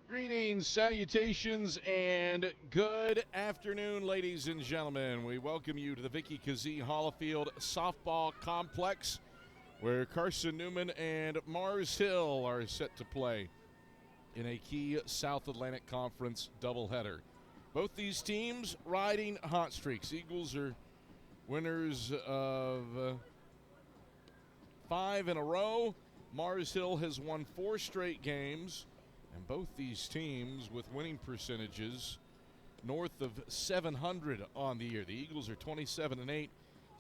Greetings, salutations, and good afternoon, ladies and gentlemen. We welcome you to the Vicky Kazee Hollifield Softball Complex, where Carson-Newman and Mars Hill are set to play in a key South Atlantic Conference doubleheader. Both these teams riding hot streaks. Eagles are winners of 5 in a row. Mars Hill has won 4 straight games. And both these teams with winning percentages north of 700 on the year. The Eagles are 27-8,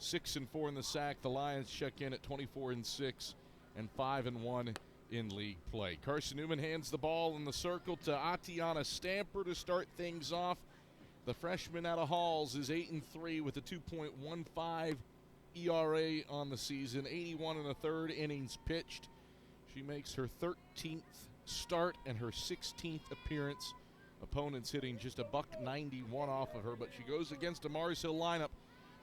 6-4 in the SAC. The Lions check in at 24-6 and 5-1 in league play. Carson-Newman hands the ball in the circle to Atiana Stamper to start things off. The freshman out of Halls is 8-3 with a 2.15 ERA on the season, 81 and a third innings pitched. She makes her 13th start and her 16th appearance. Opponents hitting just a $191 off of her, but she goes against a Mars Hill lineup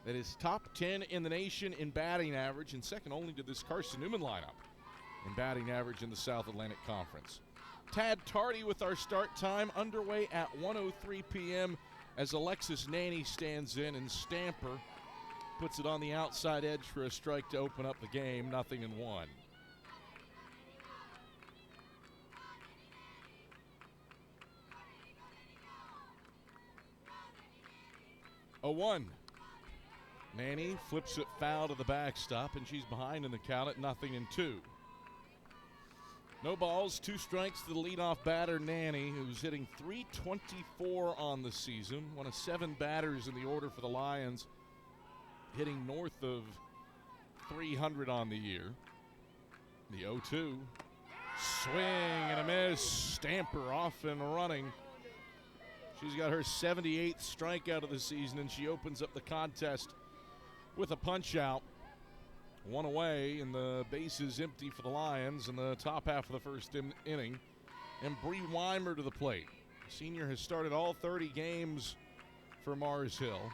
that is top 10 in the nation in batting average and second only to this Carson-Newman lineup in batting average in the South Atlantic Conference. Tad tardy with our start time, underway at 1:03 p.m. as Alexis Nanny stands in and Stamper puts it on the outside edge for a strike to open up the game, 0-1. 0-1. Nanny flips it foul to the backstop, and she's behind in the count at 0-2. No balls, 2 strikes to the leadoff batter, Nanny, who's hitting .324 on the season. One of 7 batters in the order for the Lions, hitting north of 300 on the year. The 0-2. Swing and a miss. Stamper off and running. She's got her 78th strikeout of the season, and she opens up the contest with a punch-out. 1 away, and the base is empty for the Lions in the top half of the first inning. And Bree Weimer to the plate. The senior has started all 30 games for Mars Hill.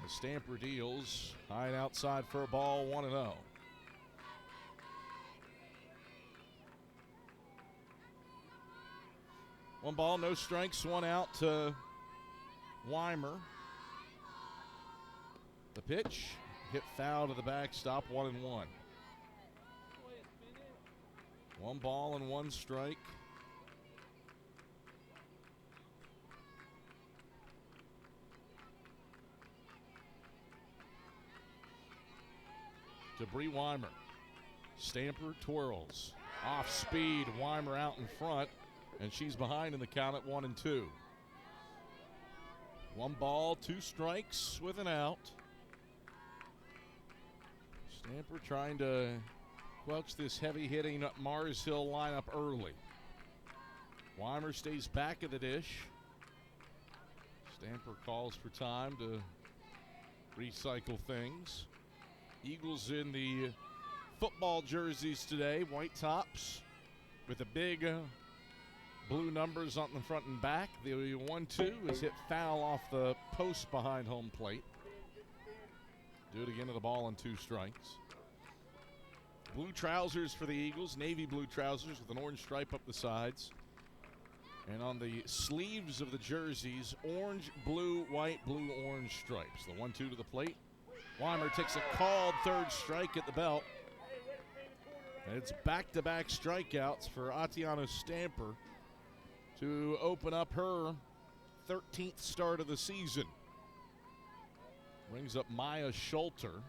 As Stamper deals, high and outside for a ball, 1-0. One ball, no strikes, 1 out to Weimer. The pitch, hit foul to the backstop, 1-1. 1 ball and 1 strike. To Bree Weimer. Stamper twirls. Off speed, Weimer out in front. And she's behind in the count at 1-2. 1 ball, 2 strikes with an out. Stamper trying to quelch this heavy-hitting Mars Hill lineup early. Weimer stays back of the dish. Stamper calls for time to recycle things. Eagles in the football jerseys today, white tops with a big blue numbers on the front and back. The 1-2 is hit foul off the post behind home plate. Do it again to the ball and 2 strikes. Blue trousers for the Eagles, navy blue trousers with an orange stripe up the sides. And on the sleeves of the jerseys, orange, blue, white, blue, orange stripes. The 1-2 to the plate. Weimer takes a called 3rd strike at the belt. And it's back-to-back strikeouts for Atiana Stamper to open up her 13th start of the season. Brings up Maya Schulter.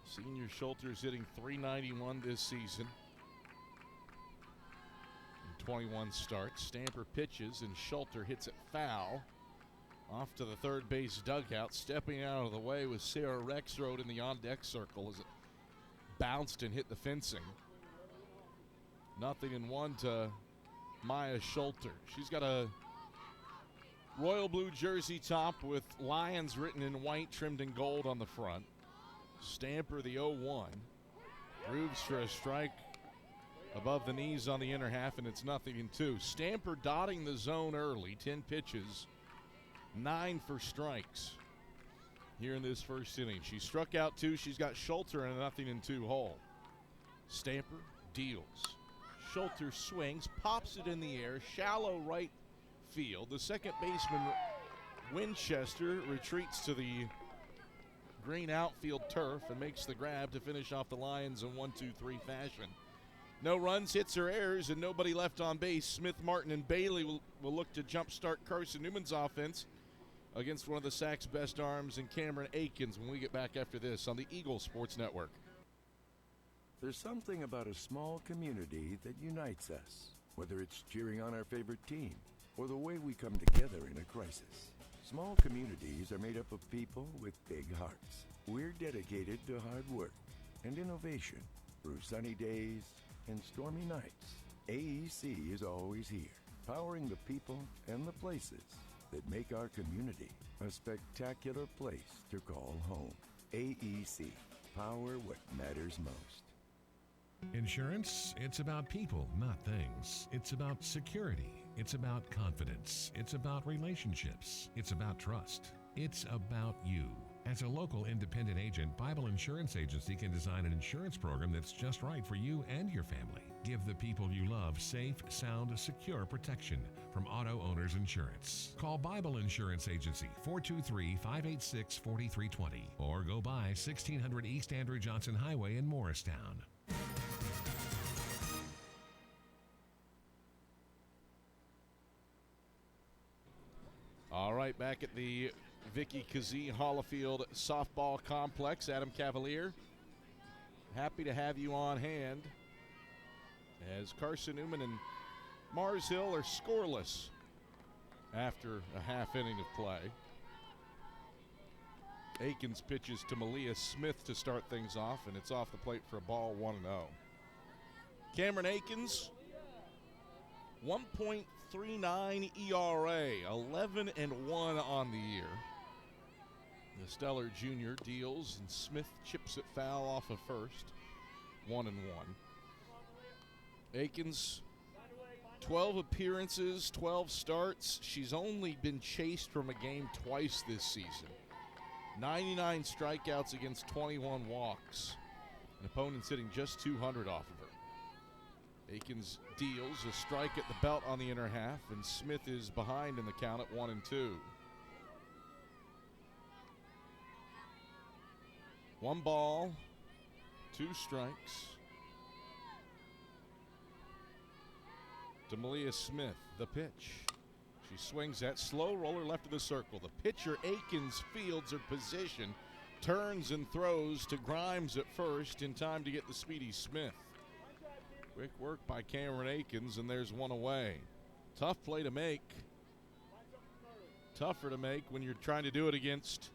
Senior Schulter's hitting .391 this season in 21 starts. Stamper pitches, and Schulter hits it foul. Off to the third base dugout. Stepping out of the way was Sarah Rexroad in the on-deck circle as it bounced and hit the fencing. 0-1 to Maya Schulter. She's got a royal blue jersey top with Lions written in white, trimmed in gold on the front. Stamper the 0-1. Grooves for a strike above the knees on the inner half, and it's 0-2. Stamper dotting the zone early, 10 pitches, 9 for strikes here in this first inning. She struck out 2. She's got Schulter in a 0-2 hole. Stamper deals. Schulter swings, pops it in the air, shallow right field. The second baseman, Winchester, retreats to the green outfield turf and makes the grab to finish off the Lions in 1-2-3 fashion. No runs, hits, or errors, and nobody left on base. Smith, Martin, and Bailey will look to jumpstart Carson-Newman's offense against one of the Sac's best arms in Cameron Akins when we get back after this on the Eagle Sports Network. There's something about a small community that unites us, whether it's cheering on our favorite team or the way we come together in a crisis. Small communities are made up of people with big hearts. We're dedicated to hard work and innovation through sunny days and stormy nights. AEC is always here, powering the people and the places that make our community a spectacular place to call home. AEC, power what matters most. Insurance, it's about people, not things. It's about security. It's about confidence. It's about relationships. It's about trust. It's about you. As a local independent agent, Bible Insurance Agency can design an insurance program that's just right for you and your family. Give the people you love safe, sound, secure protection from Auto Owners Insurance. Call Bible Insurance Agency, 423-586-4320, or go by 1600 East Andrew Johnson Highway in Morristown. All right, back at the Vicky Kazee Hollifield Softball Complex. Adam Cavalier, happy to have you on hand as Carson-Newman and Mars Hill are scoreless after a half inning of play. Akins pitches to Malia Smith to start things off, and it's off the plate for a ball, 1-0. Cameron Akins, 1.39 ERA, 11-1 on the year. The Stellar Jr. deals, and Smith chips it foul off of first, 1-1. Akins, 12 appearances, 12 starts. She's only been chased from a game twice this season. 99 strikeouts against 21 walks. An opponent's hitting just 200 off of her. Akins deals a strike at the belt on the inner half, and Smith is behind in the count at 1-2. 1 ball, 2 strikes. To Malia Smith, the pitch. She swings that slow roller left of the circle. The pitcher, Akins, fields her position, turns and throws to Grimes at first in time to get the speedy Smith. Quick work by Cameron Akins, and there's one away. Tough play to make. Tougher to make when you're trying to do it against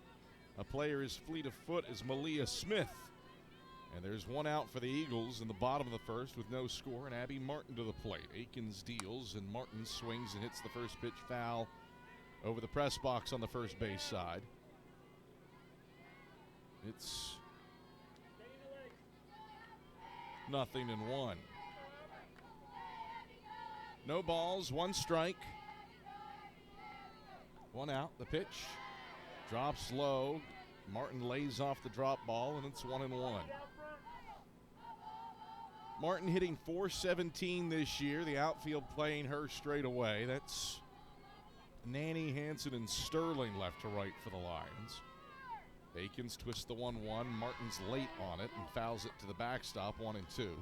a player as fleet of foot as Malia Smith. And there's one out for the Eagles in the bottom of the first with no score, and Abby Martin to the plate. Akins deals, and Martin swings and hits the first pitch foul over the press box on the first base side. It's 0-1. No balls, 1 strike. 1 out. The pitch drops low. Martin lays off the drop ball, and it's 1-1. Martin hitting .417 this year. The outfield playing her straight away. That's Nanny, Hansen, and Sterling left to right for the Lions. Akins twists the 1-1. Martin's late on it and fouls it to the backstop, 1-2.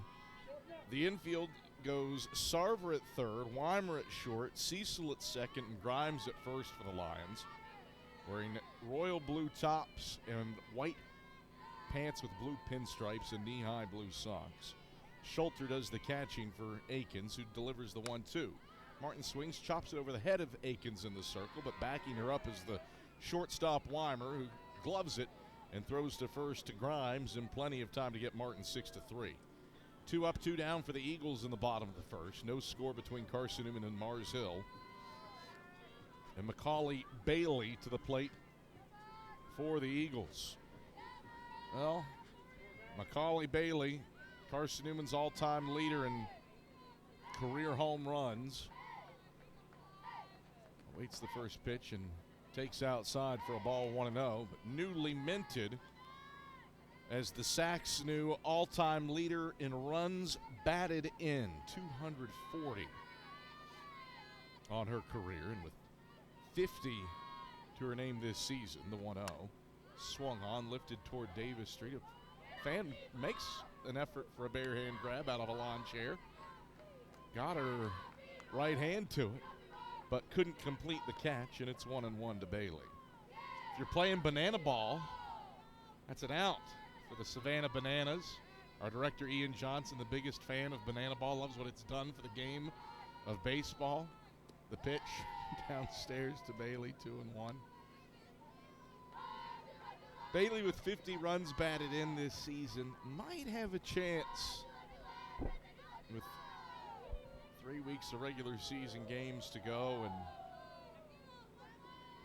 The infield goes Sarver at third, Weimer at short, Cecil at second, and Grimes at first for the Lions. Wearing royal blue tops and white pants with blue pinstripes and knee-high blue socks. Schulter does the catching for Akins, who delivers the 1-2. Martin swings, chops it over the head of Akins in the circle, but backing her up is the shortstop Weimer, who gloves it and throws to first to Grimes, and plenty of time to get Martin 6-3. 2 up, 2 down for the Eagles in the bottom of the first. No score between Carson-Newman and Mars Hill. And Macaulay Bailey to the plate for the Eagles. Well, Macaulay Bailey, Carson-Newman's all-time leader in career home runs, awaits the first pitch and takes outside for a ball, 1-0. But newly minted as the Sacs' new all-time leader in runs batted in, 240 on her career, and with 50 to her name this season, the 1-0. Swung on, lifted toward Davis Street. A fan makes an effort for a bare hand grab out of a lawn chair. Got her right hand to it, but couldn't complete the catch, and it's 1-1 to Bailey. If you're playing banana ball, that's an out for the Savannah Bananas. Our director, Ian Johnson, the biggest fan of banana ball, loves what it's done for the game of baseball. The pitch downstairs to Bailey, 2-1. Bailey with 50 runs batted in this season might have a chance with 3 weeks of regular season games to go and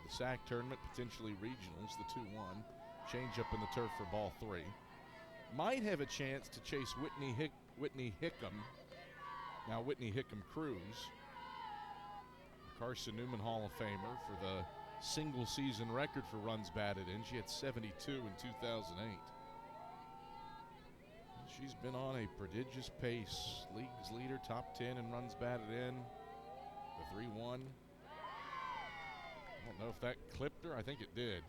the SAC tournament, potentially regionals, the 2-1. Change up in the turf for ball 3. Might have a chance to chase Whitney Hickam. Now Whitney Hickam Cruz, Carson-Newman Hall of Famer for the single season record for runs batted in. She had 72 in 2008. She's been on a prodigious pace. League's leader, top 10 in runs batted in. The 3-1. I don't know if that clipped her. I think it did.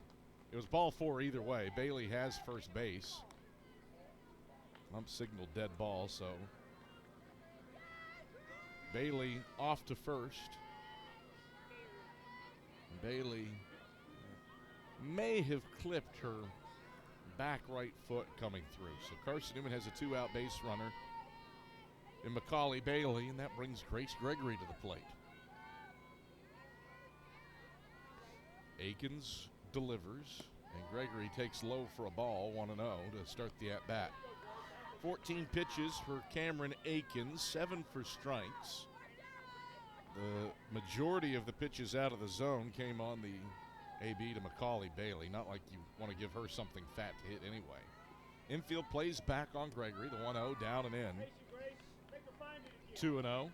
It was ball 4 either way. Bailey has first base. Ump signaled dead ball, so Bailey off to first. Bailey may have clipped her back right foot coming through. So Carson-Newman has a 2-out base runner in Macaulay Bailey, and that brings Grace Gregory to the plate. Akins delivers, and Gregory takes low for a ball, 1-0 to start the at-bat. 14 pitches for Cameron Akins, 7 for strikes. The majority of the pitches out of the zone came on the AB to Macaulay Bailey. Not like you want to give her something fat to hit anyway. Infield plays back on Gregory. The 1-0 down and in. 2-0.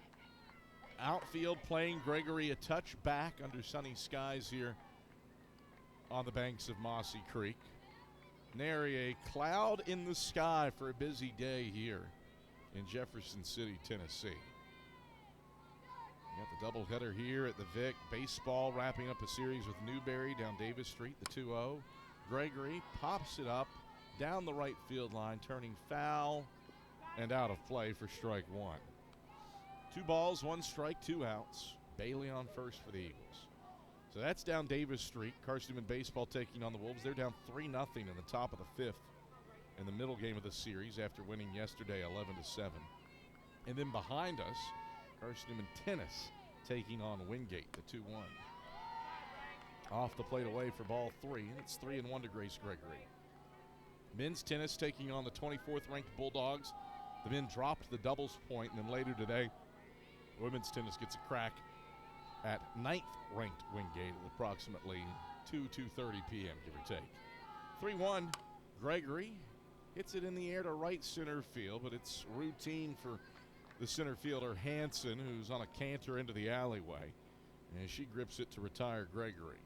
Outfield playing Gregory a touch back under sunny skies here on the banks of Mossy Creek. Nary a cloud in the sky for a busy day here in Jefferson City, Tennessee. You got the doubleheader here at the Vic. Baseball wrapping up a series with Newberry down Davis Street, the 2-0. Gregory pops it up down the right field line, turning foul and out of play for strike 1. 2 balls, 1 strike, 2 outs. Bailey on first for the Eagles. So that's down Davis Street. Carson-Newman baseball taking on the Wolves. They're down 3-0 in the top of the 5th in the middle game of the series after winning yesterday 11-7. And then behind us, Carson-Newman tennis taking on Wingate, the 2-1. Off the plate away for ball 3, and it's 3-1 to Grace Gregory. Men's tennis taking on the 24th ranked Bulldogs. The men dropped the doubles point, and then later today, women's tennis gets a crack at 9th ranked Wingate at approximately 2:30 p.m., give or take. 3-1, Gregory hits it in the air to right center field, but it's routine for the center fielder Hanson, who's on a canter into the alleyway, and she grips it to retire Gregory.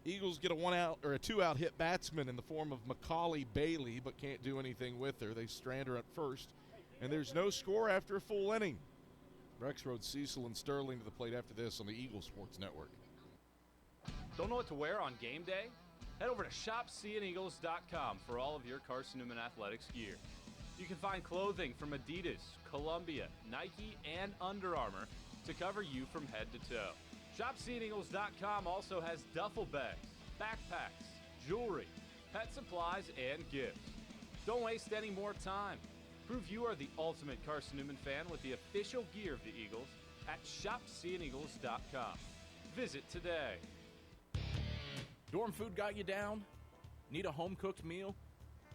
Eagles get a 2-out hit batsman in the form of Macaulay Bailey, but can't do anything with her. They strand her at first, and there's no score after a full inning. Rexroad, Cecil, and Sterling to the plate after this on the Eagle Sports Network. Don't know what to wear on game day? Head over to shopseeandeagles.com for all of your Carson-Newman athletics gear. You can find clothing from Adidas, Columbia, Nike, and Under Armour to cover you from head to toe. ShopSeeAndEagles.com also has duffel bags, backpacks, jewelry, pet supplies, and gifts. Don't waste any more time. Prove you are the ultimate Carson-Newman fan with the official gear of the Eagles at ShopSeeAndEagles.com. Visit today. Dorm food got you down? Need a home-cooked meal?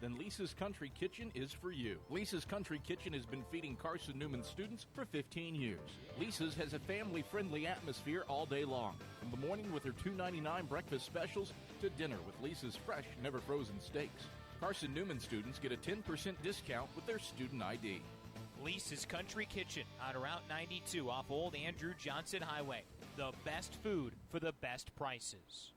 Then Lisa's Country Kitchen is for you. Lisa's Country Kitchen has been feeding Carson-Newman students for 15 years. Lisa's has a family-friendly atmosphere all day long, from the morning with her $2.99 breakfast specials to dinner with Lisa's fresh, never-frozen steaks. Carson-Newman students get a 10% discount with their student ID. Lisa's Country Kitchen on Route 92 off Old Andrew Johnson Highway. The best food for the best prices.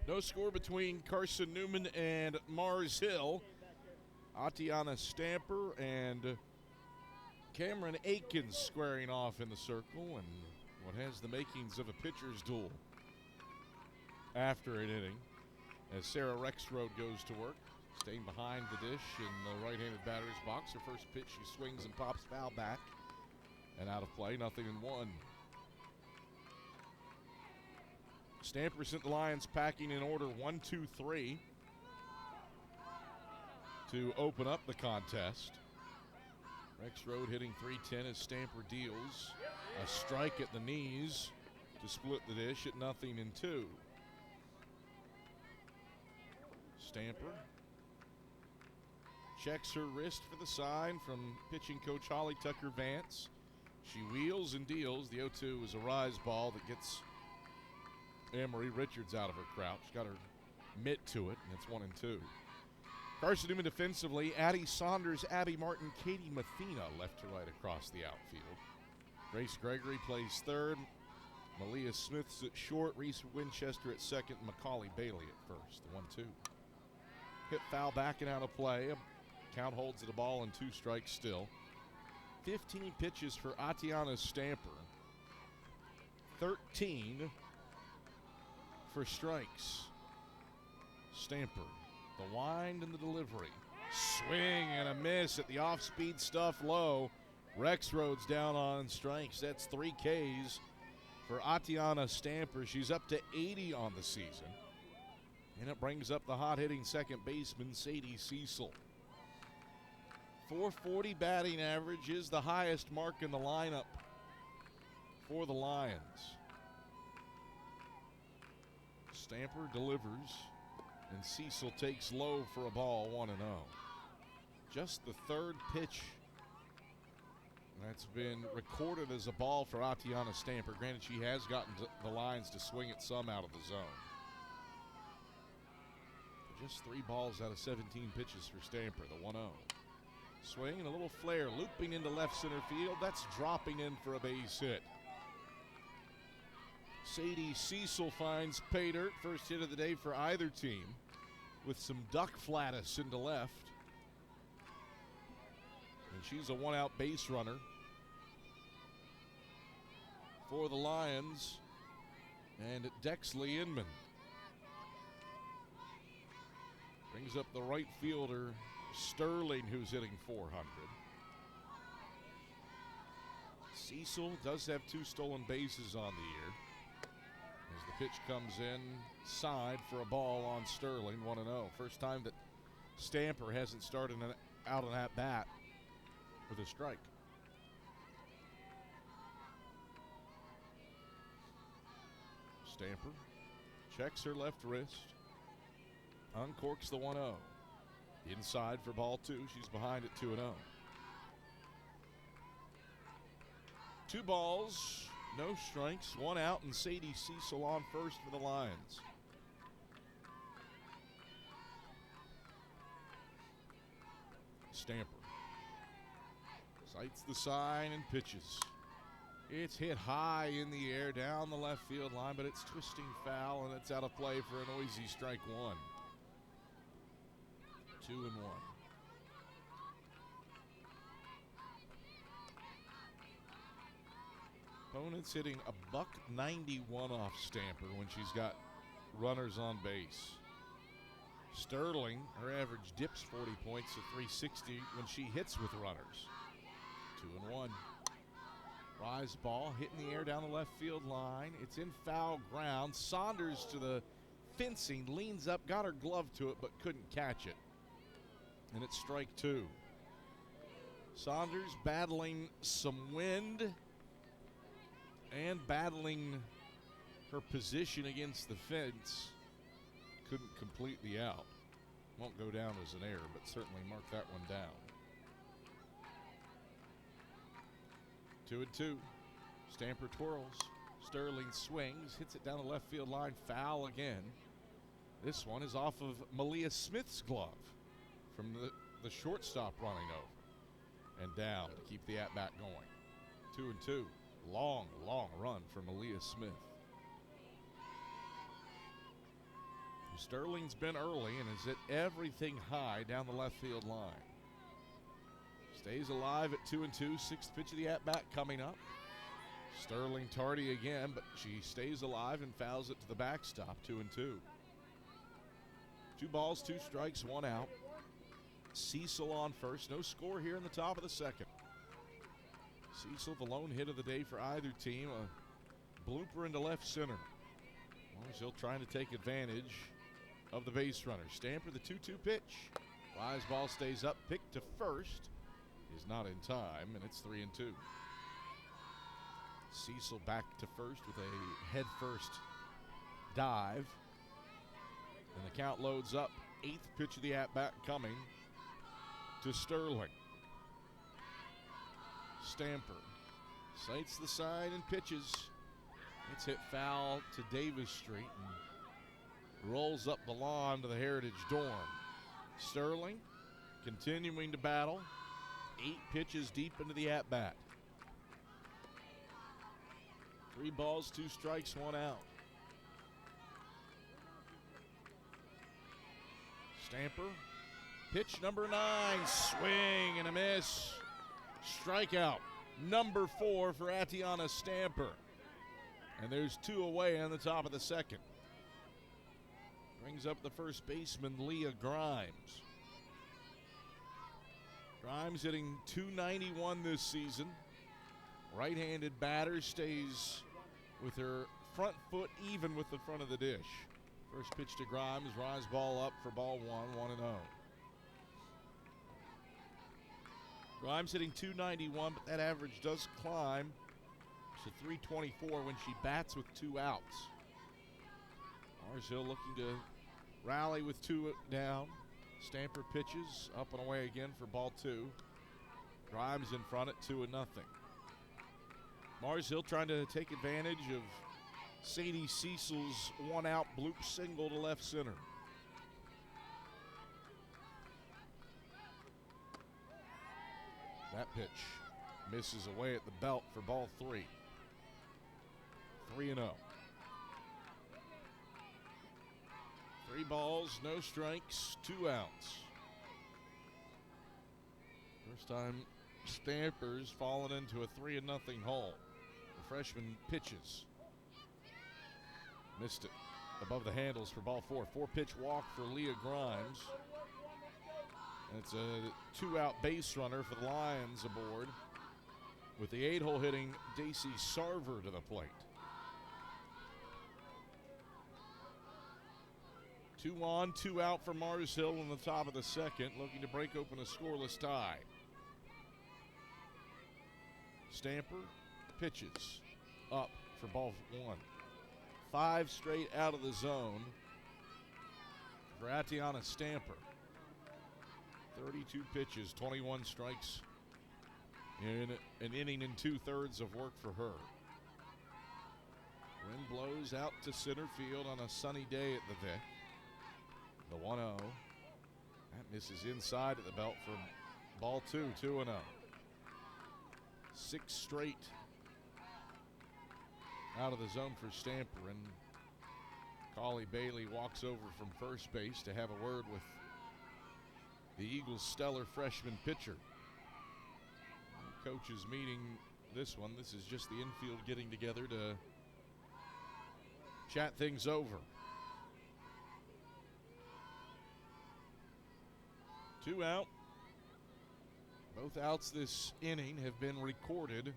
No score between Carson-Newman and Mars Hill. Atiana Stamper and Cameron Aikens squaring off in the circle, and what has the makings of a pitcher's duel after an inning as Sarah Rexroad goes to work, staying behind the dish in the right-handed batter's box. Her first pitch, she swings and pops foul back and out of play, 0-1. Stamper sent the Lions packing in order 1-2-3 to open up the contest. Rexroad hitting .310 as Stamper deals a strike at the knees to split the dish at 0-2. Stamper checks her wrist for the sign from pitching coach Holly Tucker Vance. She wheels and deals. The 0-2 is a rise ball that gets Anne-Marie Richards out of her crouch. Got her mitt to it, and it's 1-2. Carson-Newman defensively, Addie Saunders, Abby Martin, Katie Mathena left to right across the outfield. Grace Gregory plays third. Malia Smith's at short. Reese Winchester at second. Macaulay Bailey at first. The 1-2. Hit foul back and out of play. Count holds the ball and 2 strikes still. 15 pitches for Atiana Stamper. 13 for strikes. Stamper, the wind and the delivery. Swing and a miss at the off-speed stuff low. Rexroad's down on strikes. That's 3 Ks for Atiana Stamper. She's up to 80 on the season. And it brings up the hot-hitting second baseman, Sadie Cecil. 440 batting average is the highest mark in the lineup for the Lions. Stamper delivers, and Cecil takes low for a ball, 1-0. Just the third pitch that's been recorded as a ball for Atiana Stamper. Granted, she has gotten the Lions to swing it some out of the zone. But just 3 balls out of 17 pitches for Stamper, the 1-0. Swing and a little flare, looping into left center field. That's dropping in for a base hit. Sadie Cecil finds pay dirt, first hit of the day for either team, with some duck flatus into left. And she's a 1-out base runner for the Lions. And Dexley Inman brings up the right fielder, Sterling, who's hitting .400. Cecil does have 2 stolen bases on the year. As the pitch comes in, side for a ball on Sterling, 1-0. First time that Stamper hasn't started out on that bat with a strike. Stamper checks her left wrist, uncorks the 1-0. Inside for ball 2. She's behind at 2-0. 2 balls, no strikes, 1 out, and Sadie Cecil on first for the Lions. Stamper sights the sign and pitches. It's hit high in the air down the left field line, but it's twisting foul, and it's out of play for a noisy strike 1. 2-1. Opponent's hitting $191 off Stamper when she's got runners on base. Sterling, her average dips 40 points to 360 when she hits with runners. 2-1. Rise ball hit in the air down the left field line. It's in foul ground. Saunders to the fencing, leans up, got her glove to it, but couldn't catch it. And it's strike 2. Saunders battling some wind and battling her position against the fence. Couldn't complete the out. Won't go down as an error, but certainly mark that one down. 2-2. Stamper twirls. Sterling swings, hits it down the left field line, foul again. This one is off of Malia Smith's glove from the shortstop running over and down to keep the at-bat going. 2-2. Long run for Malia Smith. Sterling's been early and has hit everything high down the left field line. Stays alive at 2-2. Sixth pitch of the at-bat coming up. Sterling tardy again, but she stays alive and fouls it to the backstop, 2-2. 2 balls, 2 strikes, 1 out. Cecil on first. No score here in the top of the second. Cecil, the lone hit of the day for either team. A blooper into left center. Marshall trying to take advantage of the base runner. Stamper, the 2-2 pitch. Flies ball stays up. Pick to first is not in time, and it's 3-2. Cecil back to first with a head first dive. And the count loads up. 8th pitch of the at-bat coming to Sterling. Stamper sights the side and pitches. It's hit foul to Davis Street and rolls up the lawn to the Heritage Dorm. Sterling continuing to battle. 8 pitches deep into the at-bat. 3 balls, 2 strikes, 1 out. Stamper, pitch number 9, swing and a miss. Strikeout number 4 for Atiana Stamper. And there's 2 away on the top of the second. Brings up the first baseman, Leah Grimes. Grimes hitting .291 this season. Right-handed batter, stays with her front foot even with the front of the dish. First pitch to Grimes, rise ball up for ball 1, 1-0. Grimes hitting .291, but that average does climb to .324 when she bats with 2 outs. Mars Hill looking to rally with 2 down. Stamper pitches up and away again for ball 2. Grimes in front at 2-0. Mars Hill trying to take advantage of Sadie Cecil's 1-out bloop single to left center. That pitch misses away at the belt for ball 3. 3-0. 3 balls, no strikes, 2 outs. First time Stamper's fallen into a 3-0 hole. The freshman pitches. Missed it above the handles for ball 4. 4-pitch walk for Leah Grimes. And it's a 2-out base runner for the Lions aboard, with the 8-hole hitting Daisy Sarver to the plate. 2 on, 2 out for Mars Hill in the top of the second, looking to break open a scoreless tie. Stamper pitches up for ball 1. 5 straight out of the zone for Atiana Stamper. 32 pitches, 21 strikes in an inning and 2/3 of work for her. Wind blows out to center field on a sunny day at the Vic. The 1-0. That misses inside at the belt for ball 2, 2-0. 6 straight out of the zone for Stamper, and Collie Bailey walks over from first base to have a word with the Eagles' stellar freshman pitcher. Coaches meeting this one. This is just the infield getting together to chat things over. 2 out. Both outs this inning have been recorded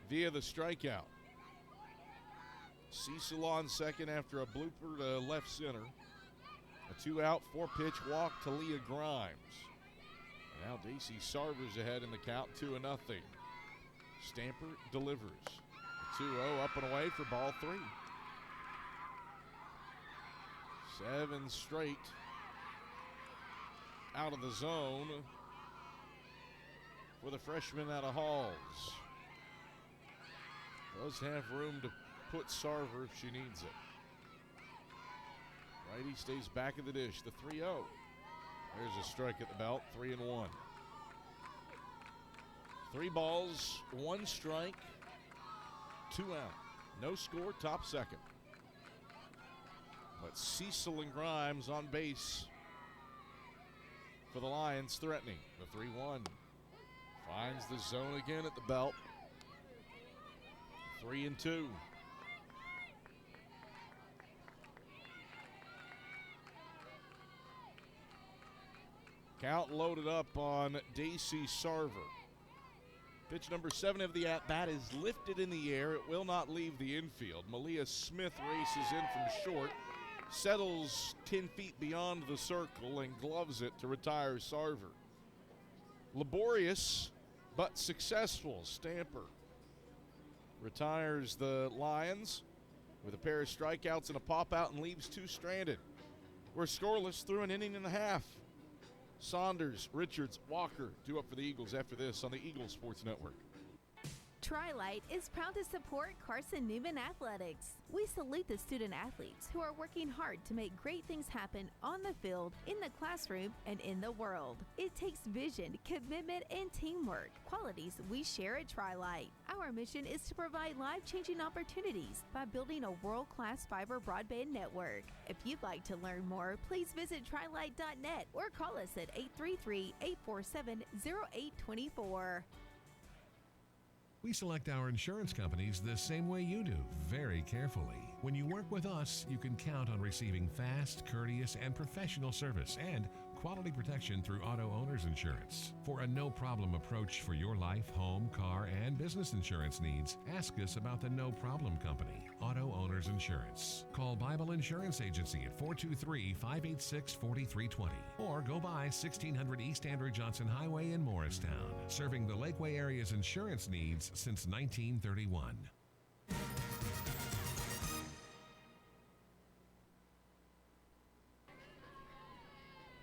via the strikeout. Cecil on second after a blooper to left center. A 2-out, 4-pitch walk to Leah Grimes. And now Daisy Sarver's ahead in the count, 2-0. Stamper delivers. A 2-0 up and away for ball 3. 7 straight out of the zone for the freshman out of Halls. Does have room to put Sarver if she needs it. Righty stays back of the dish, the 3-0. There's a strike at the belt, 3-1. 3 balls, 1 strike, 2 out. No score, top second. But It's Cecil and Grimes on base for the Lions, threatening the 3-1. Finds the zone again at the belt. 3-2. Count loaded up on Dacey Sarver. Pitch number 7 of the at-bat is lifted in the air. It will not leave the infield. Malia Smith races in from short, settles 10 feet beyond the circle, and gloves it to retire Sarver. Laborious but successful Stamper retires the Lions with a pair of strikeouts and a pop-out and leaves 2 stranded. We're scoreless through an inning and a half. Saunders, Richards, Walker due up for the Eagles after this on the Eagles Sports Network. Tri-Light is proud to support Carson-Newman Athletics. We salute the student athletes who are working hard to make great things happen on the field, in the classroom, and in the world. It takes vision, commitment, and teamwork, qualities we share at Tri-Light. Our mission is to provide life-changing opportunities by building a world-class fiber broadband network. If you'd like to learn more, please visit trilight.net or call us at 833-847-0824. We select our insurance companies the same way you do, very carefully. When you work with us, you can count on receiving fast, courteous, and professional service and quality protection through Auto Owners Insurance. For a no-problem approach for your life, home, car, and business insurance needs, ask us about the No Problem Company, Auto Owners Insurance. Call Bible Insurance Agency at 423-586-4320 or go by 1600 East Andrew Johnson Highway in Morristown, serving the Lakeway area's insurance needs since 1931.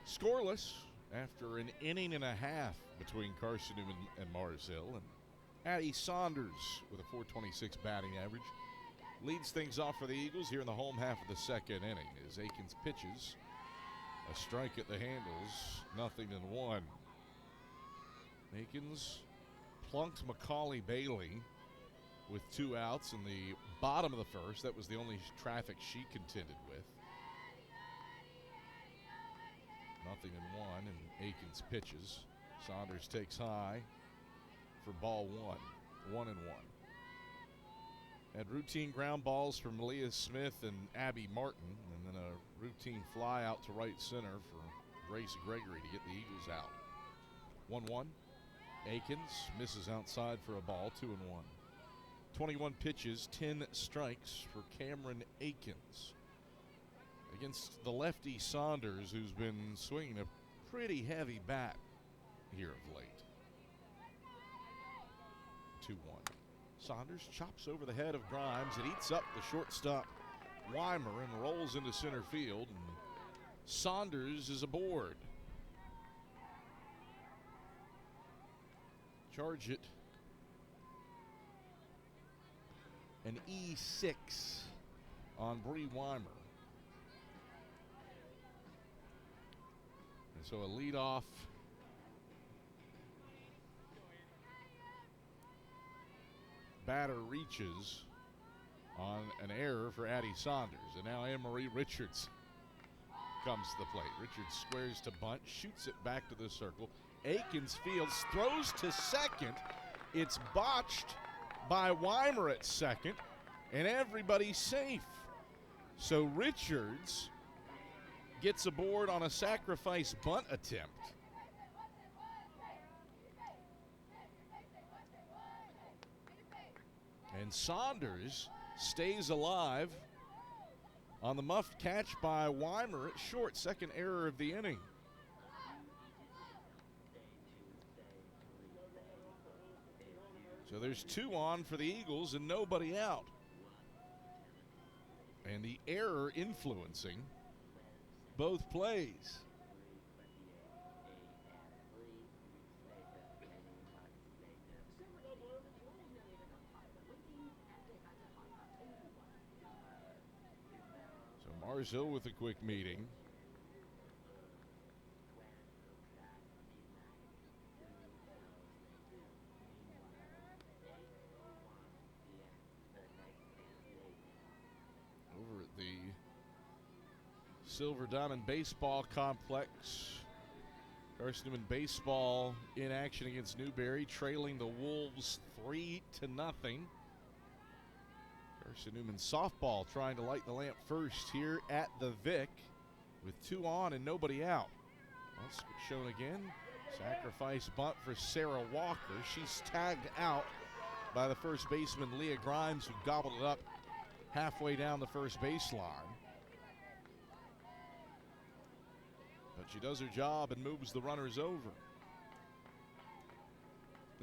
Scoreless after an inning and a half between Carson-Newman and Mars Hill, and Addie Saunders with a .426 batting average leads things off for the Eagles here in the home half of the second inning as Akins pitches. A strike at the handles, 0-1. Akins plunked Macaulay Bailey with 2 outs in the bottom of the first. That was the only traffic she contended with. 0-1, and Akins pitches. Saunders takes high for ball 1, 1-1. Had routine ground balls from Malia Smith and Abby Martin, and then a routine fly out to right center for Grace Gregory to get the Eagles out. 1-1. Akins misses outside for a ball, 2-1. 21 pitches, 10 strikes for Cameron Akins against the lefty Saunders, who's been swinging a pretty heavy bat here of late. 2-1. Saunders chops over the head of Grimes. It eats up the shortstop Weimer and rolls into center field. And Saunders is aboard. Charge it. An E6 on Bree Weimer. And so a leadoff batter reaches on an error for Addie Saunders. And now Anne-Marie Richards comes to the plate. Richards squares to bunt, shoots it back to the circle. Akins fields, throws to second. It's botched by Weimer at second, and everybody's safe. So Richards gets aboard on a sacrifice bunt attempt. And Saunders stays alive on the muffed catch by Weimer at short. Second error of the inning. So there's 2 on for the Eagles and nobody out. And the error influencing both plays. So Mars Hill with a quick meeting. Over at the Silver Diamond Baseball Complex. Carson-Newman baseball in action against Newberry, trailing the Wolves 3-0. Carson-Newman softball trying to light the lamp first here at the Vic with 2 on and nobody out. That's shown again. Sacrifice bunt for Sarah Walker. She's tagged out by the first baseman, Leah Grimes, who gobbled it up halfway down the first baseline. But she does her job and moves the runners over.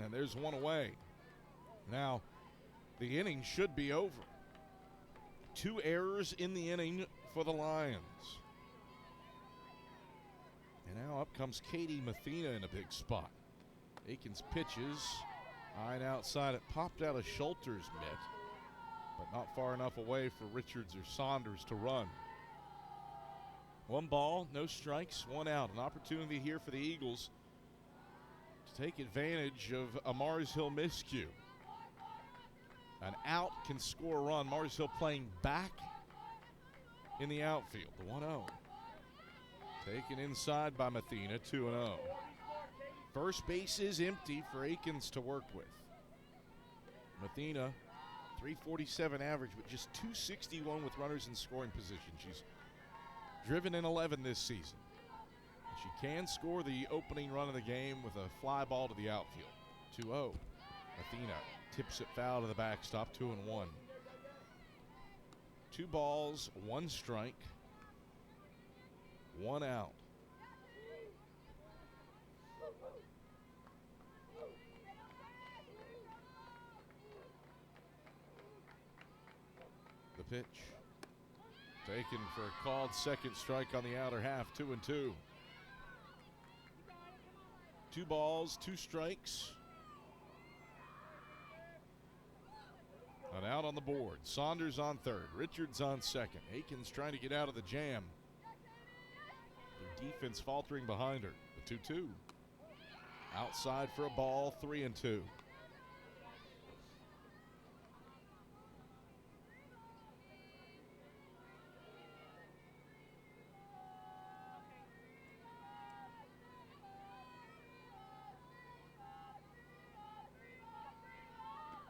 And there's one away. Now, the inning should be over. 2 errors in the inning for the Lions. And now up comes Katie Mathena in a big spot. Akins pitches. Line outside. It popped out of Schulter's mitt, but not far enough away for Richards or Saunders to run. 1 ball, no strikes, 1 out. An opportunity here for the Eagles to take advantage of a Mars Hill miscue. An out can score a run. Mars Hill playing back in the outfield. The 1-0. Taken inside by Mathena, 2-0. First base is empty for Akins to work with. Mathena, 347 average, but just 261 with runners in scoring position. She's driven in 11 this season. She can score the opening run of the game with a fly ball to the outfield. 2-0. Mathena tips it foul to the backstop, 2-1. 2 balls, 1 strike, 1 out. The pitch. Taken for a called second strike on the outer half, 2-2. 2 balls, 2 strikes. An out on the board. Saunders on third. Richards on second. Akins trying to get out of the jam. Their defense faltering behind her. The 2-2. Outside for a ball, 3-2.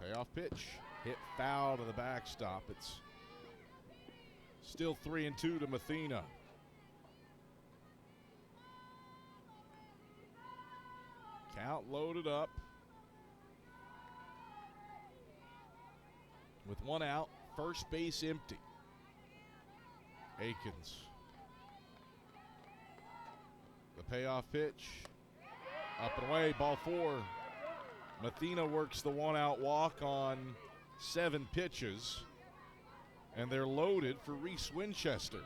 Payoff pitch. Hit foul to the backstop. It's still 3-2 to Mathena. Count loaded up. With 1 out, first base empty. Akins. The payoff pitch. Up and away, ball 4. Mathena works the 1-out walk on 7 pitches, and they're loaded for Reese Winchester.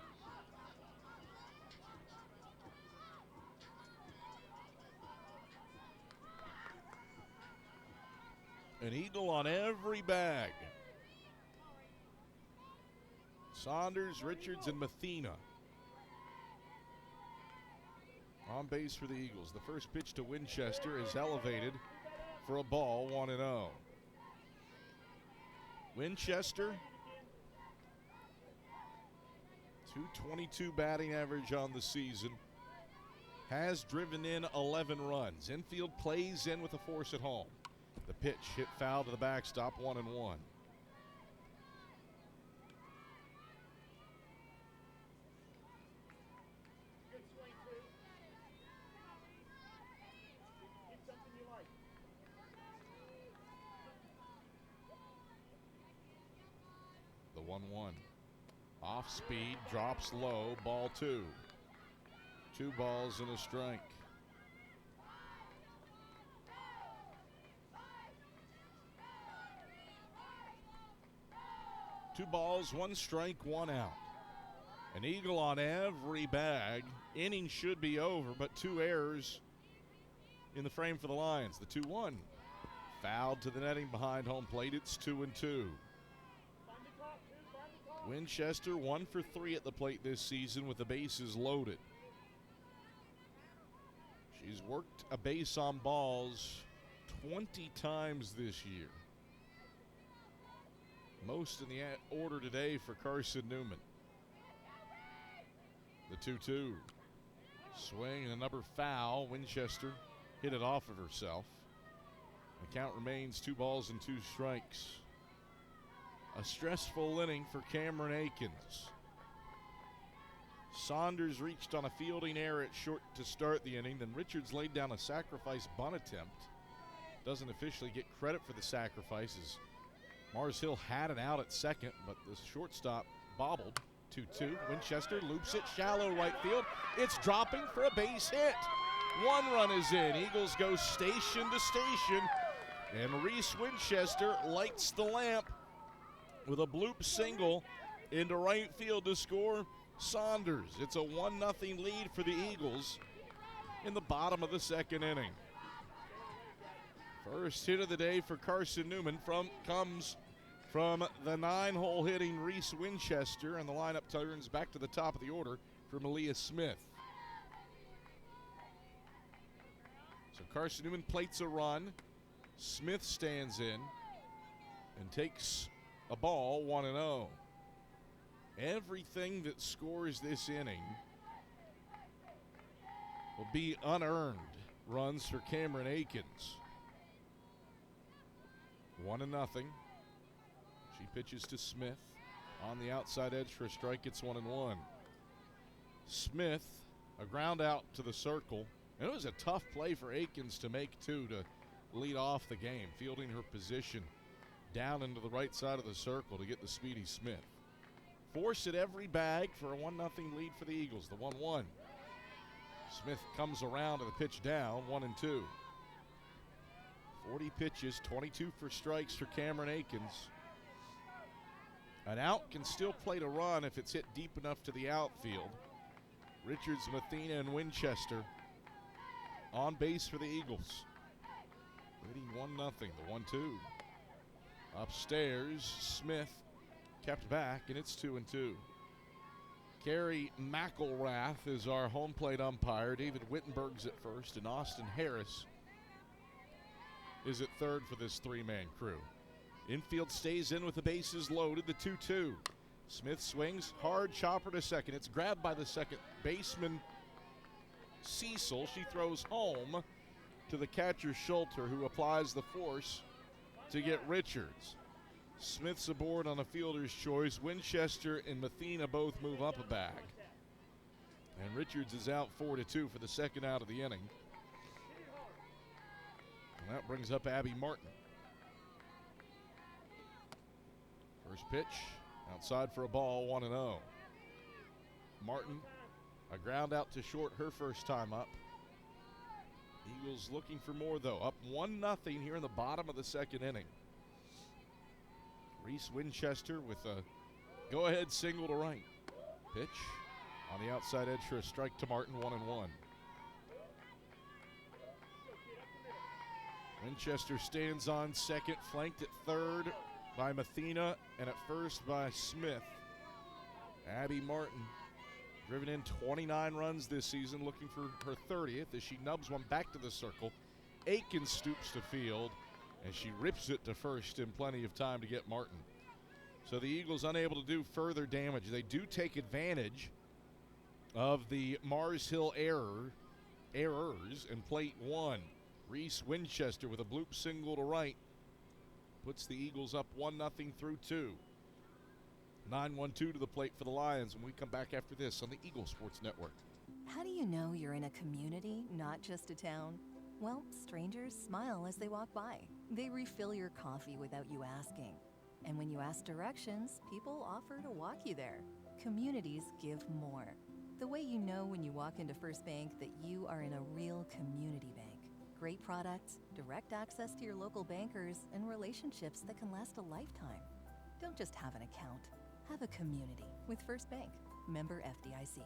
An eagle on every bag. Saunders, Richards, and Mathena on base for the Eagles. The first pitch to Winchester is elevated for a ball, 1-0. Winchester, 222 batting average on the season, has driven in 11 runs. Infield plays in with a force at home. The pitch hit foul to the backstop, 1-1. The 1-1. Off speed, drops low, ball 2. 2 balls and a strike. Two balls, 1 strike, 1 out. An eagle on every bag. Inning should be over, but 2 errors in the frame for the Lions. The 2-1. Fouled to the netting behind home plate. It's 2-2. Winchester 1 for 3 at the plate this season with the bases loaded. She's worked a base on balls 20 times this year. Most in the order today for Carson-Newman. 2-2. Swing and another foul. Winchester hit it off of herself. The count remains 2 balls and 2 strikes. A stressful inning for Cameron Akins. Saunders reached on a fielding error at short to start the inning. Then Richards laid down a sacrifice bunt attempt. Doesn't officially get credit for the sacrifices. Mars Hill had it out at second, but the shortstop bobbled. 2-2. Winchester loops it shallow right field. It's dropping for a base hit. 1 run is in. Eagles go station to station. And Reese Winchester lights the lamp with a bloop single into right field to score Saunders. It's a 1-0 lead for the Eagles in the bottom of the second inning. First hit of the day for Carson-Newman comes from the 9-hole hitting Reese Winchester, and the lineup turns back to the top of the order for Malia Smith. So Carson-Newman plates a run. Smith stands in and takes a ball 1-0. Everything that scores this inning will be unearned runs for Cameron Akins. 1-0. She pitches to Smith on the outside edge for a strike. It's 1-1. Smith, a ground out to the circle. And it was a tough play for Akins to make, too, to lead off the game, fielding her position down into the right side of the circle to get the speedy Smith. Force at every bag for a 1-0 lead for the Eagles, the 1-1. Smith comes around to the pitch down, 1-2. 40 pitches, 22 for strikes for Cameron Akins. An out can still plate a run if it's hit deep enough to the outfield. Richards, Mathena, and Winchester on base for the Eagles. Leading 1-0, the 1-2. Upstairs, Smith kept back, and it's 2-2. Carrie McElrath is our home plate umpire. David Wittenberg's at first, and Austin Harris is at third for this 3-man crew. Infield stays in with the bases loaded, the 2-2. Smith swings, hard chopper to second. It's grabbed by the second baseman, Cecil. She throws home to the catcher, Schulter, who applies the force to get Richards. Smith's aboard on a fielder's choice. Winchester and Mathena both move up a bag. And Richards is out 4-2 for the second out of the inning. And that brings up Abby Martin. First pitch, outside for a ball, 1-0. Martin, a ground out to short her first time up. Eagles looking for more, though. Up 1-0 here in the bottom of the second inning. Reese Winchester with a go-ahead single to right. Pitch on the outside edge for a strike to Martin, 1-1. Winchester stands on second, flanked at third by Mathena, and at first by Smith. Abby Martin, driven in 29 runs this season, looking for her 30th as she nubs one back to the circle. Akins stoops to field, and she rips it to first in plenty of time to get Martin. So the Eagles unable to do further damage. They do take advantage of the Mars Hill errors in plate one. Reese Winchester with a bloop single to right puts the Eagles up 1-0 through 2. 9-1-2 to the plate for the Lions when we come back after this on the Eagle Sports Network. How do you know you're in a community, not just a town? Well, strangers smile as they walk by. They refill your coffee without you asking. And when you ask directions, people offer to walk you there. Communities give more. The way you know when you walk into First Bank that you are in a real community bank. Great products, direct access to your local bankers, and relationships that can last a lifetime. Don't just have an account. Have a community with First Bank. Member FDIC.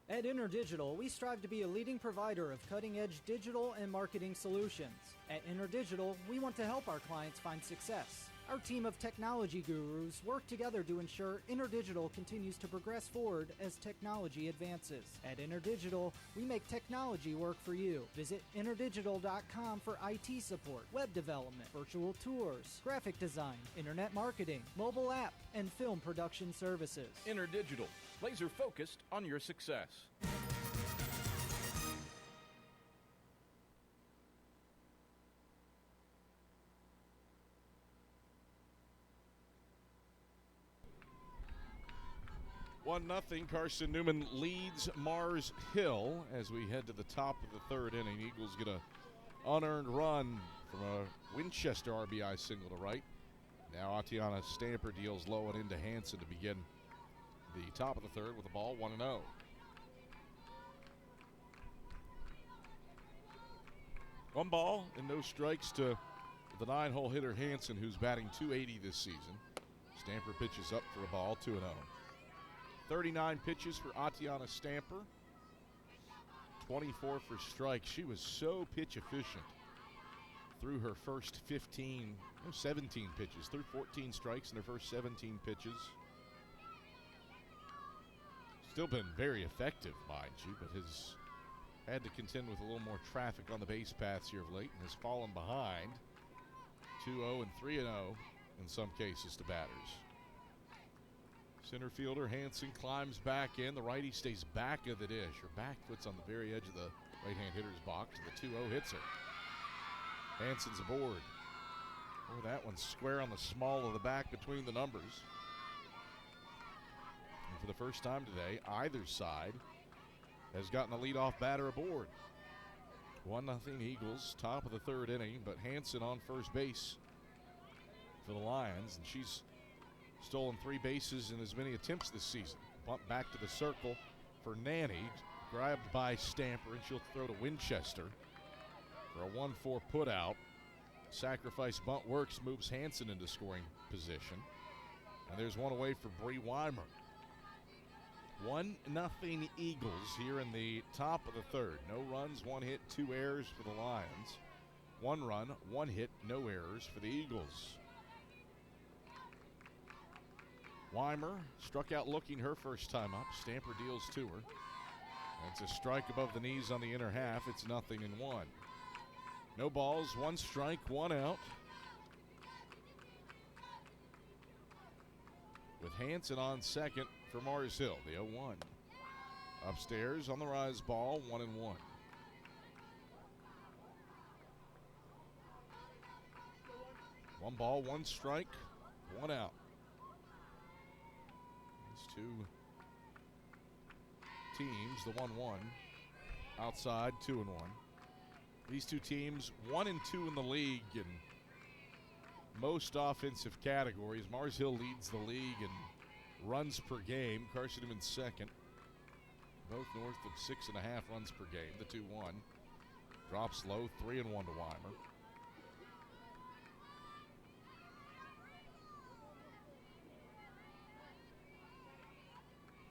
At InterDigital, we strive to be a leading provider of cutting-edge digital and marketing solutions. At InterDigital, we want to help our clients find success. Our team of technology gurus work together to ensure InterDigital continues to progress forward as technology advances. At InterDigital, we make technology work for you. Visit interdigital.com for IT support, web development, virtual tours, graphic design, internet marketing, mobile app, and film production services. InterDigital, laser focused on your success. One nothing. Carson-Newman leads Mars Hill as we head to the top of the third inning. Eagles get a unearned run from a Winchester RBI single to right. Now Atiana Stamper deals low and into Hansen to begin the top of the third with the ball 1-0. One ball and no strikes to the 9-hole hitter Hansen, who's batting .280 this season. Stamper pitches up for a ball, 2-0. 39 pitches for Atiana Stamper. 24 for strikes. She was so pitch efficient through her first 17 pitches. Threw 14 strikes in her first 17 pitches. Still been very effective, mind you, but has had to contend with a little more traffic on the base paths here of late and has fallen behind 2-0 and 3-0 in some cases to batters. Center fielder Hansen climbs back in. The righty stays back of the dish. Her back foot's on the very edge of the right-hand hitter's box. The 2-0 hits her. Hansen's aboard. Oh, that one's square on the small of the back between the numbers. And for the first time today, either side has gotten a leadoff batter aboard. 1-0 Eagles, top of the third inning, but Hansen on first base for the Lions, and she's stolen 3 bases in as many attempts this season. Bunt back to the circle for Nanny, grabbed by Stamper, and she'll throw to Winchester for a 1-4 putout. Sacrifice bunt works, moves Hansen into scoring position. And there's one away for Bree Weimer. 1-0 Eagles here in the top of the third. No runs, 1 hit, 2 errors for the Lions. 1 run, 1 hit, no errors for the Eagles. Weimer struck out looking her first time up. Stamper deals to her. That's a strike above the knees on the inner half. It's 0-1. No balls, 1 strike, 1 out. With Hansen on second for Mars Hill, the 0-1. Upstairs on the rise ball, 1-1. 1 ball, 1 strike, 1 out. These two teams, the 1-1, outside 2-1. These two teams 1-2 in the league in most offensive categories. Mars Hill leads the league in runs per game. Carson-Newman second. Both north of 6.5 runs per game. The 2-1 drops low, 3-1 to Weimer.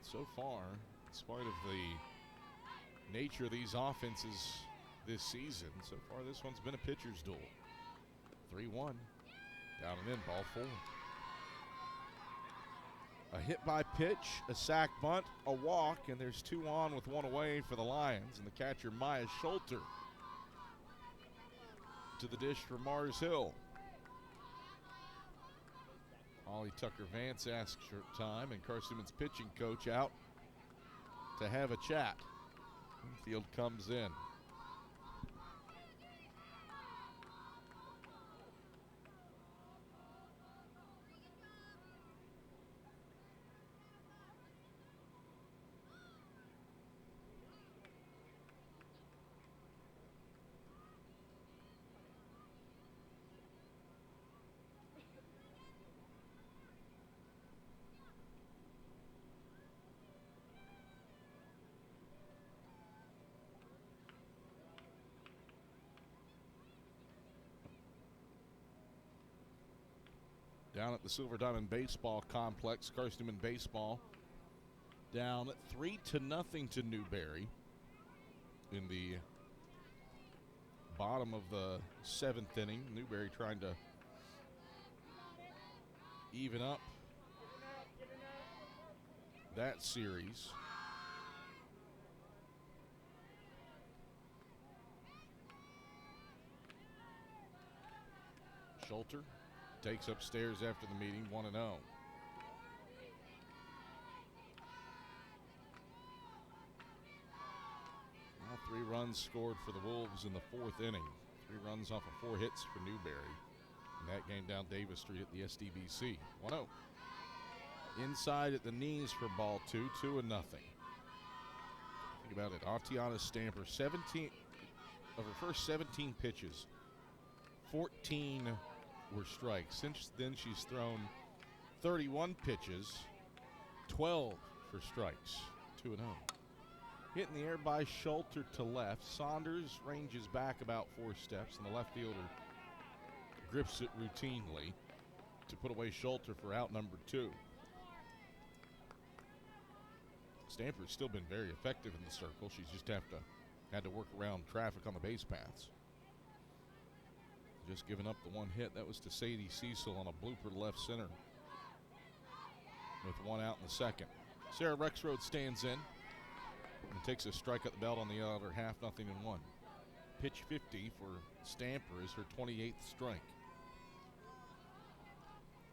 So far, in spite of the nature of these offenses this season, so far this one's been a pitcher's duel. 3-1, down and in, ball 4. A hit by pitch, a sac bunt, a walk, and there's 2 on with 1 away for the Lions, and the catcher Maya Schulter to the dish for Mars Hill. Holly Tucker-Vance asks for time, and Carson-Newman's pitching coach out to have a chat. Infield comes in. Down at the Silver Diamond Baseball Complex, Carson-Newman baseball down 3-0 to Newberry in the bottom of the 7th inning. Newberry trying to even up that series. Schulter takes upstairs after the meeting, 1-0. 3 runs scored for the Wolves in the 4th inning. 3 runs off of 4 hits for Newberry. And that game down Davis Street at the SDBC. 1-0. Inside at the knees for ball 2, 2-0. Think about it. Atiana Stamper, 17 of her first 17 pitches, 14 were strikes. Since then, she's thrown 31 pitches, 12 for strikes, 2-0. Hit in the air by Schulter to left. Saunders ranges back about 4 steps, and the left fielder grips it routinely to put away Schulter for out number 2. Stamper's still been very effective in the circle. She's just had to work around traffic on the base paths. Just giving up the 1 hit. That was to Sadie Cecil on a blooper to left center with 1 out in the 2nd. Sarah Rexroad stands in and takes a strike at the belt on the other half, 0-1. Pitch 50 for Stamper is her 28th strike.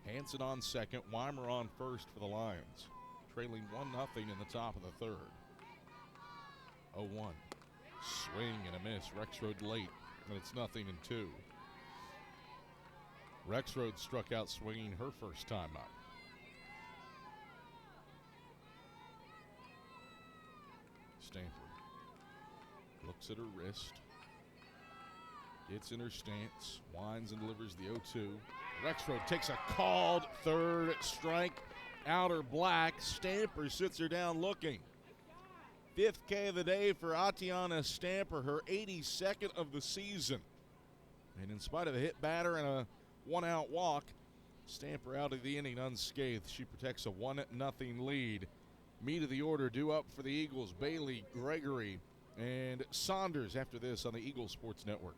Hanson on second, Weimer on first for the Lions. Trailing 1-0 in the top of the 3rd. 0-1. Swing and a miss. Rexroad late, and it's 0-2. Rexroad struck out swinging her first time up. Stamper looks at her wrist. Gets in her stance. Winds and delivers the 0-2. Rexroad takes a called 3rd strike. Outer black. Stamper sits her down looking. 5th K of the day for Atiana Stamper, her 82nd of the season. And in spite of a hit batter and a 1-out walk, Stamper out of the inning unscathed. She protects a 1-0 lead. Meat of the order due up for the Eagles. Bailey, Gregory, and Saunders after this on the Eagles Sports Network.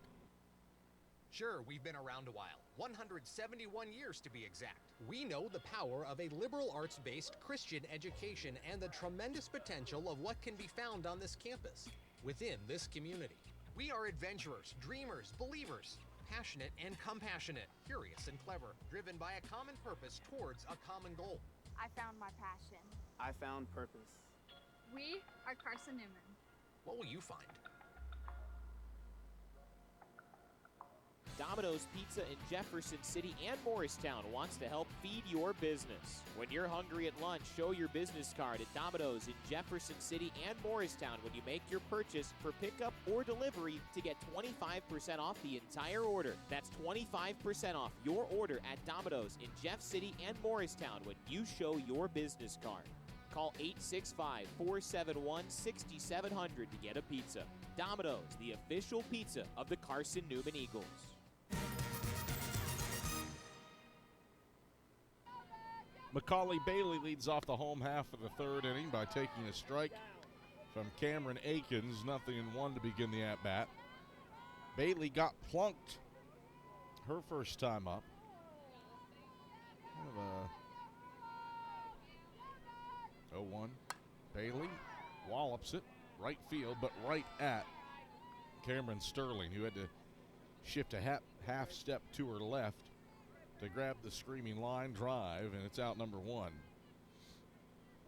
Sure, we've been around a while. 171 years to be exact. We know the power of a liberal arts-based Christian education and the tremendous potential of what can be found on this campus, within this community. We are adventurers, dreamers, believers, passionate and compassionate, curious and clever, driven by a common purpose towards a common goal. I found my passion. I found purpose. We are Carson-Newman. What will you find? Domino's Pizza in Jefferson City and Morristown wants to help feed your business. When you're hungry at lunch, show your business card at Domino's in Jefferson City and Morristown when you make your purchase for pickup or delivery to get 25% off the entire order. That's 25% off your order at Domino's in Jeff City and Morristown when you show your business card. Call 865-471-6700 to get a pizza. Domino's, the official pizza of the Carson-Newman Eagles. Macaulay Bailey leads off the home half of the 3rd inning by taking a strike from Cameron Akins. 0-1 to begin the at-bat. Bailey got plunked her first time up. Kind of a 0-1. Bailey wallops it right field, but right at Cameron Sterling, who had to shift a half step to her left to grab the screaming line drive, and it's out number 1.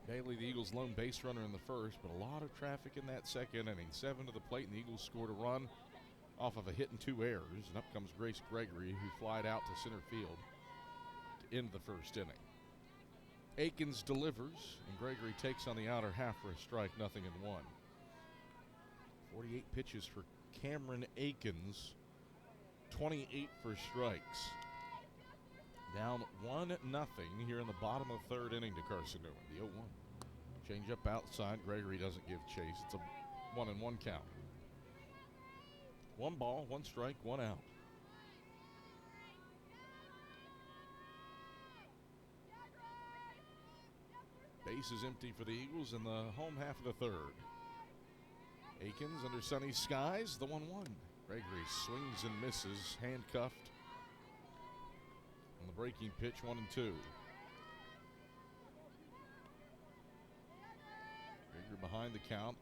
Bailey, the Eagles' lone base runner in the first, but a lot of traffic in that 2nd inning. 7 to the plate, and the Eagles scored a run off of a hit and 2 errors. And up comes Grace Gregory, who flied out to center field to end the 1st inning. Akins delivers, and Gregory takes on the outer half for a strike, 0-1. 48 pitches for Cameron Akins, 28 for strikes. Down 1-0 here in the bottom of the 3rd inning to Carson-Newman. The 0-1. Change up outside. Gregory doesn't give chase. It's a 1-1 count. 1 ball, 1 strike, 1 out. Base is empty for the Eagles in the home half of the 3rd. Akins under sunny skies, the 1-1. Gregory swings and misses, handcuffed. On the breaking pitch, 1-2. Gregory behind the count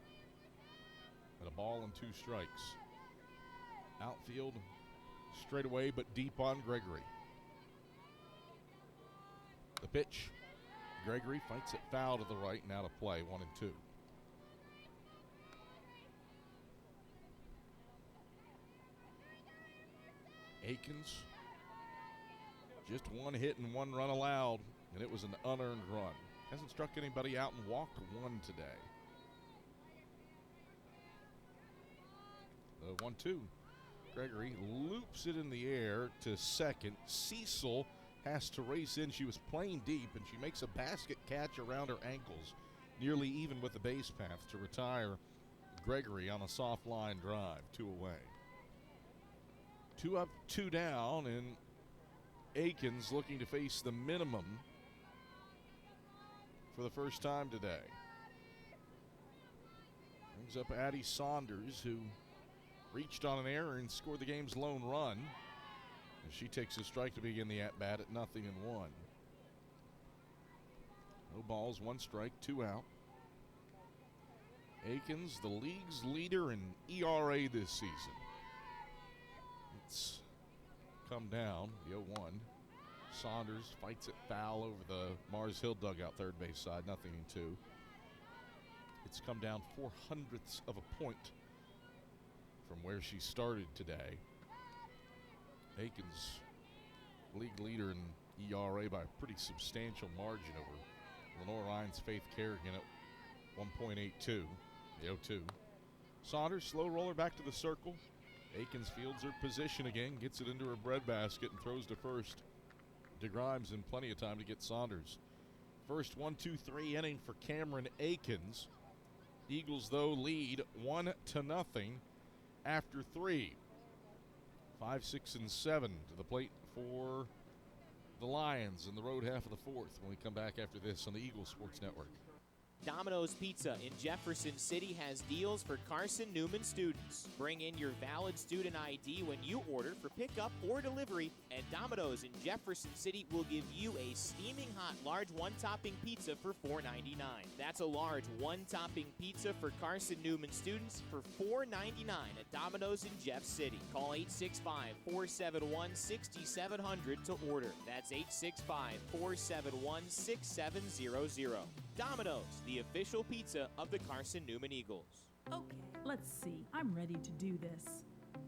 at a ball and 2 strikes. Outfield straight away, but deep on Gregory. The pitch. Gregory fights it foul to the right and out of play, 1-2. Akins, just one hit and one run allowed, and it was an unearned run. Hasn't struck anybody out and walked one today. The 1-2. Gregory loops it in the air to second. Cecil has to race in. She was playing deep, and she makes a basket catch around her ankles, nearly even with the base path, to retire Gregory on a soft line drive, 2 away. 2 up, 2 down, and Akins looking to face the minimum for the first time today. Brings up Addie Saunders, who reached on an error and scored the game's lone run, as she takes a strike to begin the at-bat at 0-1. No balls, 1 strike, 2 out. Akins, the league's leader in ERA this season. It's come down, the 0-1. Saunders fights it foul over the Mars Hill dugout, third base side, 0-2. It's come down 0.04 of a point from where she started today. Akins, league leader in ERA by a pretty substantial margin over Lenore Ryan's Faith Kerrigan at 1.82, the 0-2. Saunders, slow roller back to the circle. Akins fields her position again, gets it into her breadbasket and throws to first. DeGrimes in plenty of time to get Saunders. First 1-2-3 inning for Cameron Akins. Eagles, though, lead 1-0 after 3. 5, 6, and 7 to the plate for the Lions in the road half of the 4th when we come back after this on the Eagle Sports Network. Domino's Pizza in Jefferson City has deals for Carson-Newman students. Bring in your valid student ID when you order for pickup or delivery, and Domino's in Jefferson City will give you a steaming hot large one-topping pizza for $4.99. That's a large one-topping pizza for Carson-Newman students for $4.99 at Domino's in Jeff City. Call 865-471-6700 to order. That's 865-471-6700. Domino's, the official pizza of the Carson-Newman Eagles. Okay, let's see. I'm ready to do this.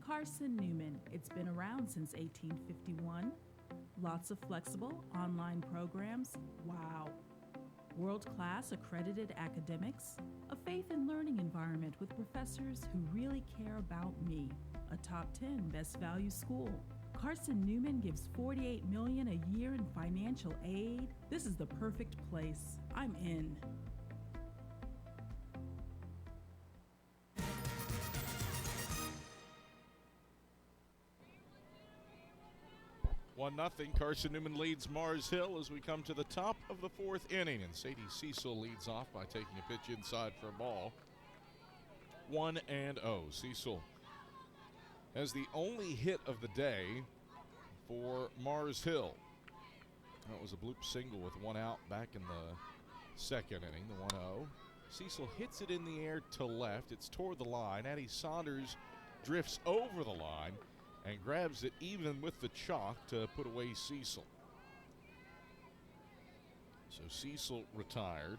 Carson-Newman. It's been around since 1851. Lots of flexible online programs. Wow. World-class accredited academics. A faith and learning environment with professors who really care about me. A top 10 best value school. Carson-Newman gives $48 million a year in financial aid. This is the perfect place. I'm in. One nothing. Carson-Newman leads Mars Hill as we come to the top of the 4th inning, and Sadie Cecil leads off by taking a pitch inside for a ball. 1-0. Cecil has the only hit of the day for Mars Hill. That was a bloop single with 1 out back in the 2nd inning, the 1-0. Cecil hits it in the air to left. It's toward the line. Addie Saunders drifts over the line and grabs it even with the chalk to put away Cecil. So Cecil retired.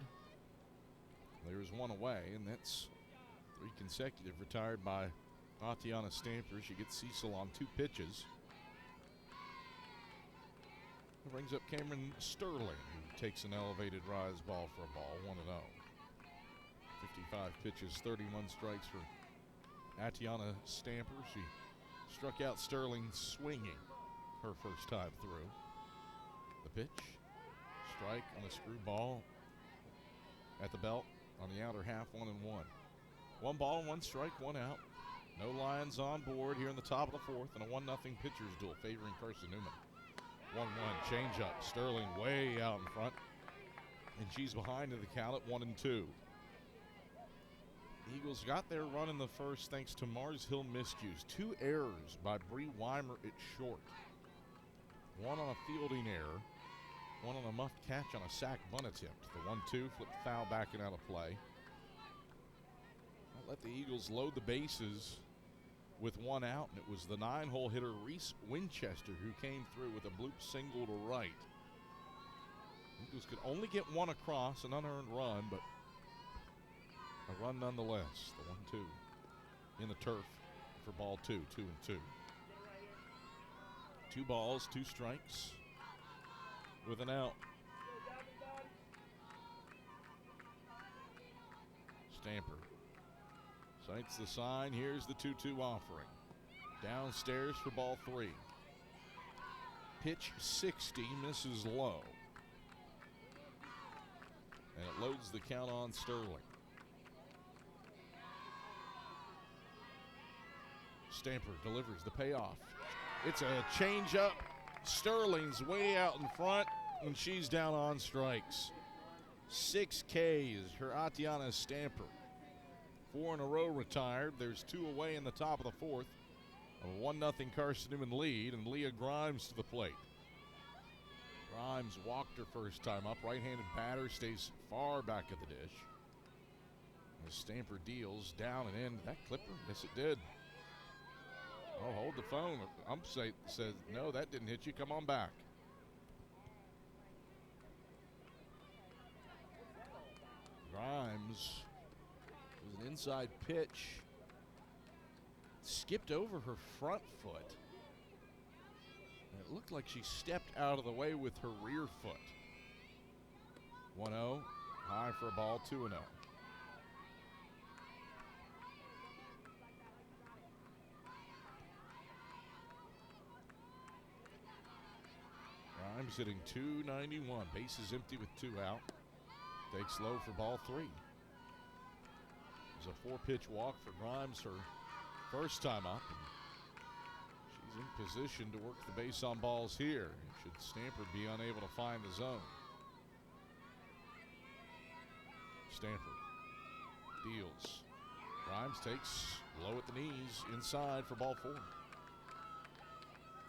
There's 1 away, and that's 3 consecutive retired by Tatiana Stamper. She gets Cecil on 2 pitches. It brings up Cameron Sterling, who takes an elevated rise ball for a ball, 1-0. 55 pitches, 31 strikes for Tatiana Stamper. She struck out Sterling swinging her first time through. The pitch, strike on a screwball at the belt on the outer half, 1-1. 1 ball, 1 strike, 1 out. No Lions on board here in the top of the 4th, and a 1-0 pitcher's duel favoring Carson-Newman. 1-1 changeup. Sterling way out in front, and she's behind in the count at 1-2. Eagles got their run in the first thanks to Mars Hill miscues. 2 errors by Bree Weimer at short. 1 on a fielding error. 1 on a muffed catch on a sac bunt attempt. The 1-2 flipped foul back and out of play. That let the Eagles load the bases with 1 out, and it was the 9-hole hitter Reese Winchester who came through with a bloop single to right. Eagles could only get 1 across, an unearned run, but a run nonetheless. The 1-2 in the turf for ball 2, 2-2. 2 balls, 2 strikes with an out. Stamper sights the sign. Here's the 2-2 offering. Downstairs for ball 3. Pitch 60, misses low. And it loads the count on Sterling. Stamper delivers the payoff. It's a changeup. Sterling's way out in front, and she's down on strikes. 6 Ks for Atiana Stamper. 4 in a row retired. There's 2 away in the top of the 4th. A 1-0 Carson-Newman lead, and Leah Grimes to the plate. Grimes walked her first time up. Right-handed batter stays far back of the dish. As Stamper deals down and in. That clipper? Yes, it did. Oh, hold the phone. Says, no, that didn't hit you. Come on back. Grimes with an inside pitch. Skipped over her front foot. And it looked like she stepped out of the way with her rear foot. 1-0. High for a ball, 2-0. Grimes hitting .291. Bases empty with 2 out. Takes low for ball 3. There's a 4-pitch walk for Grimes, her first time up. She's in position to work the base on balls here. Should Stamper be unable to find the zone. Stamper deals. Grimes takes low at the knees, inside for ball 4.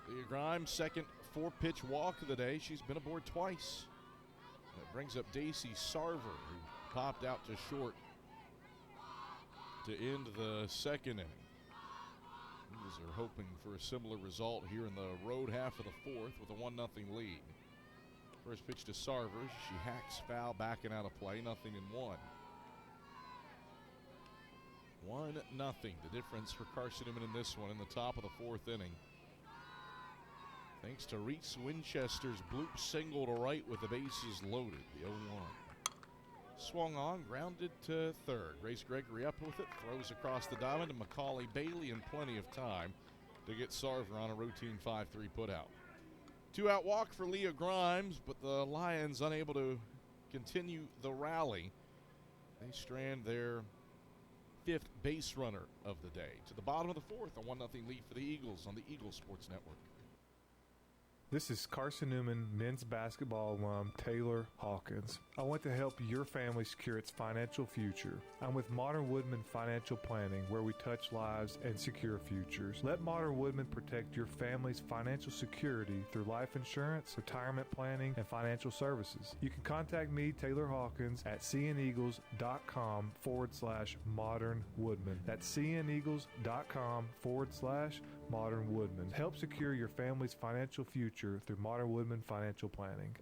Leah Grimes, second 4-pitch walk of the day. She's been aboard twice. That brings up Daisy Sarver, who popped out to short to end the second inning. Eagles are hoping for a similar result here in the road half of the 4th with a 1-0 lead. First pitch to Sarver. She hacks foul, backing out of play. 0-1. 1-0. The difference for Carson-Newman in this one in the top of the 4th inning. Thanks to Reese Winchester's bloop single to right with the bases loaded. The 0-1. Swung on, grounded to third. Grace Gregory up with it, throws across the diamond, and Macaulay Bailey in plenty of time to get Sarver on a routine 5-3 putout. 2-out walk for Leah Grimes, but the Lions unable to continue the rally. They strand their 5th base runner of the day. To the bottom of the 4th, a 1-0 lead for the Eagles on the Eagles Sports Network. This is Carson-Newman men's basketball alum Taylor Hawkins. I want to help your family secure its financial future. I'm with Modern Woodman Financial Planning, where we touch lives and secure futures. Let Modern Woodman protect your family's financial security through life insurance, retirement planning, and financial services. You can contact me, Taylor Hawkins, at cneagles.com/Modern Woodman. That's cneagles.com/Modern Woodman. Help secure your family's financial future through Modern Woodman Financial Planning.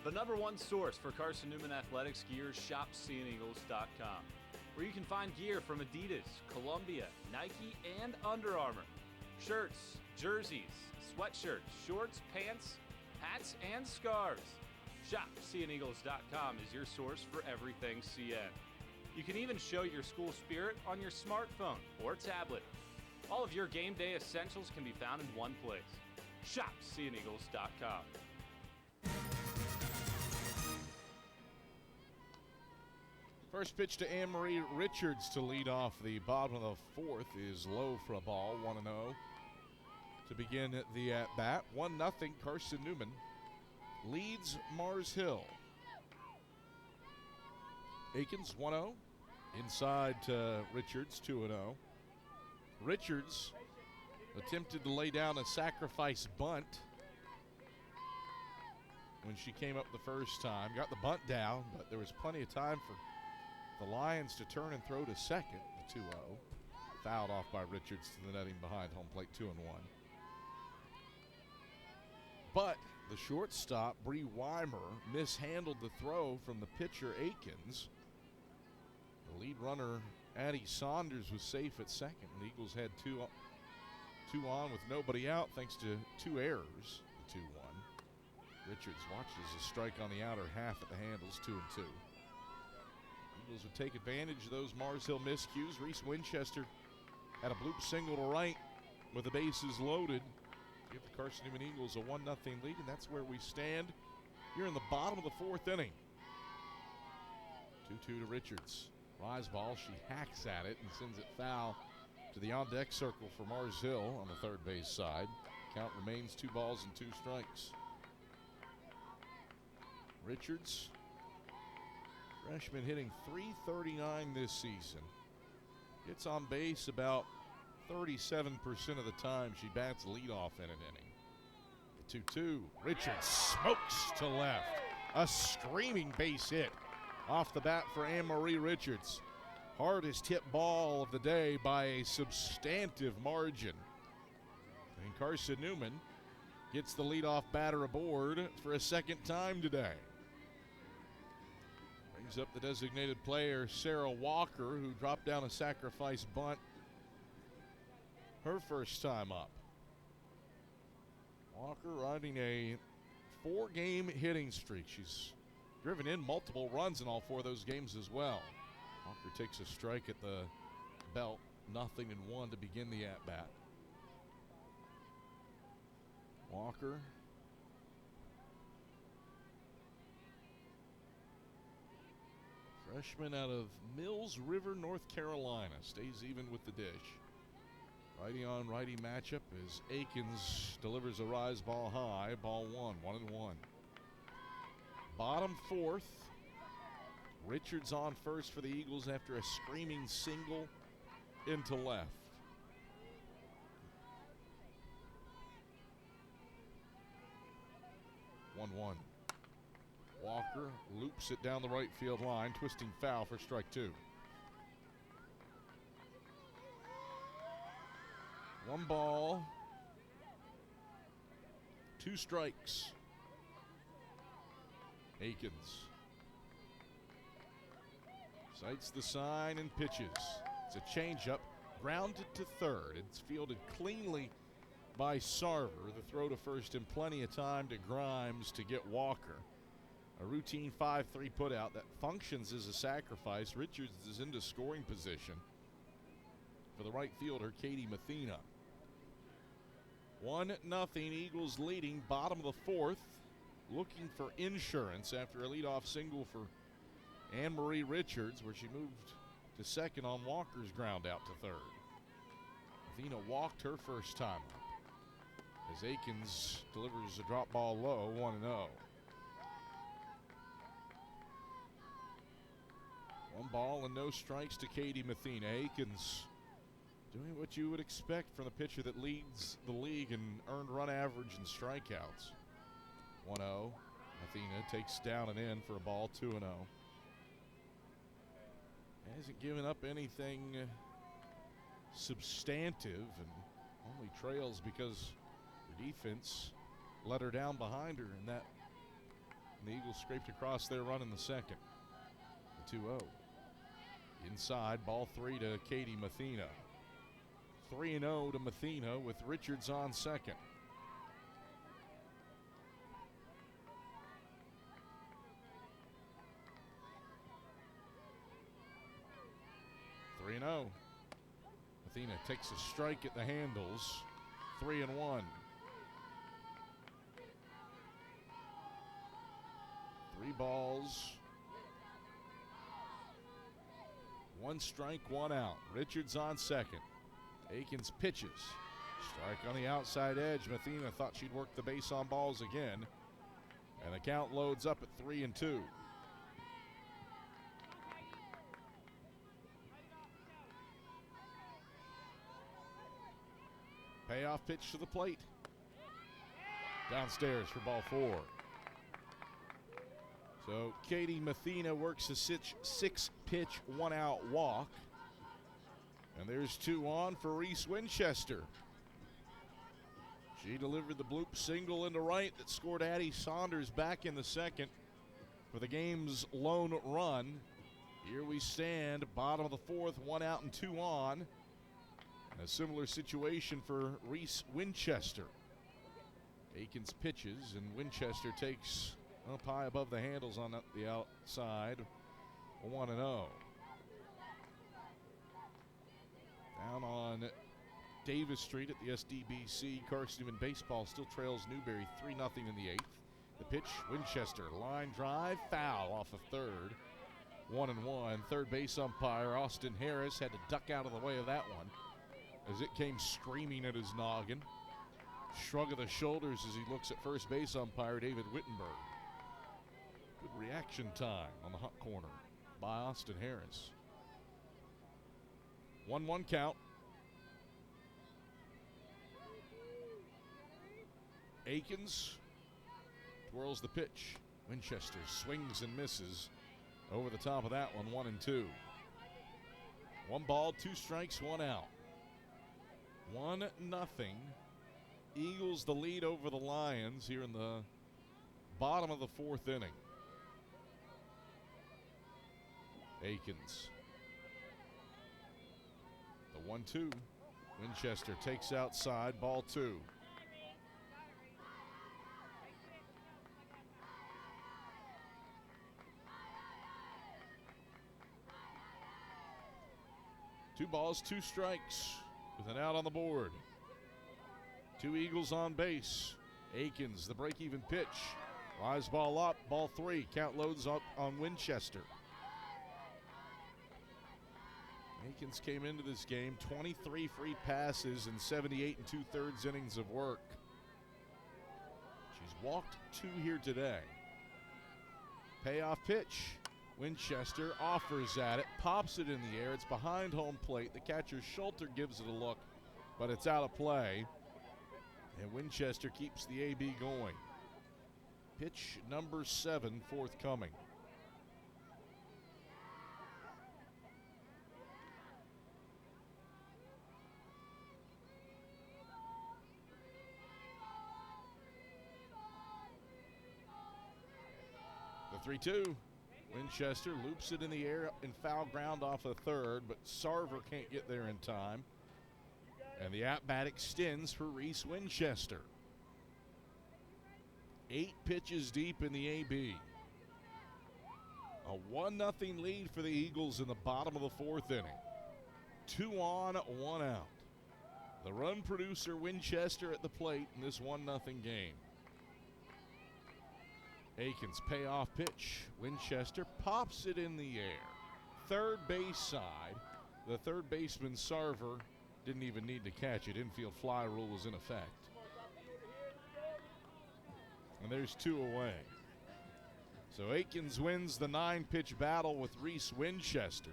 The #1 source for Carson-Newman athletics gear is shopseeandeagles.com, where you can find gear from Adidas, Columbia, Nike, and Under Armour. Shirts, jerseys, sweatshirts, shorts, pants, hats, and scarves. Shopseeandeagles.com is your source for everything CN. You can even show your school spirit on your smartphone or tablet. All of your game day essentials can be found in one place. Shopseeandeagles.com. First pitch to Anne-Marie Richards to lead off the bottom of the 4th is low for a ball, 1-0. To begin the at-bat, 1-0 Carson-Newman leads Mars Hill. Akins, 1-0. Inside to Richards, 2-0. Richards attempted to lay down a sacrifice bunt when she came up the first time. Got the bunt down, but there was plenty of time for the Lions to turn and throw to second, the 2-0. Fouled off by Richards to the netting behind home plate, 2-1. But the shortstop, Bree Weimer, mishandled the throw from the pitcher, Akins. The lead runner, Addie Saunders, was safe at second. The Eagles had 2 2 on with nobody out thanks to 2 errors. The 2-1. Richards watches a strike on the outer half at the handles, 2-2. Eagles would take advantage of those Mars Hill miscues. Reese Winchester had a bloop single to right with the bases loaded. Give the Carson-Newman Eagles a 1-0 lead, and that's where we stand here in the bottom of the 4th inning. 2-2 to Richards. Rise ball, she hacks at it and sends it foul to the on-deck circle for Mars Hill on the third base side. Count remains 2 balls and 2 strikes. Richards, freshman, hitting .339 this season. Gets on base about 37% of the time she bats leadoff in an inning. The 2-2. Richards smokes to left. A screaming base hit off the bat for Anne-Marie Richards. Hardest hit ball of the day by a substantive margin. And Carson-Newman gets the leadoff batter aboard for a second time today. Brings up the designated player, Sarah Walker, who dropped down a sacrifice bunt her first time up. Walker riding a 4-game hitting streak. She's driven in multiple runs in all 4 of those games as well. Walker takes a strike at the belt, 0-1 to begin the at-bat. Walker freshman out of Mills River, North Carolina, stays even with the dish. Righty on righty matchup as Akins delivers a rise ball high, ball 1, 1-1. Bottom 4th. Richards on first for the Eagles after a screaming single into left. One. Walker loops it down the right field line, twisting foul for strike 2. 1 ball, 2 strikes. Akins sights the sign and pitches. It's a changeup, grounded to third. It's fielded cleanly by Sarver. The throw to first in plenty of time to Grimes to get Walker. A routine 5-3 putout that functions as a sacrifice. Richards is into scoring position for the right fielder, Katie Mathena. 1-0 Eagles leading, bottom of the 4th. Looking for insurance after a leadoff single for Anne-Marie Richards, where she moved to second on Walker's ground out to third. Mathena walked her first time up as Akins delivers a drop ball low, 1-0. 1 ball and no strikes to Katie Mathena. Akins doing what you would expect from the pitcher that leads the league in earned run average and strikeouts. 1-0. Mathena takes down and in for a ball, 2-0. Hasn't given up anything substantive and only trails because the defense let her down behind her, and the Eagles scraped across their run in the second. The 2-0. Inside, ball 3 to Katie Mathena. 3-0 to Mathena with Richards on second. Mathena takes a strike at the handles. 3-1. 3 balls. 1 strike, 1 out. Richards on second. Akins pitches. Strike on the outside edge. Mathena thought she'd work the base on balls again. And the count loads up at 3-2. Payoff pitch to the plate. Downstairs for ball 4. So Katie Mathena works a 6-pitch, 1-out walk. And there's 2 on for Reese Winchester. She delivered the bloop single into right that scored Addie Saunders back in the second for the game's lone run. Here we stand, bottom of the 4th, 1 out and 2 on. A similar situation for Reese Winchester. Aikens pitches, and Winchester takes up high above the handles on the outside. 1-0. Down on Davis Street at the SDBC, Carson-Newman baseball still trails Newberry 3-0 in the 8th. The pitch, Winchester, line drive, foul off of third. 1-1. Third base umpire Austin Harris had to duck out of the way of that one as it came screaming at his noggin. Shrug of the shoulders as he looks at first base umpire David Wittenberg. Good reaction time on the hot corner by Austin Harris. 1-1 count. Aikens twirls the pitch. Winchester swings and misses over the top of that one. 1-2. 1 ball, 2 strikes, 1 out. 1-0. Eagles the lead over the Lions here in the bottom of the 4th inning. Aikens. The 1-2. Winchester takes outside, ball 2. Two balls, 2 strikes with an out on the board. 2 Eagles on base. Aikens, the break-even pitch. Lies ball up, ball 3. Count loads up on Winchester. Aikens came into this game 23 free passes and 78 2/3 innings of work. She's walked 2 here today. Payoff pitch. Winchester offers at it, pops it in the air. It's behind home plate. The catcher Schulter gives it a look, but it's out of play. And Winchester keeps the AB going. Pitch number 7 forthcoming. The 3-2. Winchester loops it in the air and foul ground off the third, but Sarver can't get there in time. And the at-bat extends for Reese Winchester. 8 pitches deep in the AB. A 1-0 lead for the Eagles in the bottom of the 4th inning. 2 on, 1 out. The run producer Winchester at the plate in this 1-0 game. Aikens payoff pitch. Winchester pops it in the air. Third base side. The third baseman Sarver didn't even need to catch it. Infield fly rule was in effect. And there's 2 away. So Aikens wins the 9-pitch battle with Reese Winchester.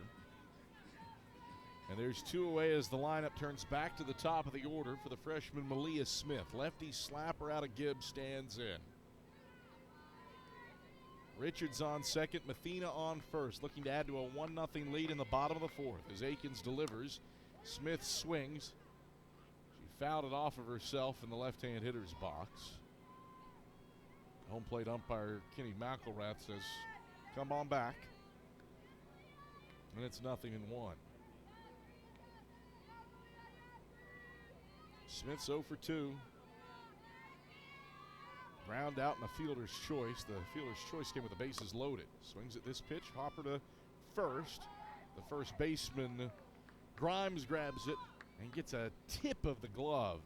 And there's 2 away as the lineup turns back to the top of the order for the freshman Malia Smith. Lefty slapper out of Gibbs stands in. Richards on second, Mathena on first, looking to add to a 1-0 lead in the bottom of the 4th. As Aikens delivers, Smith swings. She fouled it off of herself in the left-hand hitter's box. Home plate umpire Kenny McElrath says, come on back. And it's 0-1. Smith's 0 for 2. Ground out in a fielder's choice. The fielder's choice came with the bases loaded. Swings at this pitch. Hopper to first. The first baseman, Grimes, grabs it and gets a tip of the glove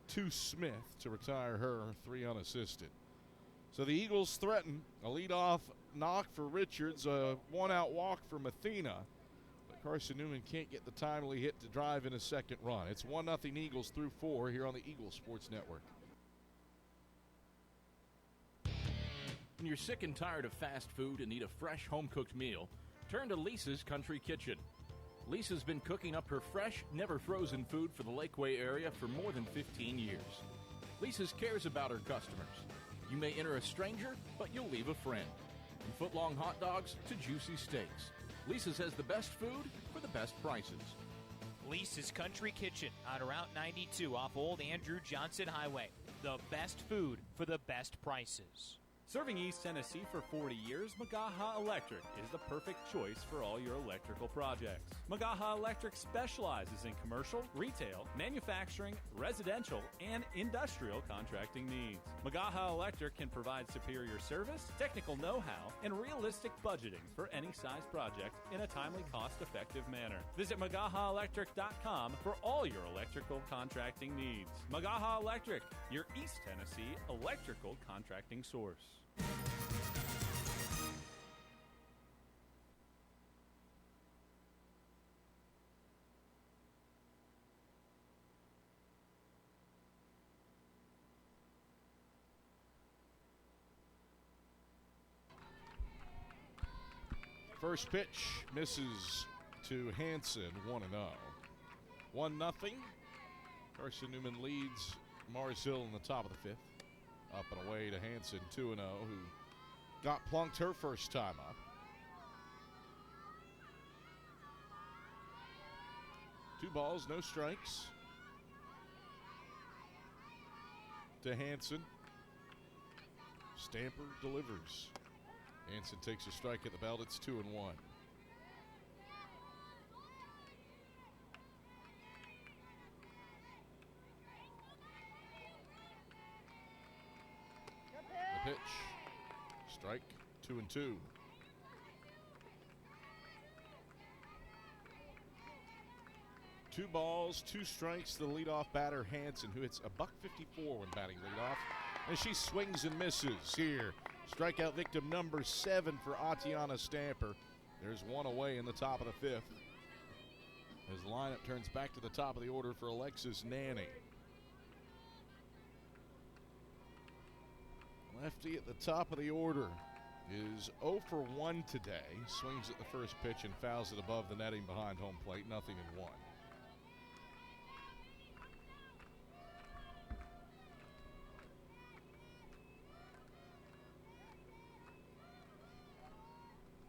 to Smith to retire her 3 unassisted. So the Eagles threaten a leadoff knock for Richards, a 1-out walk for Mathena. But Carson-Newman can't get the timely hit to drive in a second run. It's 1-0 Eagles through 4 here on the Eagles Sports Network. When you're sick and tired of fast food and need a fresh home-cooked meal, turn to Lisa's Country Kitchen. Lisa's been cooking up her fresh, never-frozen food for the Lakeway area for more than 15 years. Lisa's cares about her customers. You may enter a stranger, but you'll leave a friend. From foot-long hot dogs to juicy steaks, Lisa's has the best food for the best prices. Lisa's Country Kitchen on Route 92 off Old Andrew Johnson Highway. The best food for the best prices. Serving East Tennessee for 40 years, Magaha Electric is the perfect choice for all your electrical projects. Magaha Electric specializes in commercial, retail, manufacturing, residential, and industrial contracting needs. Magaha Electric can provide superior service, technical know-how, and realistic budgeting for any size project in a timely, cost-effective manner. Visit MagahaElectric.com for all your electrical contracting needs. Magaha Electric, your East Tennessee electrical contracting source. First pitch misses to Hanson, 1-0. 1-0. Carson-Newman leads Mars Hill in the top of the fifth. Up and away to Hanson, 2-0, who got plunked her first time up. Two balls, no strikes. To Hanson. Stamper delivers. Hanson takes a strike at the belt. It's 2-1. The pitch. Strike. 2-2. Two balls, two strikes to the leadoff batter, Hanson, who hits a .154 when batting leadoff. And she swings and misses here. Strikeout victim number 7 for Atiana Stamper. There's one away in the top of the fifth. As the lineup turns back to the top of the order for Alexis Nanny. Lefty at the top of the order is 0 for 1 today. Swings at the first pitch and fouls it above the netting behind home plate. 0-1.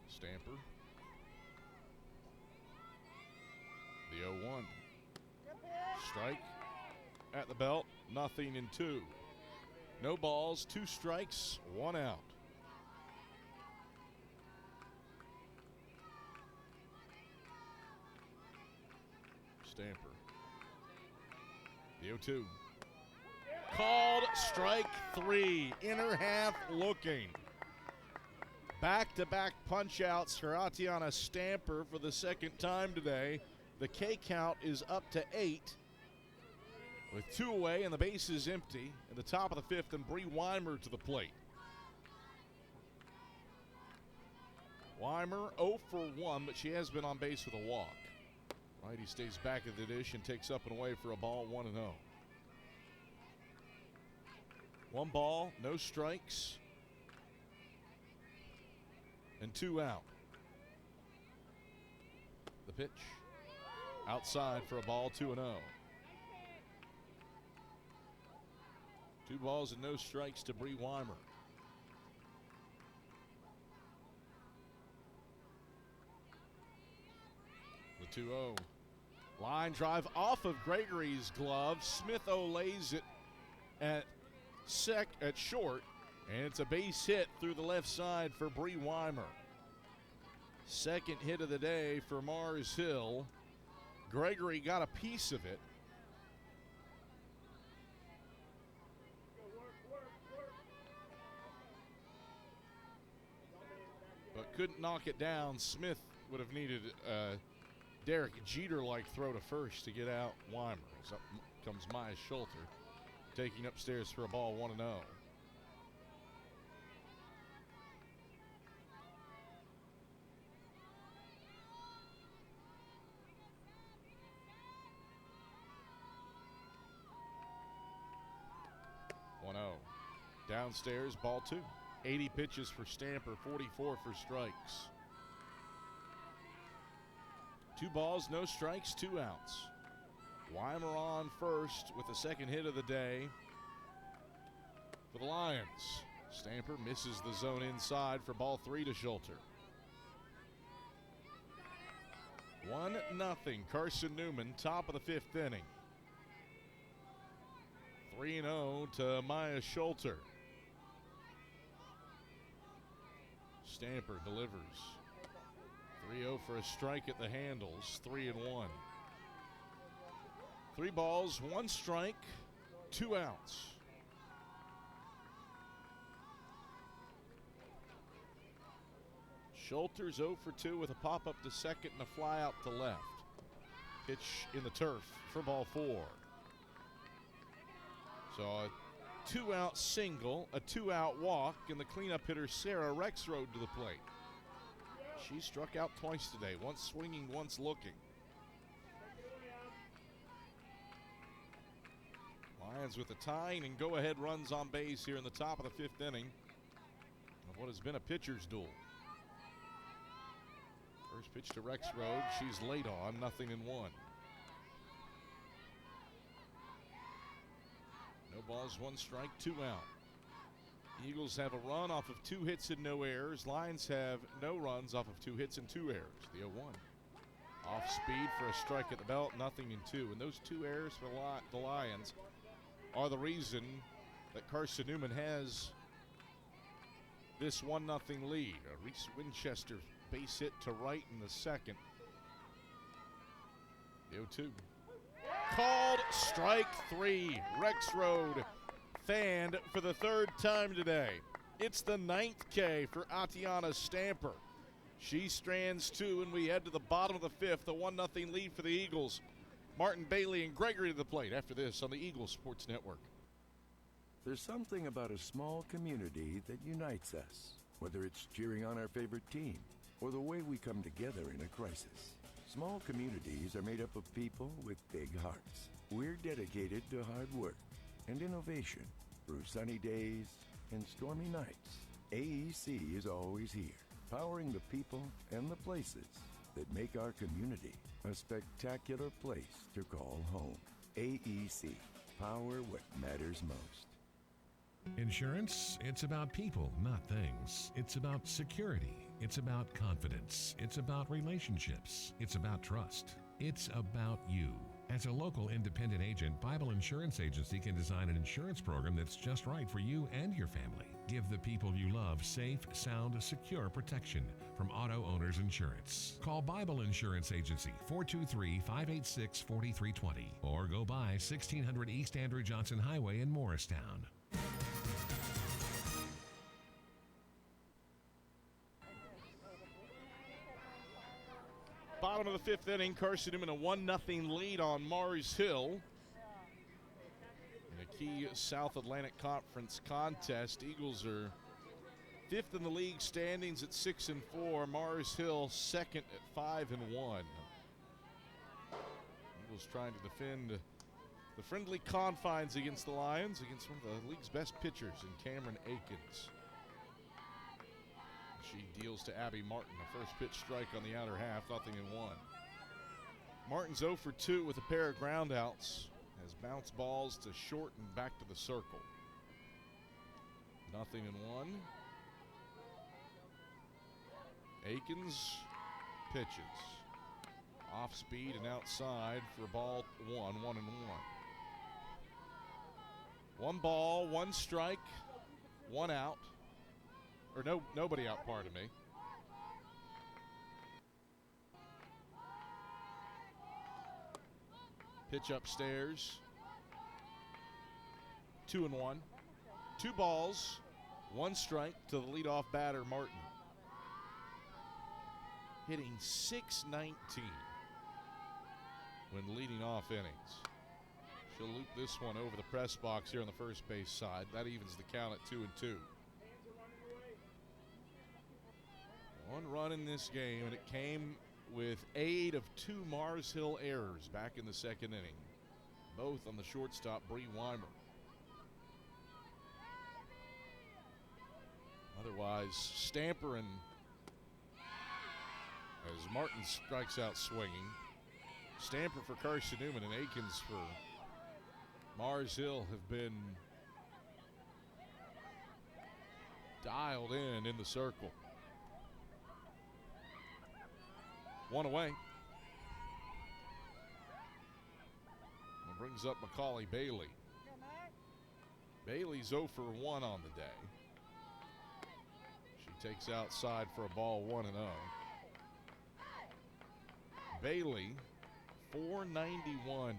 Stamper. The 0-1. Strike at the belt. 0-2. No balls, 2 strikes, 1 out. Stamper. The 0-2. Called strike 3. Inner half looking. Back-to-back punch-outs for Atiana Stamper for the second time today. The K count is up to 8. With 2 away and the base is empty at the top of the fifth, and Bree Weimer to the plate. Weimer 0 for 1, but she has been on base with a walk. Righty stays back of the dish and takes up and away for a ball, 1-0. 1 ball, no strikes, and 2 out. The pitch outside for a ball, 2-0. 2 balls and no strikes to Bree Weimer. The 2-0. Line drive off of Gregory's glove. Smith-O lays it at short, and it's a base hit through the left side for Bree Weimer. Second hit of the day for Mars Hill. Gregory got a piece of it. But couldn't knock it down. Smith would have needed a Derek Jeter-like throw to first to get out Weimer. As up comes Maya Schulter, taking upstairs for a ball, 1-0. Downstairs, ball 2. 80 pitches for Stamper, 44 for strikes. 2 balls, no strikes, 2 outs. Weimer on first with the second hit of the day for the Lions. Stamper misses the zone inside for ball 3 to Schulter. 1-0 Carson-Newman, top of the 5th inning. 3-0 to Maya Schulter. Stamper delivers. 3-0 for a strike at the handles, 3-1. 3 balls, 1 strike, 2 outs. Schulter's 0 for 2 with a pop-up to second and a fly out to left. Pitch in the turf for ball 4. So a 2-out single, a 2-out walk, and the cleanup hitter Sarah Rexroad to the plate. She struck out twice today, once swinging, once looking. Lions with the tying and go-ahead runs on base here in the top of the 5th inning of what has been a pitcher's duel. First pitch to Rexroad. She's late on, 0-1. No balls, 1 strike, 2 out. Eagles have a run off of 2 hits and no errors. Lions have no runs off of 2 hits and 2 errors. The 0-1. Off speed for a strike at the belt, 0-2. And those 2 errors for the Lions are the reason that Carson-Newman has this 1-0 lead. Reese Winchester base hit to right in the second. The 0-2. Called strike 3. Rexroad fanned for the 3rd time today. It's the 9th K for Atiana Stamper. She strands 2, and we head to the bottom of the 5th. A 1-0 lead for the Eagles. Martin Bailey and Gregory to the plate after this on the Eagles Sports Network. There's something about a small community that unites us, whether it's cheering on our favorite team or the way we come together in a crisis. Small communities are made up of people with big hearts. We're dedicated to hard work and innovation through sunny days and stormy nights. AEC is always here, powering the people and the places that make our community a spectacular place to call home. AEC, power what matters most. Insurance, it's about people, not things. It's about security. It's about confidence. It's about relationships. It's about trust. It's about you. As a local independent agent, Bible Insurance Agency can design an insurance program that's just right for you and your family. Give the people you love safe, sound, secure protection from Auto Owners Insurance. Call Bible Insurance Agency 423-586-4320 or go by 1600 East Andrew Johnson Highway in Morristown. Bottom of the 5th inning, Carson-Newman a 1-0 lead on Mars Hill. In a key South Atlantic Conference contest, Eagles are 5th in the league standings at 6-4. Mars Hill 2nd at 5-1. Eagles trying to defend the friendly confines against the Lions, against one of the league's best pitchers in Cameron Akins. She deals to Abby Martin, a first pitch strike on the outer half, 0-1. Martin's 0 for 2 with a pair of groundouts, has bounced balls to short and back to the circle. 0-1. Akins pitches. Off speed and outside for ball 1, 1-1. 1 ball, 1 strike, 1 out. Or nobody out, pardon me. Pitch upstairs. 2-1. 2 balls, 1 strike to the leadoff batter, Martin. Hitting .619 when leading off innings. She'll loop this one over the press box here on the first base side. That evens the count at 2-2. 1 run in this game, and it came with aid of 2 Mars Hill errors back in the 2nd inning, both on the shortstop, Bree Weimer. Otherwise, Stamper and as Martin strikes out swinging, Stamper for Carson-Newman and Akins for Mars Hill have been dialed in the circle. 1 away. That brings up Macaulay Bailey. Bailey's 0 for 1 on the day. She takes outside for a ball 1-0. Bailey, .491,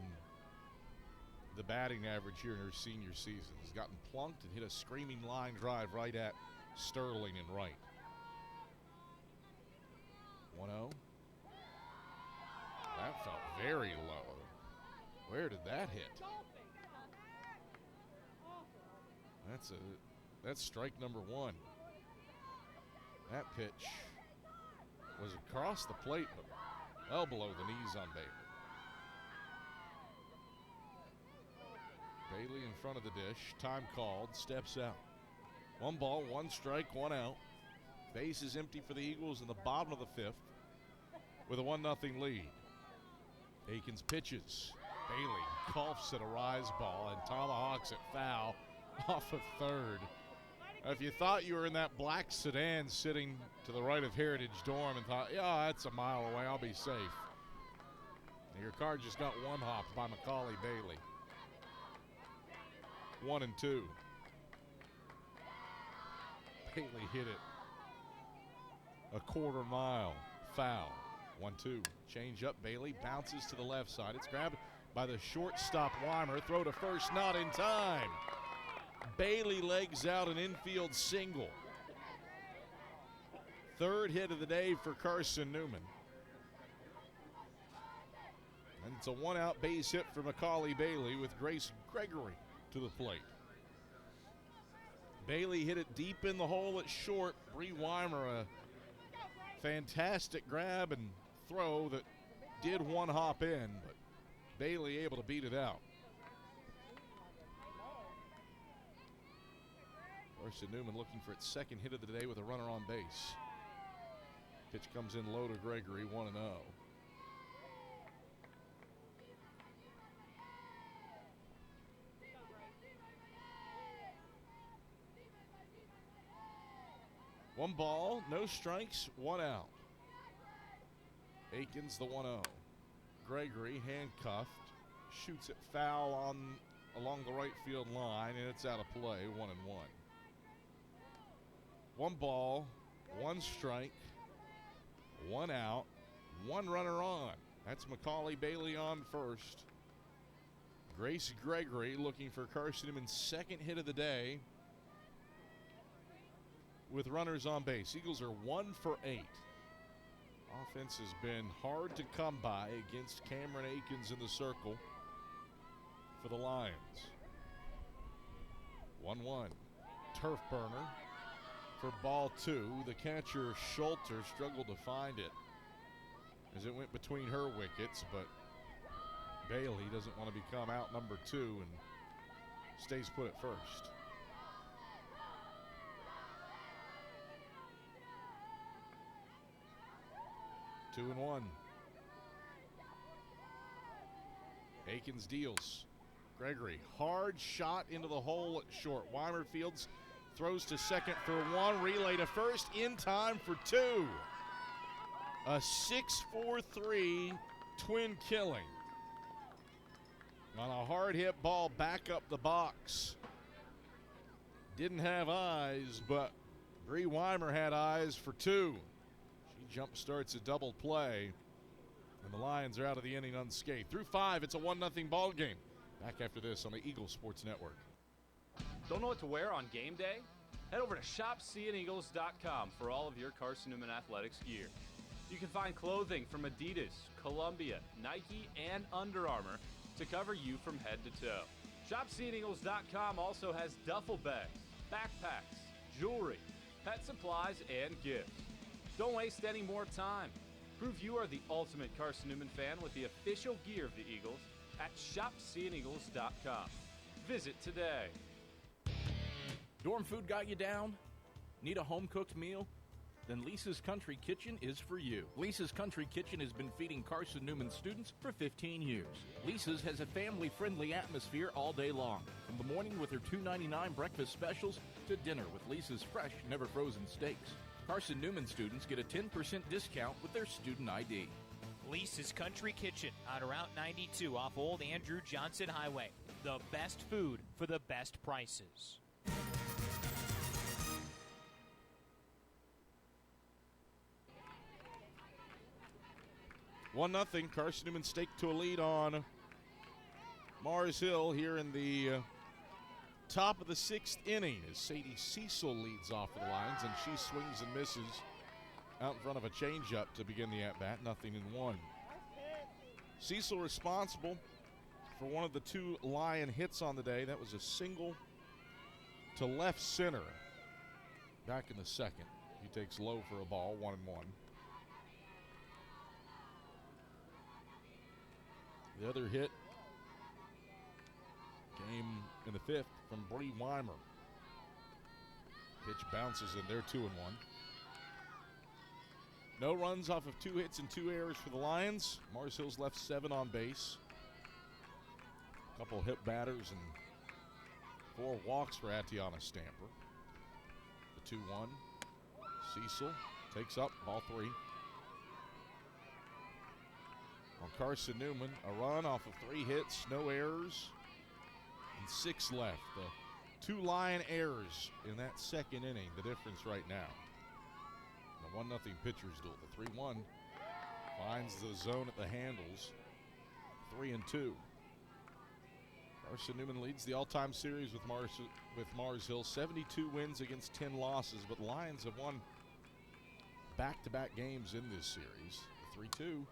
the batting average here in her senior season. Has gotten plunked and hit a screaming line drive right at Sterling and right. 1-0. That felt very low. Where did that hit? That's strike number one. That pitch was across the plate, but well below the knees on Bailey. Bailey in front of the dish. Time called. Steps out. 1 ball, 1 strike, 1 out. Base is empty for the Eagles in the bottom of the 5th with a 1-0 lead. Akins pitches. Bailey coughs at a rise ball and tomahawks it foul off of third. If you thought you were in that black sedan sitting to the right of Heritage Dorm and thought, yeah, that's a mile away, I'll be safe. Your car just got one hopped by Macaulay Bailey. 1-2. Bailey hit it a quarter mile. Foul. 1-2. Change up. Bailey bounces to the left side. It's grabbed by the shortstop Weimer. Throw to first, not in time. Bailey legs out an infield single. Third hit of the day for Carson-Newman. And it's a 1-out base hit for Macaulay Bailey with Grace Gregory to the plate. Bailey hit it deep in the hole at short. Bree Weimer, a fantastic grab and throw that did one hop in, but Bailey able to beat it out. Carson-Newman looking for its second hit of the day with a runner on base. Pitch comes in low to Gregory, 1-0. One ball, no strikes, 1 out. Akins the 1-0. Gregory handcuffed, shoots it foul along the right field line, and it's out of play, 1-1. 1 ball, 1 strike, 1 out, 1 runner on. That's Macaulay Bailey on first. Grace Gregory looking for Carson-Newman's second hit of the day with runners on base. Eagles are 1 for 8. Offense has been hard to come by against Cameron Akins in the circle for the Lions. 1-1. Turf burner for ball 2. The catcher, Schulter, struggled to find it as it went between her wickets, but Bailey doesn't want to become out number 2 and stays put at first. Two and 1. Akins deals. Gregory, hard shot into the hole at short. Weimer fields, throws to second for 1, relay to first, in time for 2. A 6-4-3 twin killing. On a hard hit ball back up the box. Didn't have eyes, but Bree Weimer had eyes for 2. She jump starts a double play, and the Lions are out of the inning unscathed. Through 5, it's a 1-0 ball game. Back after this on the Eagle Sports Network. Don't know what to wear on game day? Head over to shopseeandeagles.com for all of your Carson-Newman athletics gear. You can find clothing from Adidas, Columbia, Nike, and Under Armour to cover you from head to toe. Shopseeandeagles.com also has duffel bags, backpacks, jewelry, pet supplies, and gifts. Don't waste any more time. Prove you are the ultimate Carson-Newman fan with the official gear of the Eagles at shopseeandeagles.com. Visit today. Dorm food got you down? Need a home-cooked meal? Then Lisa's Country Kitchen is for you. Lisa's Country Kitchen has been feeding Carson-Newman students for 15 years. Lisa's has a family-friendly atmosphere all day long. From the morning with her $2.99 breakfast specials to dinner with Lisa's fresh, never-frozen steaks. Carson-Newman students get a 10% discount with their student ID. Lisa's Country Kitchen on Route 92 off Old Andrew Johnson Highway. The best food for the best prices. 1-0. Carson-Newman staked to a lead on Mars Hill here in the top of the 6th inning as Sadie Cecil leads off for the Lions, and she swings and misses out in front of a changeup to begin the at-bat. 0-1. Cecil responsible for one of the 2 Lion hits on the day. That was a single to left center back in the 2nd. He takes low for a ball, 1-1. The other hit came in the 5th from Bree Weimer. Pitch bounces in there, 2-1. No runs off of 2 hits and 2 errors for the Lions. Mars Hill's left 7 on base. A couple hit batters and 4 walks for Atiana Stamper. The 2-1. Cecil takes up ball 3. On Carson-Newman, a run off of 3 hits, no errors, and 6 left. The 2 Lion errors in that 2nd inning, the difference right now. The 1-0 pitcher's duel. The 3-1 finds the zone at the handles. 3-2. Carson-Newman leads the all-time series with Mars Hill. 72 wins against 10 losses, but the Lions have won back-to-back games in this series. The 3-2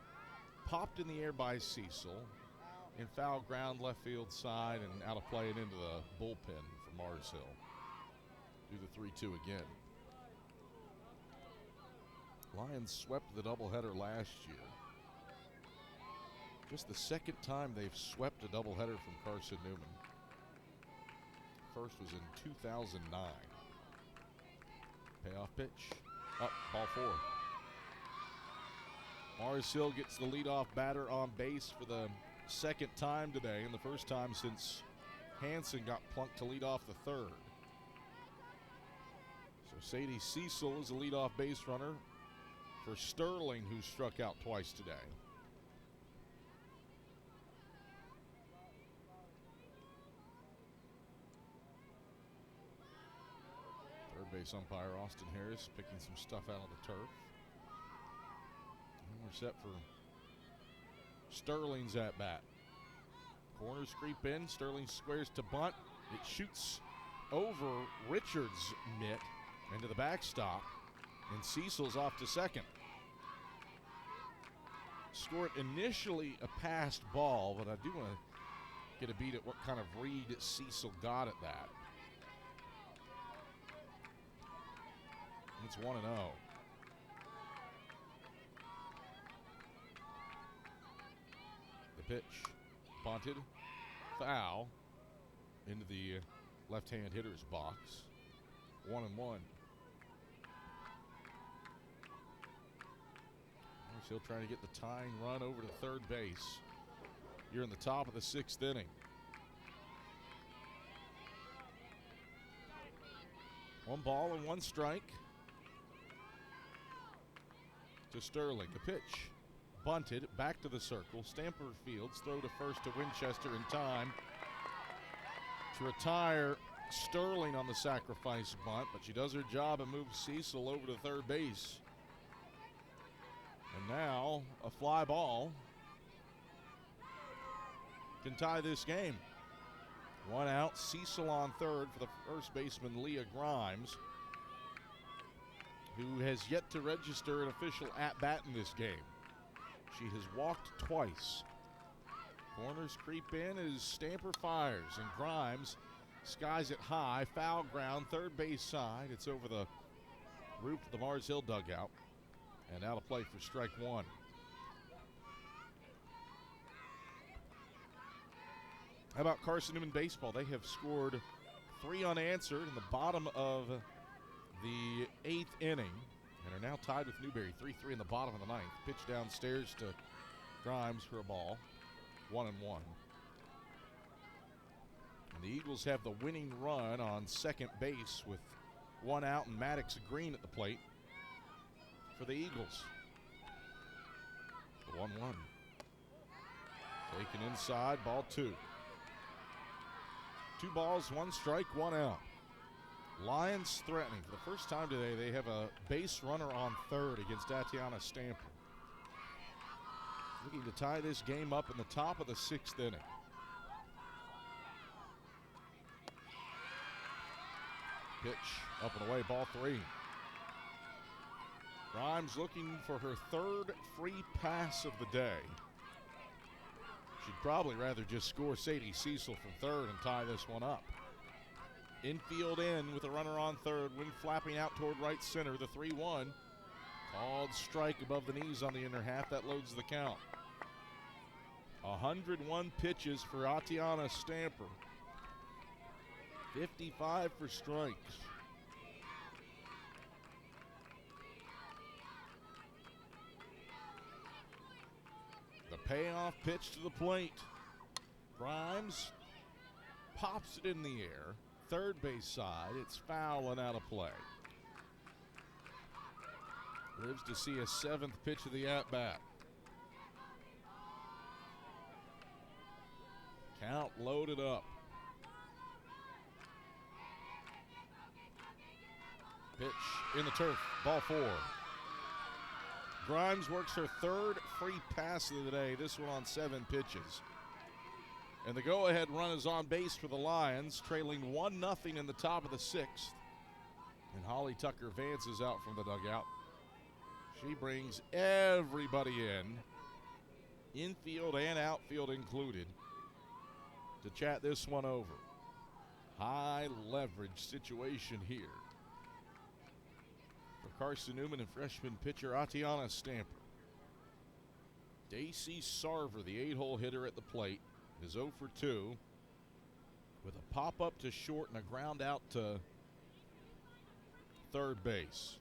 popped in the air by Cecil in foul ground left field side and out of play and into the bullpen for Mars Hill. Do the 3-2 again. Lions swept the doubleheader last year. Just the 2nd time they've swept a doubleheader from Carson-Newman. First was in 2009. Payoff pitch. Up, ball 4. Mars Hill gets the leadoff batter on base for the 2nd time today, and the first time since Hansen got plunked to lead off the 3rd. So Sadie Cecil is a leadoff base runner for Sterling, who struck out twice today. Third base umpire Austin Harris picking some stuff out of the turf. And we're set for Sterling's at bat. Corners creep in. Sterling squares to bunt. It shoots over Richards' mitt into the backstop, and Cecil's off to second. Scored initially a passed ball, but I do want to get a beat at what kind of read Cecil got at that. It's 1-0. The pitch, bunted, foul into the left-hand hitter's box. 1-1. Still trying to get the tying run over to third base. You're in the top of the 6th inning. One ball and 1 strike to Sterling. The pitch bunted back to the circle. Stamper fields throw to first to Winchester in time to retire Sterling on the sacrifice bunt, but she does her job and moves Cecil over to third base. And now a fly ball can tie this game. 1 out, Cecil on third for the first baseman Leah Grimes, who has yet to register an official at-bat in this game. She has walked twice. Corners creep in as Stamper fires, and Grimes skies it high, foul ground, third base side. It's over the roof of the Mars Hill dugout. And out of play for strike 1. How about Carson-Newman baseball? They have scored 3 unanswered in the bottom of the 8th inning and are now tied with Newberry. 3-3 in the bottom of the 9th. Pitch downstairs to Grimes for a ball. 1-1. And the Eagles have the winning run on second base with 1 out and Maddox Green at the plate for the Eagles. The 1-1. Taken inside, ball 2. 2 balls, 1 strike, 1 out. Lions threatening. For the first time today, they have a base runner on third against Tatiana Stamper. looking to tie this game up in the top of the 6th inning. Pitch up and away, ball 3. Grimes looking for her 3rd free pass of the day. She'd probably rather just score Sadie Cecil from 3rd and tie this one up. Infield in with a runner on 3rd. Wind flapping out toward right center. The 3-1. Called strike above the knees on the inner half. That loads the count. 101 pitches for Atiana Stamper. 55 for strikes. The payoff pitch to the plate. Grimes pops it in the air. 3rd base side. It's foul and out of play. Lives to see a 7th pitch of the at-bat. Count loaded up. Pitch in the turf. Ball 4. Grimes works her 3rd free pass of the day. This one on 7 pitches. And the go-ahead run is on base for the Lions, trailing 1-0 in the top of the 6th. And Holly Tucker Vance is out from the dugout. She brings everybody infield and outfield included, to chat this one over. High leverage situation here for Carson-Newman and freshman pitcher Atiana Stamper. Daisy Sarver, the 8-hole hitter at the plate, is 0 for 2 with a pop-up to short and a ground out to 3rd base.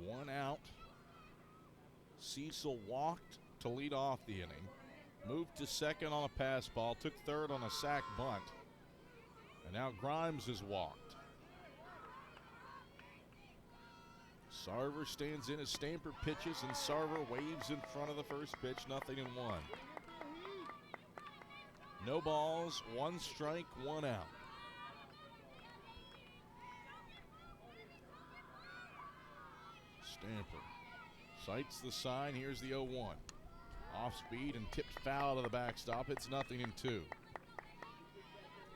One out. Cecil walked to lead off the inning. Moved to 2nd on a pass ball. Took 3rd on a sac bunt. And now Grimes has walked. Sarver stands in as Stamper pitches, and Sarver waves in front of the first pitch. 0-1. No balls, 1 strike, 1 out. Stamper sights the sign. Here's the 0-1. Off speed and tipped foul to the backstop. It's 0-2.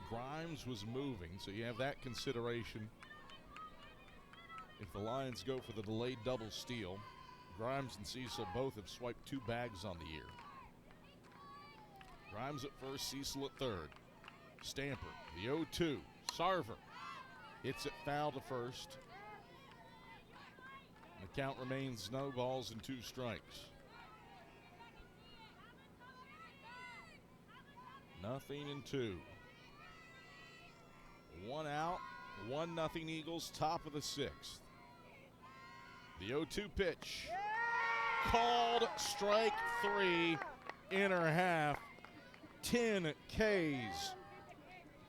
Grimes was moving, so you have that consideration. If the Lions go for the delayed double steal, Grimes and Cecil both have swiped 2 bags on the year. Grimes at first, Cecil at 3rd. Stamper, the 0-2. Sarver hits it foul to first. The count remains no balls and 2 strikes. 0-2. 1 out, 1-0 Eagles, top of the 6th. The 0-2 pitch. Called strike 3, inner half. 10 Ks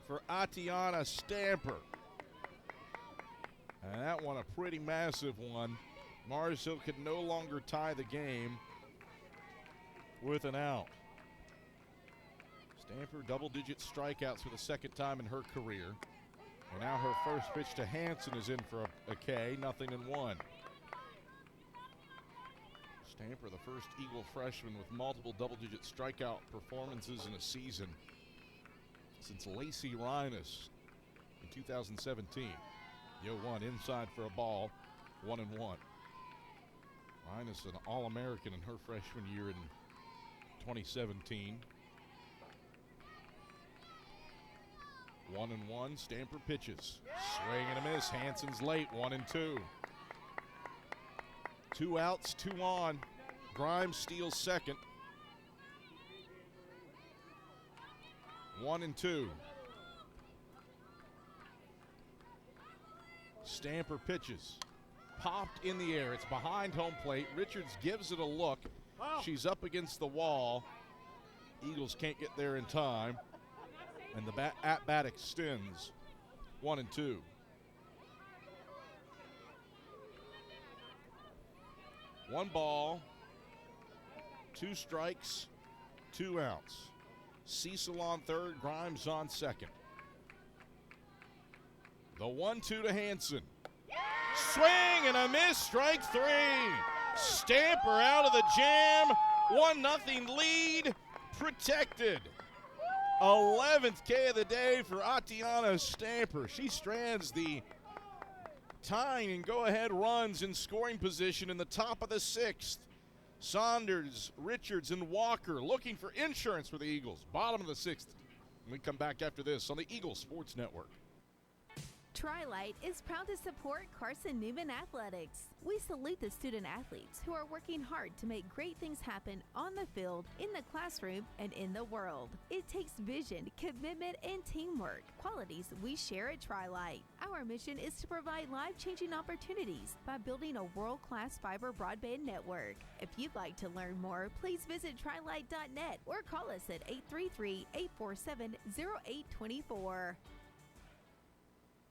for Atiana Stamper. And that one a pretty massive one. Mars Hill could no longer tie the game with an out. Stamper double-digit strikeouts for the 2nd time in her career. And now her first pitch to Hanson is in for a K, 0-1. Stamper, the first Eagle freshman with multiple double-digit strikeout performances in a season since Lacey Reines in 2017. The 0-1 inside for a ball, 1-1. Reines an All-American in her freshman year in 2017. 1-1, Stamper pitches. Swing and a miss, Hanson's late, 1-2. 2 outs, 2 on. Grimes steals 2nd. 1-2. Stamper pitches. Popped in the air. It's behind home plate. Richards gives it a look. She's up against the wall. Eagles can't get there in time. And the at-bat extends. 1-2. One ball, 2 strikes, 2 outs. Cecil on 3rd, Grimes on 2nd. The 1-2 to Hanson. Swing and a miss, strike 3. Stamper out of the jam. 1-0 lead protected. 11th K of the day for Atiana Stamper. She strands the tying and go-ahead runs in scoring position in the top of the 6th. Saunders, Richards, and Walker looking for insurance for the Eagles. Bottom of the 6th. We come back after this on the Eagles Sports Network. Trilight is proud to support Carson-Newman Athletics. We salute the student athletes who are working hard to make great things happen on the field, in the classroom, and in the world. It takes vision, commitment, and teamwork, qualities we share at Trilight. Our mission is to provide life-changing opportunities by building a world-class fiber broadband network. If you'd like to learn more, please visit trilight.net or call us at 833-847-0824.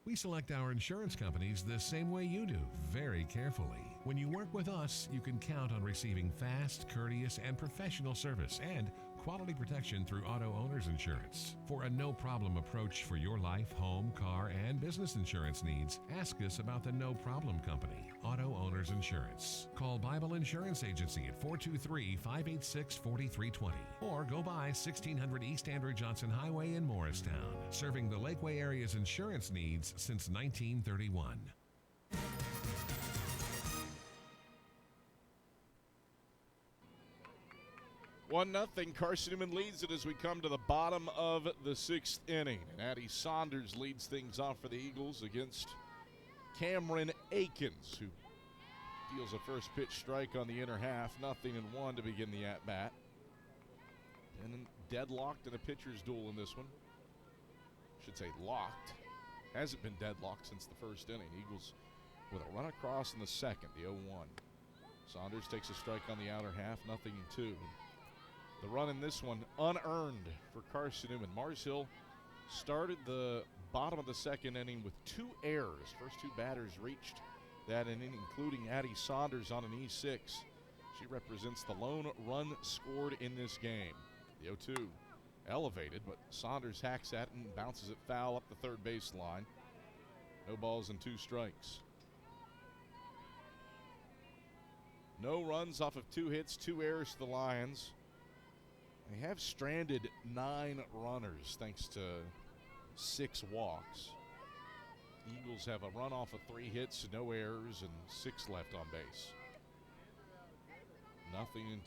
We select our insurance companies the same way you do, very carefully. When you work with us, you can count on receiving fast, courteous, and professional service and quality protection through auto owner's insurance. For a no-problem approach for your life, home, car, and business insurance needs, ask us about the No Problem Company, Auto Owner's Insurance. Call Bible Insurance Agency at 423-586-4320 or go by 1600 East Andrew Johnson Highway in Morristown, serving the Lakeway area's insurance needs since 1931. 1-0. Carson-Newman leads it as we come to the bottom of the 6th inning. And Addie Saunders leads things off for the Eagles against Cameron Akins, who deals a first pitch strike on the inner half. 0-1 to begin the at-bat. And then deadlocked in a pitcher's duel in this one. Should say locked. Hasn't been deadlocked since the first inning. Eagles with a run across in the second, the 0-1. Saunders takes a strike on the outer half, 0-2. The run in this one unearned for Carson-Newman. Mars Hill started the bottom of the second inning with 2 errors. First 2 batters reached that inning, including Addie Saunders on an E6. She represents the lone run scored in this game. The 0-2 elevated, but Saunders hacks at it and bounces it foul up the third baseline. No balls and 2 strikes. No runs off of 2 hits, 2 errors to the Lions. They have stranded 9 runners thanks to 6 walks. The Eagles have a run off of 3 hits, no errors, and 6 left on base.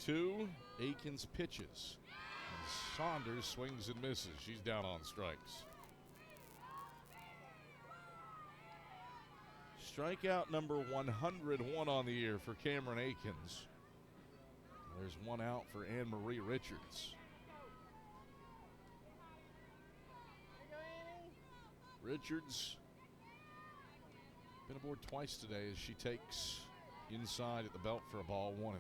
0-2. Akins pitches. And Saunders swings and misses. She's down on strikes. Strikeout number 101 on the year for Cameron Akins. There's 1 out for Anne-Marie Richards. Richards been aboard twice today as she takes inside at the belt for a ball, 1-0.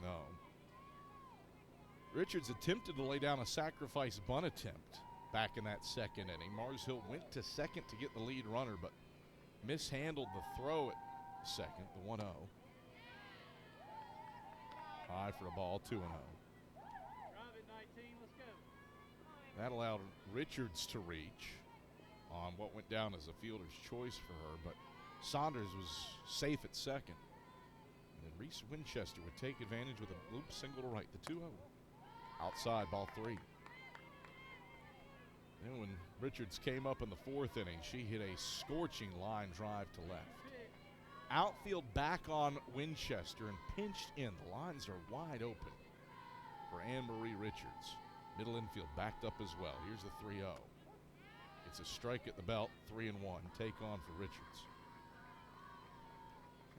Richards attempted to lay down a sacrifice bunt attempt back in that second inning. Mars Hill went to second to get the lead runner, but mishandled the throw at second, the 1-0. High for a ball, 2-0. That allowed Richards to reach on what went down as a fielder's choice for her, but Saunders was safe at second. And then Reese Winchester would take advantage with a loop single to right, the 2-0. Outside, ball 3. Then when Richards came up in the 4th inning, she hit a scorching line drive to left. Outfield back on Winchester and pinched in. The lines are wide open for Anne-Marie Richards. Middle infield backed up as well. Here's the 3-0. It's a strike at the belt, 3-1. Take on for Richards.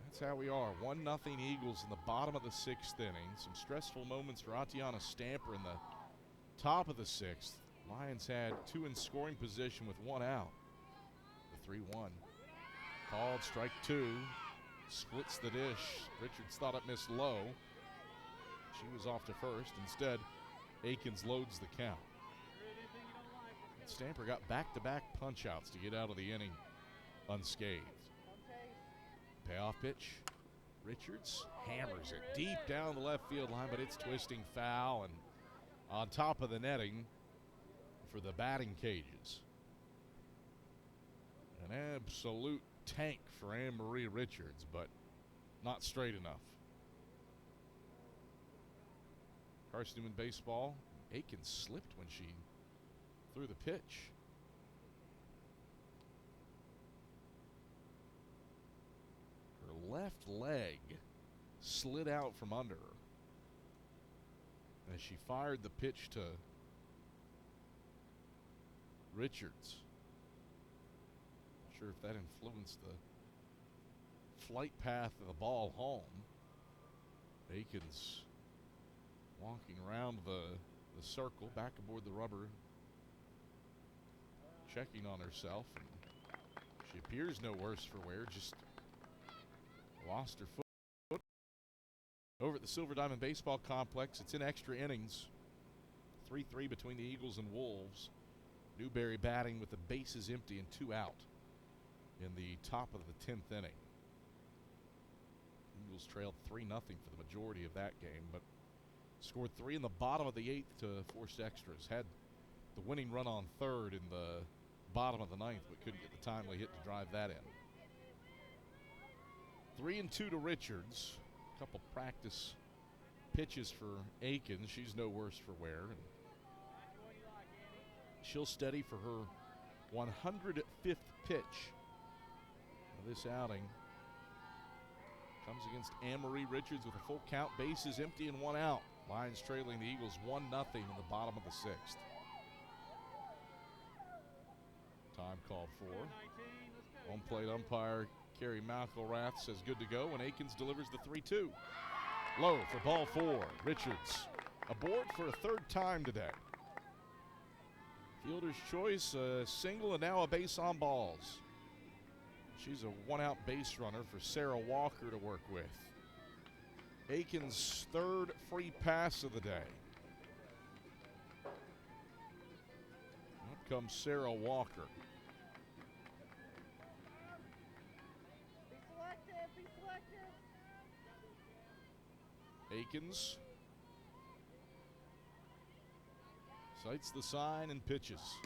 That's how we are. 1-0 Eagles in the bottom of the 6th inning. Some stressful moments for Atiana Stamper in the top of the 6th. Lions had 2 in scoring position with 1 out. The 3-1. Called strike 2. Splits the dish. Richards thought it missed low. She was off to first. Instead, Akins loads the count. Stamper got back-to-back punch-outs to get out of the inning unscathed. Payoff pitch. Richards hammers it deep down the left field line, but it's twisting foul and on top of the netting for the batting cages. An absolute tank for Anne-Marie Richards, but not straight enough. Carson-Newman baseball. Aikens slipped when she threw the pitch. Her left leg slid out from under her as she fired the pitch to Richards. Not sure if that influenced the flight path of the ball home. Aikens walking around the circle, back aboard the rubber, checking on herself. And she appears no worse for wear, just lost her foot. Over at the Silver Diamond Baseball Complex, it's in extra innings. 3-3 between the Eagles and Wolves. Newberry batting with the bases empty and 2 out in the top of the 10th inning. Eagles trailed 3-0 for the majority of that game, but scored 3 in the bottom of the 8th to force extras. Had the winning run on third in the bottom of the 9th, but couldn't get the timely hit to drive that in. 3-2 to Richards. A couple practice pitches for Aikens. She's no worse for wear. And she'll steady for her 105th pitch of this outing. Comes against Anne-Marie Richards with a full count, bases empty and 1 out. Lions trailing the Eagles 1-0 in the bottom of the 6th. Time called for. Home plate umpire Kerry McElrath says good to go, and Aikens delivers the 3-2. Low for ball 4. Richards aboard for a 3rd time today. Fielder's choice, a single and now a base on balls. She's a 1-out base runner for Sarah Walker to work with. Aikens' 3rd free pass of the day. Up comes Sarah Walker. Be selective. Aikens sights the sign and pitches.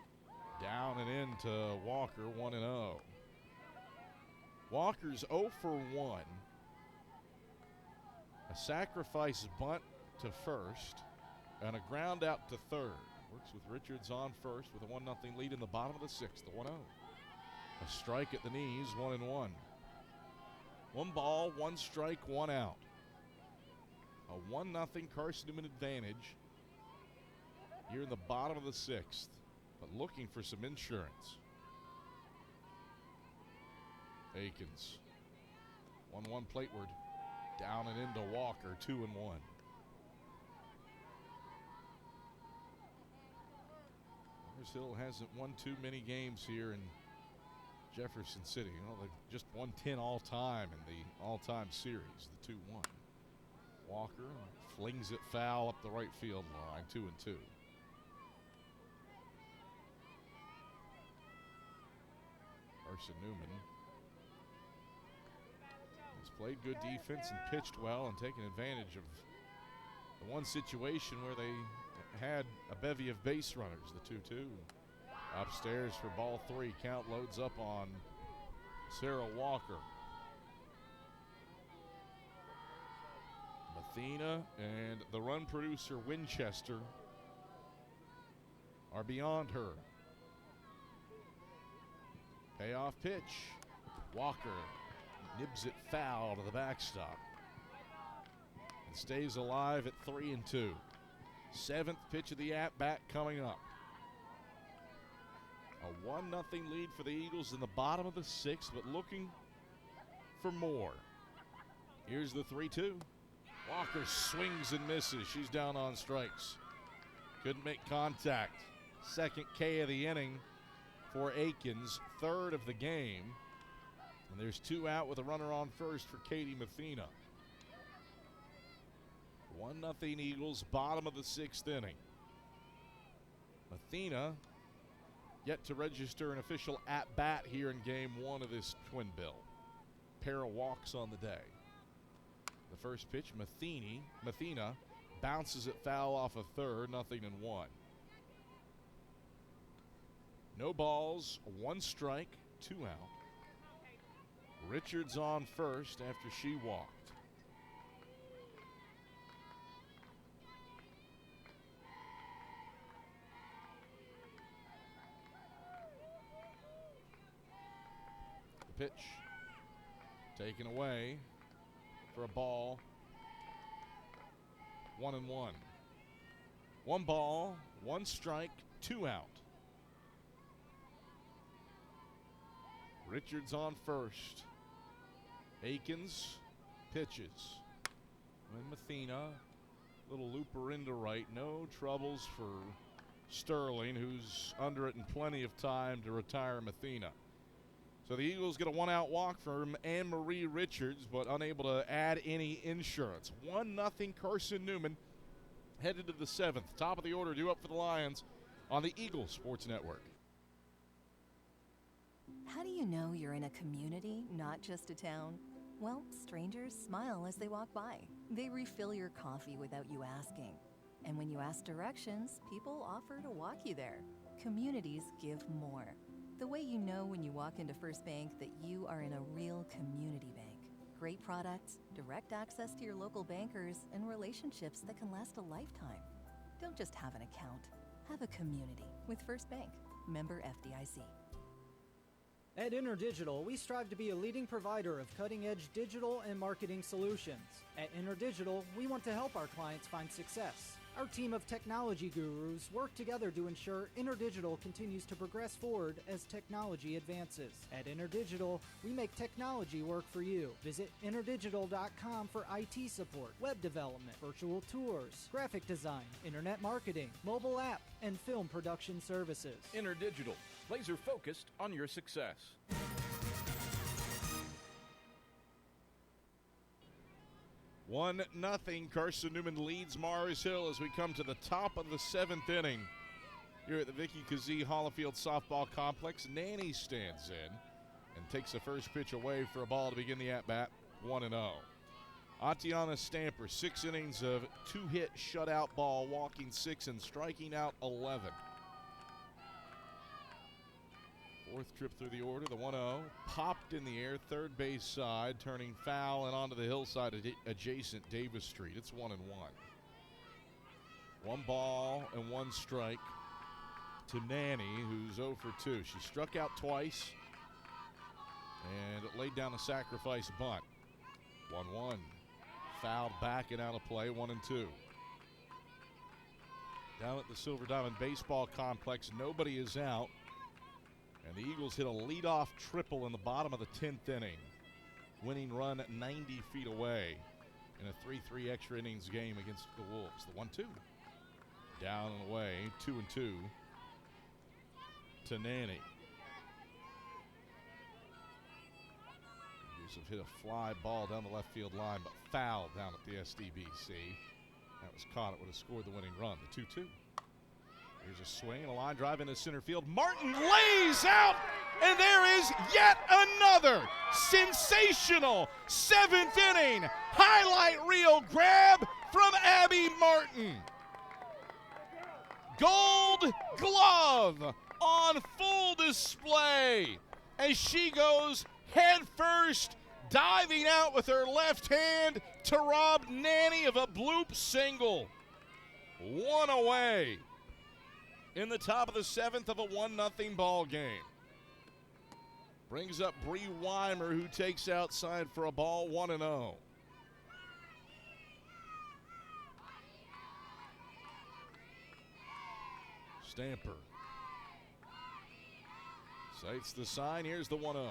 Down and in to Walker, 1-0. Walker's 0 for 1. A sacrifice bunt to first and a ground out to third. Works with Richards on first with a 1-0 lead in the bottom of the 6th, the 1-0. A strike at the knees, 1-1. 1 ball, 1 strike, 1 out. A 1-0 Carson-Newman advantage here in the bottom of the 6th, but looking for some insurance. Aikens, 1-1 plateward, down and into Walker, 2-1. Mars Hill hasn't won too many games here in Jefferson City. You know, they've just won 10 all-time in the all-time series, the 2-1. Walker flings it foul up the right field line, 2-2. Carson-Newman has played good defense and pitched well and taken advantage of the one situation where they had a bevy of base runners, the 2-2. Upstairs for ball 3. Count loads up on Sarah Walker. Mathena and the run producer Winchester are beyond her. Payoff pitch. Walker nibs it foul to the backstop and stays alive at 3-2. 7th pitch of the at-bat coming up. A 1-0 lead for the Eagles in the bottom of the 6th, but looking for more. Here's the 3-2. Walker swings and misses. She's down on strikes. Couldn't make contact. 2nd K of the inning for Aikens, 3rd of the game. And there's 2 out with a runner on first for Katie Mathena. 1-0 Eagles, bottom of the 6th inning. Mathena yet to register an official at-bat here in game 1 of this twin bill. Pair of walks on the day. The first pitch, Mathena bounces it foul off of third, 0-1. No balls, 1 strike, 2 out. Richards on first after she walked. The pitch taken away for a ball. 1-1. 1 ball, 1 strike, 2 out. Richards on first. Akins pitches. When Mathena, little looper into right. No troubles for Sterling, who's under it in plenty of time to retire Mathena. So the Eagles get a 1-out walk from Anne-Marie Richards, but unable to add any insurance. 1-0 Carson-Newman headed to the 7th. Top of the order due up for the Lions on the Eagles Sports Network. How do you know you're in a community, not just a town? Well, strangers smile as they walk by. They refill your coffee without you asking. And when you ask directions, people offer to walk you there. Communities give more. The way you know when you walk into First Bank that you are in a real community bank. Great products, direct access to your local bankers, and relationships that can last a lifetime. Don't just have an account. Have a community with First Bank. Member FDIC. At InterDigital, we strive to be a leading provider of cutting-edge digital and marketing solutions. At InterDigital, we want to help our clients find success. Our team of technology gurus work together to ensure InterDigital continues to progress forward as technology advances. At InterDigital, we make technology work for you. Visit interdigital.com for IT support, web development, virtual tours, graphic design, internet marketing, mobile app, and film production services. InterDigital, laser focused on your success. 1-0. Carson-Newman leads Mars Hill as we come to the top of the 7th inning. Here at the Vicky Kazee Hollifield Softball Complex, Nanny stands in and takes the first pitch away for a ball to begin the at-bat, 1-0. Atiana Stamper, 6 innings of 2-hit shutout ball, walking 6 and striking out 11. 4th trip through the order, the 1-0, popped in the air, third base side, turning foul and onto the hillside adjacent Davis Street. It's 1-1. 1 ball and 1 strike to Nanny, who's 0 for 2. She struck out twice and laid down a sacrifice bunt. 1-1. Fouled back and out of play, 1-2. Down at the Silver Diamond Baseball Complex, nobody is out. And the Eagles hit a leadoff triple in the bottom of the 10th inning. Winning run 90 feet away in a 3-3 extra innings game against the Wolves. The 1-2. Down and away, 2-2 to Nanny. Eagles have hit a fly ball down the left field line, but fouled down at the SDBC. That was caught. It would have scored the winning run, the 2-2. Here's a swing and a line drive into center field. Martin lays out, and there is yet another sensational 7th inning highlight reel grab from Abby Martin. Gold glove on full display as she goes head first, diving out with her left hand to rob Nanny of a bloop single. 1 away in the top of the 7th of a 1-0 ball game. Brings up Bree Weimer, who takes outside for a ball, 1-0. Stamper sights the sign. Here's the 1-0.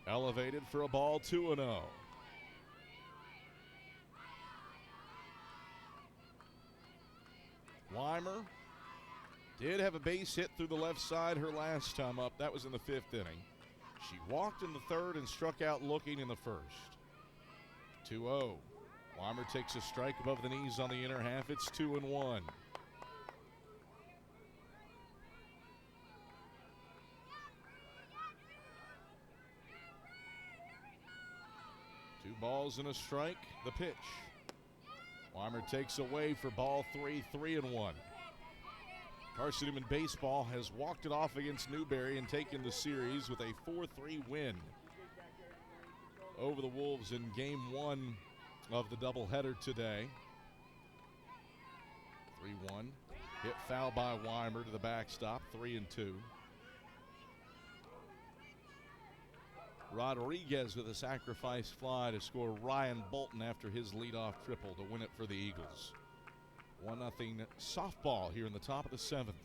Elevated for a ball, 2-0. Weimer did have a base hit through the left side her last time up. That was in the 5th inning. She walked in the 3rd and struck out looking in the 1st. 2-0. Weimer takes a strike above the knees on the inner half. It's 2-1. Two balls and a strike. The pitch. Weimer takes away for ball 3, 3-1. Carson-Newman baseball has walked it off against Newberry and taken the series with a 4-3 win. over the Wolves in game one of the doubleheader today. 3-1. Hit foul by Weimer to the backstop, 3-2. Rodriguez with a sacrifice fly to score Ryan Bolton after his leadoff triple to win it for the Eagles. 1-0 softball here in the top of the seventh.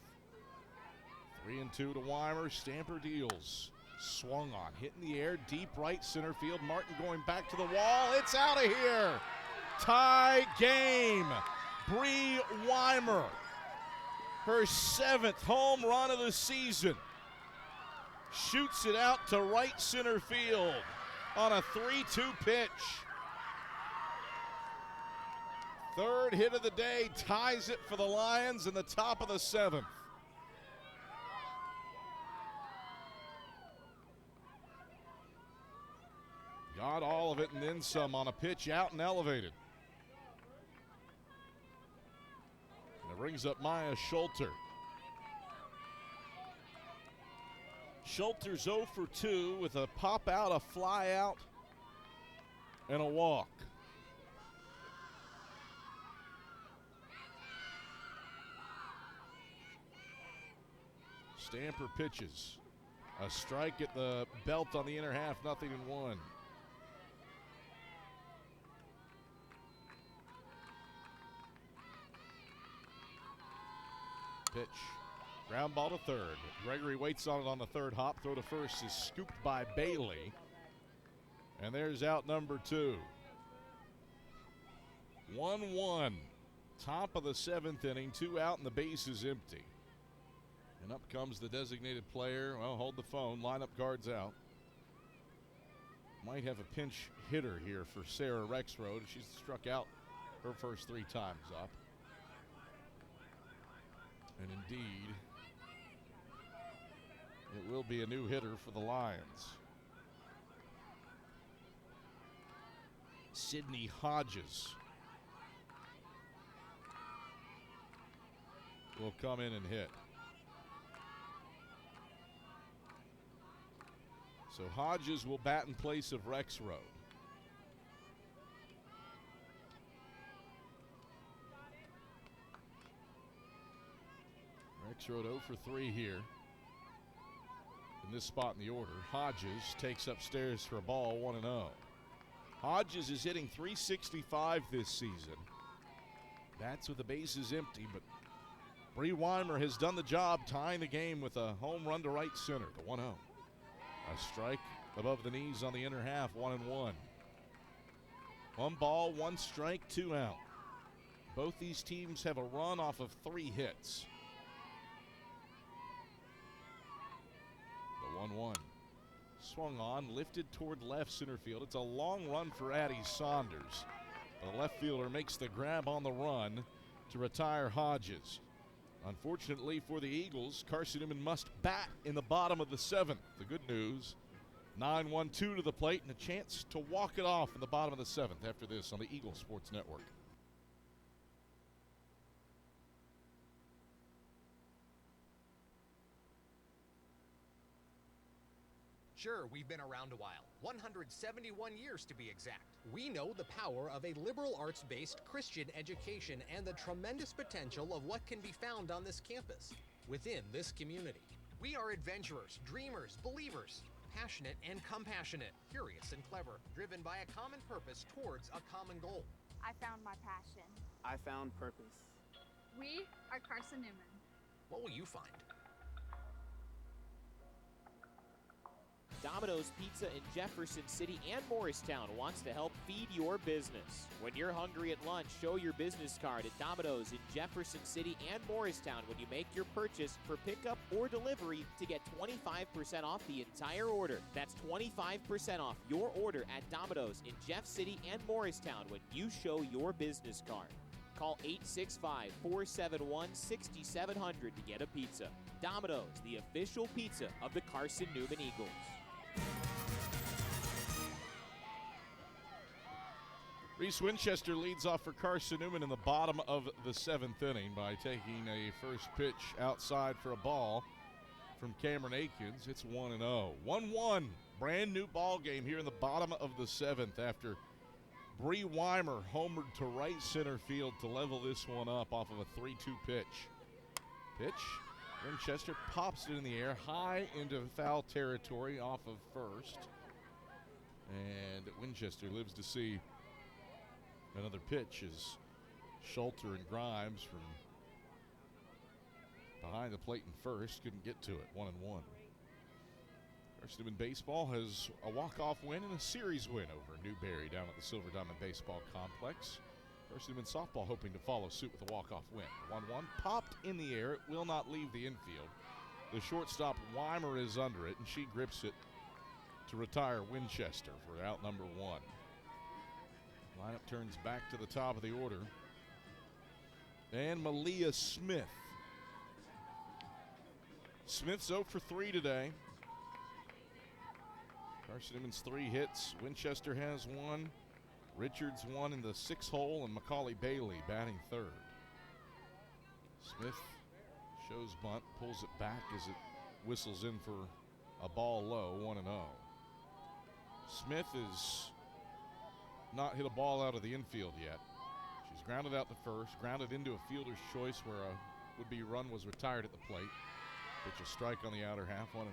3-2 to Weimer. Stamper deals. Swung on. Hit in the air. Deep right center field. Martin going back to the wall. It's out of here. Tie game. Bree Weimer. Her 7th home run of the season. Shoots it out to right center field on a 3-2 pitch. Third hit of the day. Ties it for the Lions in the top of the seventh. Got all of it and then some on a pitch out and elevated. And it brings up Maya Schulter. Schulter's 0 for 2 with a pop out, a fly out, and a walk. Stamper pitches. A strike at the belt on the inner half, 0-1. Pitch. Ground ball to third. Gregory waits on it on the third hop. Throw to first is scooped by Bailey. And there's out number 2. 1-1. Top of the seventh inning. 2 out and the base is empty. And up comes the designated player. Well, hold the phone. Lineup guards out. Might have a pinch hitter here for Sarah Rexroad. She's struck out her first 3 times up. And indeed, it will be a new hitter for the Lions. Sydney Hodges will come in and hit. So Hodges will bat in place of Rexroad. Rexroad 0 for 3 here in this spot in the order. Hodges takes upstairs for a ball, 1-0. Hodges is hitting .365 this season. That's with the bases empty, but Bree Weimer has done the job tying the game with a home run to right center, the 1-0. A strike above the knees on the inner half, 1-1. 1 ball, 1 strike, 2 out. Both these teams have a run off of 3 hits. The 1-1. Swung on, lifted toward left center field. It's a long run for Addie Saunders. The left fielder makes the grab on the run to retire Hodges. Unfortunately for the Eagles, Carson-Newman must bat in the bottom of the 7th. The good news, 9-1-2 to the plate and a chance to walk it off in the bottom of the 7th after this on the Eagles Sports Network. Sure, we've been around a while. 171 years to be exact. We know the power of a liberal arts-based Christian education and the tremendous potential of what can be found on this campus, within this community. We are adventurers, dreamers, believers, passionate and compassionate, curious and clever, driven by a common purpose towards a common goal. I found my passion. I found purpose. We are Carson-Newman. What will you find? Domino's Pizza in Jefferson City and Morristown wants to help feed your business. When you're hungry at lunch, show your business card at Domino's in Jefferson City and Morristown when you make your purchase for pickup or delivery to get 25% off the entire order. That's 25% off your order at Domino's in Jeff City and Morristown when you show your business card. Call 865-471-6700 to get a pizza. Domino's, the official pizza of the Carson-Newman Eagles. Reese Winchester leads off for Carson-Newman in the bottom of the 7th inning by taking a first pitch outside for a ball. from Cameron Akins. It's 1-0. 1-1. Brand new ball game here in the bottom of the 7th after Bree Weimer homered to right center field to level this one up off of a 3-2 pitch. Winchester pops it in the air high into foul territory off of first. And Winchester lives to see another pitch as Schulter and Grimes from behind the plate in first couldn't get to it. 1-1. Carson-Newman baseball has a walk-off win and a series win over Newberry down at the Silver Diamond Baseball Complex. Carson-Newman softball hoping to follow suit with a walk-off win. 1-1 popped in the air. It will not leave the infield. The shortstop Weimer is under it, and she grips it to retire Winchester for out number 1. Lineup turns back to the top of the order. And Malia Smith. Smith's 0 for 3 today. Carson-Newman's 3 hits. Winchester has 1. Richards 1 in the 6 hole, and Macaulay Bailey batting 3rd. Smith shows bunt, pulls it back as it whistles in for a ball low, 1-0. Smith has not hit a ball out of the infield yet. She's grounded out to first, grounded into a fielder's choice where a would-be run was retired at the plate. Pitch a strike on the outer half, 1-1.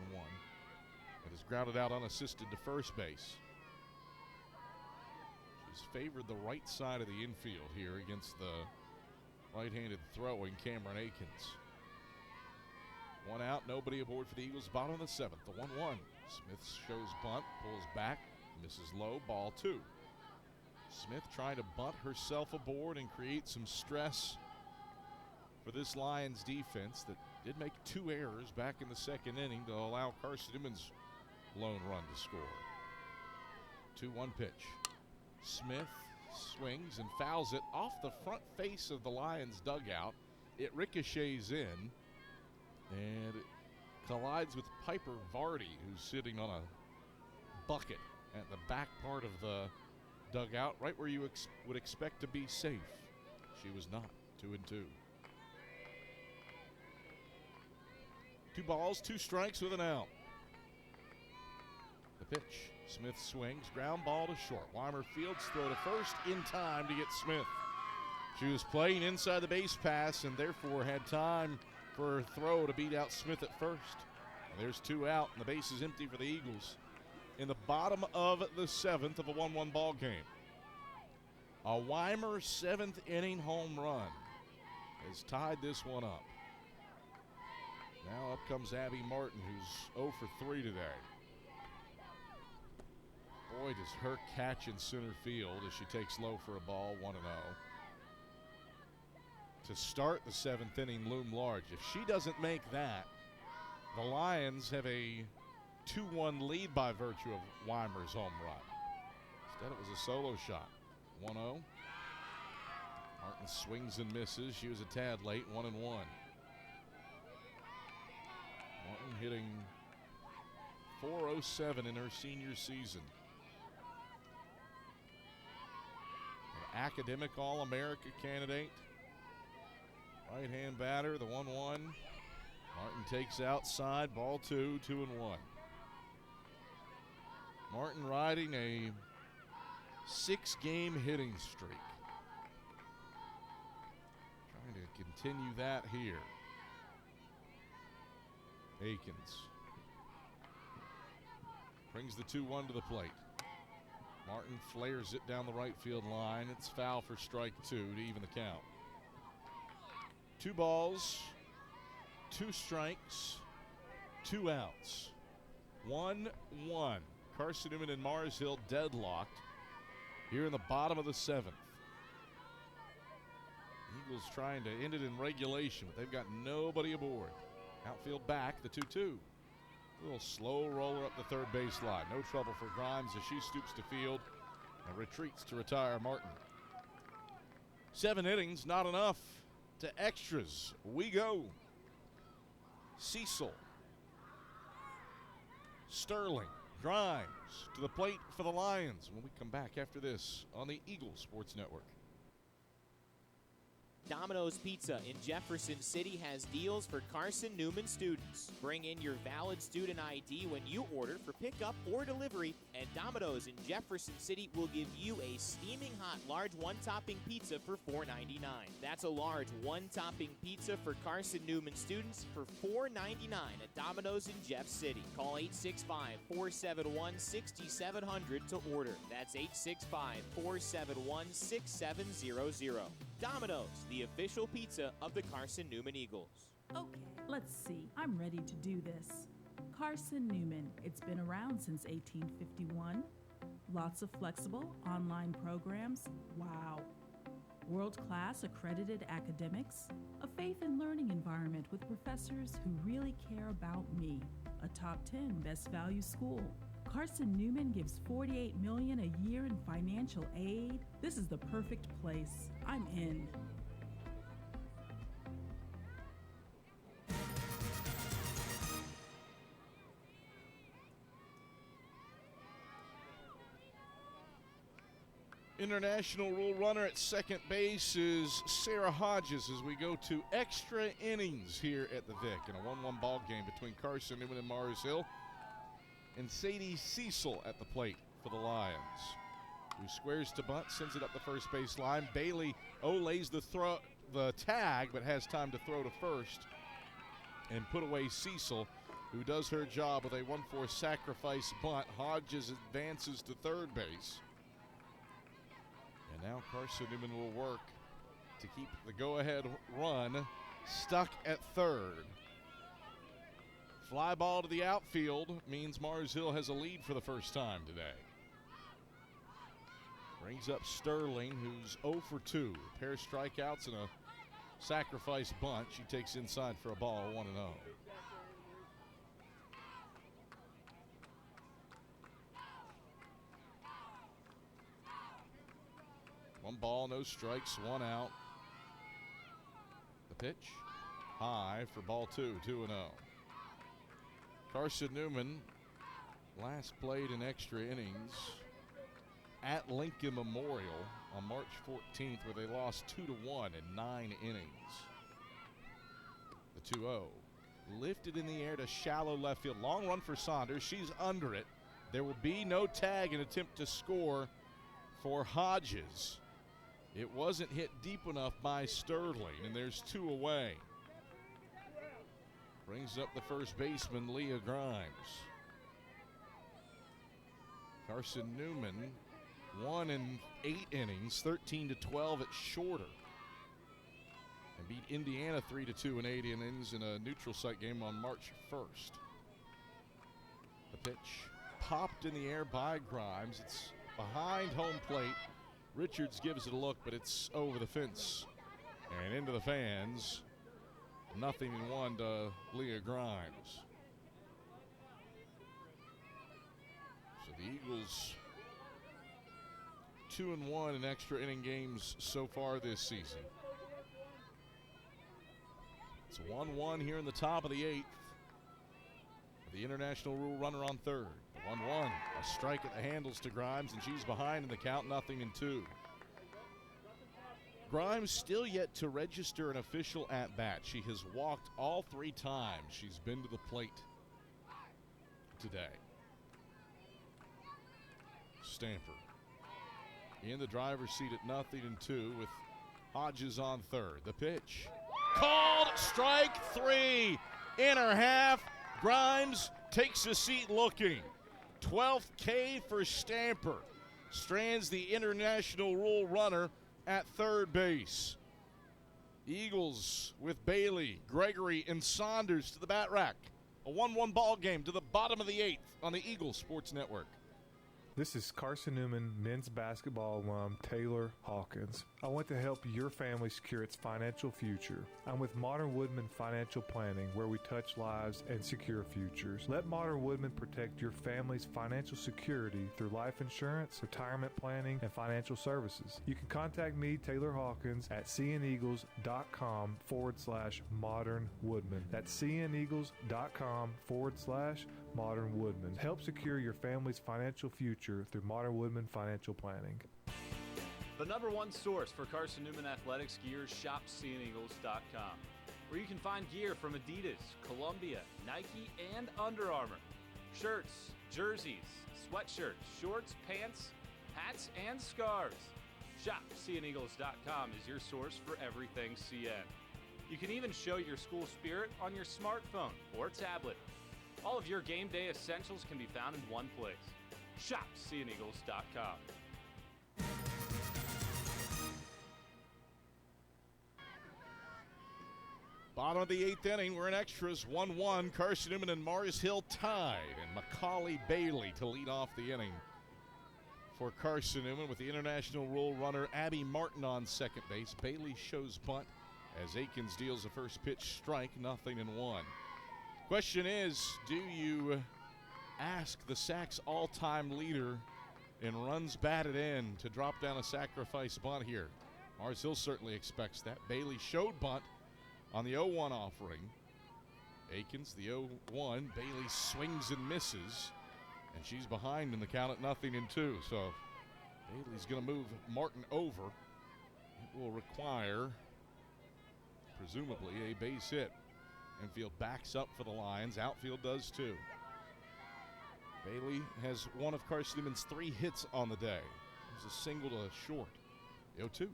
It is grounded out unassisted to first base. She's favored the right side of the infield here against the right-handed throwing Cameron Akins. 1 out, nobody aboard for the Eagles. Bottom of the 7th, the 1-1. Smith shows bunt, pulls back, misses low, ball 2. Smith trying to bunt herself aboard and create some stress for this Lions defense that did make 2 errors back in the 2nd inning to allow Carson-Newman's lone run to score. 2-1 pitch. Smith swings and fouls it off the front face of the Lions dugout. It ricochets in and it collides with Piper Vardy, who's sitting on a bucket at the back part of the dugout, right where you would expect to be safe. She was not. 2-2. 2 balls, 2 strikes with an out. The pitch. Smith swings, ground ball to short. Weimer fields throw to first in time to get Smith. She was playing inside the base pass and therefore had time for her throw to beat out Smith at first. And there's 2 out and the base is empty for the Eagles in the bottom of the 7th of a 1-1 ball game. A Weimer 7th inning home run has tied this one up. Now up comes Abby Martin, who's 0 for 3 today. Boy, does her catch in center field as she takes low for a ball, 1-0. To start the 7th inning loom large. If she doesn't make that, the Lions have a 2-1 lead by virtue of Weimer's home run. Instead, it was a solo shot. 1-0. Martin swings and misses. She was a tad late, 1-1. Martin hitting .407 in her senior season. An academic All-America candidate. Right-hand batter, the 1-1. Martin takes outside, ball 2, 2-1. Martin riding a 6-game hitting streak. Trying to continue that here. Akins brings the 2-1 to the plate. Martin flares it down the right field line. It's foul for strike 2 to even the count. 2 balls, 2 strikes, 2 outs. 1-1. Carson-Newman and Mars Hill deadlocked here in the bottom of the 7th. Eagles trying to end it in regulation, but they've got nobody aboard. Outfield back, the 2-2. A little slow roller up the third baseline. No trouble for Grimes as she stoops to field and retreats to retire Martin. 7 innings, not enough. To extras, we go. Cecil, Sterling, Grimes to the plate for the Lions when we come back after this on the Eagle Sports Network. Domino's Pizza in Jefferson City has deals for Carson-Newman students. Bring in your valid student ID when you order for pickup or delivery, and Domino's in Jefferson City will give you a steaming hot large one-topping pizza for $4.99. That's a large one-topping pizza for Carson-Newman students for $4.99 at Domino's in Jeff City. Call 865-471-6700 to order. That's 865-471-6700. Domino's, the official pizza of the Carson-Newman Eagles. Okay, let's see. I'm ready to do this. Carson-Newman. It's been around since 1851. Lots of flexible online programs. Wow. World-class accredited academics. A faith and learning environment with professors who really care about me. A top 10 best value school. Carson-Newman gives $48 million a year in financial aid. This is the perfect place. I'm in. International rule runner at second base is Sarah Hodges as we go to extra innings here at the Vic in a 1-1 ball game between Carson-Newman and Mars Hill. And Sadie Cecil at the plate for the Lions, who squares to bunt, sends it up the first base line. Bailey lays the tag, but has time to throw to first and put away Cecil, who does her job with a 1-4 sacrifice bunt. Hodges advances to third base. And now Carson-Newman will work to keep the go-ahead run stuck at third. Fly ball to the outfield means Mars Hill has a lead for the first time today. Brings up Sterling, who's 0 for 2. A pair of strikeouts and a sacrifice bunt. She takes inside for a ball, 1-0. One ball, no strikes, 1 out. The pitch, high for ball 2, 2-0. Carson-Newman last played in extra innings at Lincoln Memorial on March 14th, where they lost 2-1 in 9 innings. The 2-0 lifted in the air to shallow left field. Long run for Saunders. She's under it. There will be no tag, an attempt to score for Hodges. It wasn't hit deep enough by Sterling, and there's 2 away. Brings up the first baseman, Leah Grimes. Carson-Newman won in 8 innings, 13-12 at Shorter. And beat Indiana 3-2 in 8 innings in a neutral site game on March 1st. The pitch popped in the air by Grimes. It's behind home plate. Richards gives it a look, but it's over the fence and into the fans. 0-1 to Leah Grimes. So the Eagles 2-1 in extra inning games so far this season. It's 1-1 here in the top of the 8th. The international rule runner on third. 1-1. A strike at the handles to Grimes, and she's behind in the count, 0-2. Grimes still yet to register an official at-bat. She has walked all 3 times she's been to the plate today. Stamper in the driver's seat at 0-2 with Hodges on third. The pitch called strike 3. In her half, Grimes takes a seat looking. 12th K for Stamper. Strands the international rule runner at third base. Eagles with Bailey, Gregory, and Saunders to the bat rack. A 1-1 ball game to the bottom of the 8th on the Eagles Sports Network. This is Carson-Newman men's basketball alum Taylor Hawkins. I want to help your family secure its financial future. I'm with Modern Woodman Financial Planning, where we touch lives and secure futures. Let Modern Woodman protect your family's financial security through life insurance, retirement planning, and financial services. You can contact me, Taylor Hawkins, at cneagles.com/Modern Woodman. That's cneagles.com/Modern Woodman. Help secure your family's financial future through Modern Woodman Financial Planning. The #1 source for Carson-Newman athletics gear is shopseeandeagles.com, where you can find gear from Adidas, Columbia, Nike, and Under Armour. Shirts, jerseys, sweatshirts, shorts, pants, hats, and scarves. ShopSeeAndEagles.com is your source for everything CN. You can even show your school spirit on your smartphone or tablet. All of your game day essentials can be found in one place. ShopSeeAndEagles.com. Bottom of the 8th inning, we're in extras, 1-1. Carson-Newman and Mars Hill tied, and Macaulay Bailey to lead off the inning for Carson-Newman with the international rule runner Abby Martin on second base. Bailey shows bunt as Akins deals a first pitch strike, 0-1. Question is, do you ask the Sacks all-time leader in runs batted in to drop down a sacrifice bunt here? Mars Hill certainly expects that. Bailey showed bunt on the 0-1 offering. Akins, the 0-1. Bailey swings and misses, and she's behind in the count at 0-2. So Bailey's going to move Martin over. It will require, presumably, a base hit. Infield backs up for the Lions. Outfield does too. Bailey has one of Carson-Newman's 3 hits on the day. There's a single to short. The 0-2.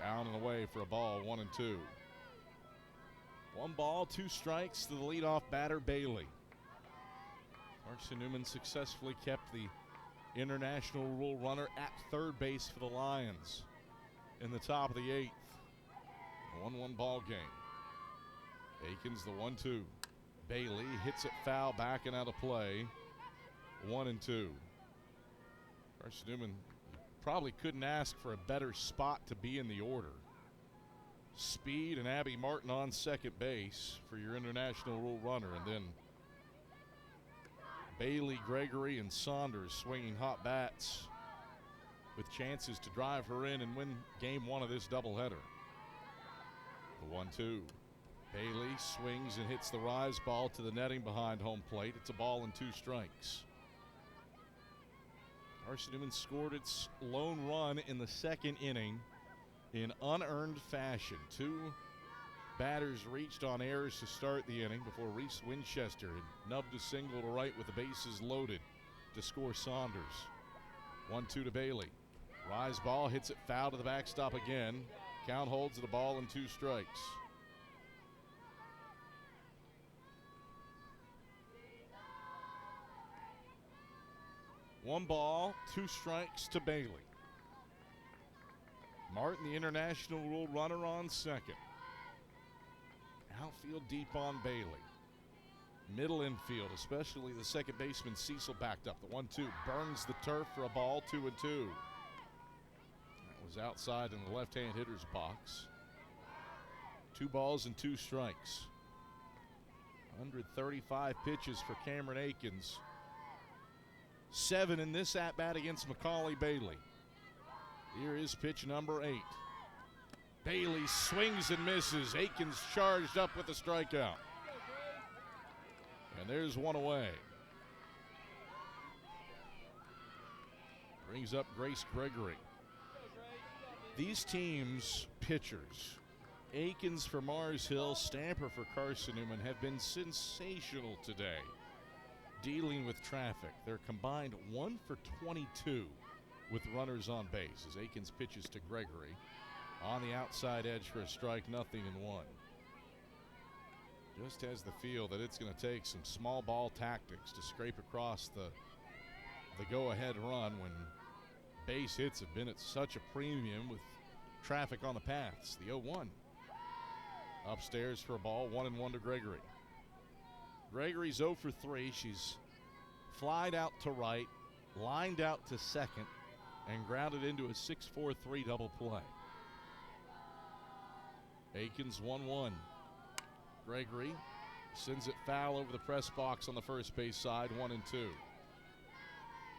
Down and away for a ball, 1-2. 1 ball, 2 strikes to the leadoff batter, Bailey. Carson-Newman successfully kept the international rule runner at third base for the Lions in the top of the 8th. 1-1 ball game. Akins, the 1-2. Bailey hits it foul, backing out of play. 1-2. Carson-Newman probably couldn't ask for a better spot to be in the order. Speed and Abby Martin on second base for your international rule runner, and then Bailey, Gregory, and Saunders swinging hot bats with chances to drive her in and win game 1 of this doubleheader. The 1-2. Bailey swings and hits the rise ball to the netting behind home plate. It's a ball and 2 strikes. Carson-Newman scored its lone run in the 2nd inning in unearned fashion. 2 batters reached on errors to start the inning before Reese Winchester had nubbed a single to right with the bases loaded to score Saunders. 1-2 to Bailey. Rise ball hits it foul to the backstop again. Count holds the ball and 2 strikes. One ball, 2 strikes to Bailey. Martin, the international rule runner, on second. Outfield deep on Bailey. Middle infield, especially the second baseman Cecil backed up. The 1-2 burns the turf for a ball, 2-2. That was outside in the left-hand hitter's box. 2 balls and 2 strikes. 135 pitches for Cameron Akins. 7 in this at-bat against Macaulay Bailey. Here is pitch number 8. Bailey swings and misses. Akins charged up with a strikeout. And there's one away. Brings up Grace Gregory. These teams' pitchers, Akins for Mars Hill, Stamper for Carson-Newman, have been sensational today dealing with traffic. They're combined 1 for 22 with runners on base as Akins pitches to Gregory. On the outside edge for a strike, 0-1. Just has the feel that it's going to take some small ball tactics to scrape across the go-ahead run when base hits have been at such a premium with traffic on the paths. The 0-1. Upstairs for a ball, 1-1 to Gregory. Gregory's 0 for 3. She's flied out to right, lined out to second, and grounded into a 6-4-3 double play. Akins 1-1. Gregory sends it foul over the press box on the first base side, 1-2.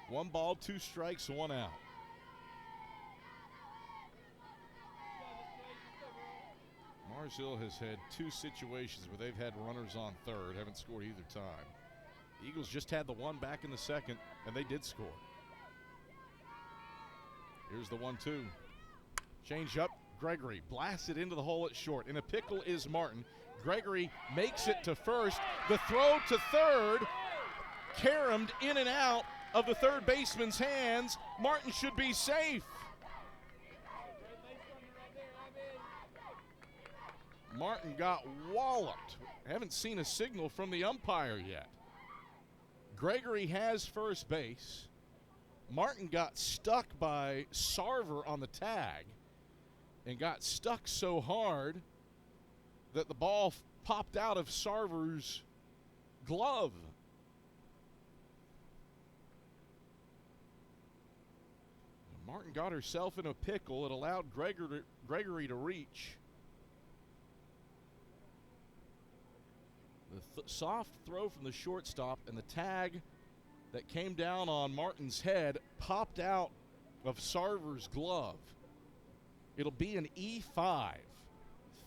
1 ball, 2 strikes, 1 out. Mars Hill has had 2 situations where they've had runners on third, haven't scored either time. The Eagles just had the one back in the second, and they did score. Here's the 1-2. Change up. Gregory blasts it into the hole at short. In a pickle is Martin. Gregory makes it to first. The throw to third. Caromed in and out of the third baseman's hands. Martin should be safe. Martin got walloped. Haven't seen a signal from the umpire yet. Gregory has first base. Martin got stuck by Sarver on the tag and got stuck so hard that the ball popped out of Sarver's glove. Martin got herself in a pickle. It allowed Gregory to reach. The soft throw from the shortstop and the tag that came down on Martin's head popped out of Sarver's glove. It'll be an E5.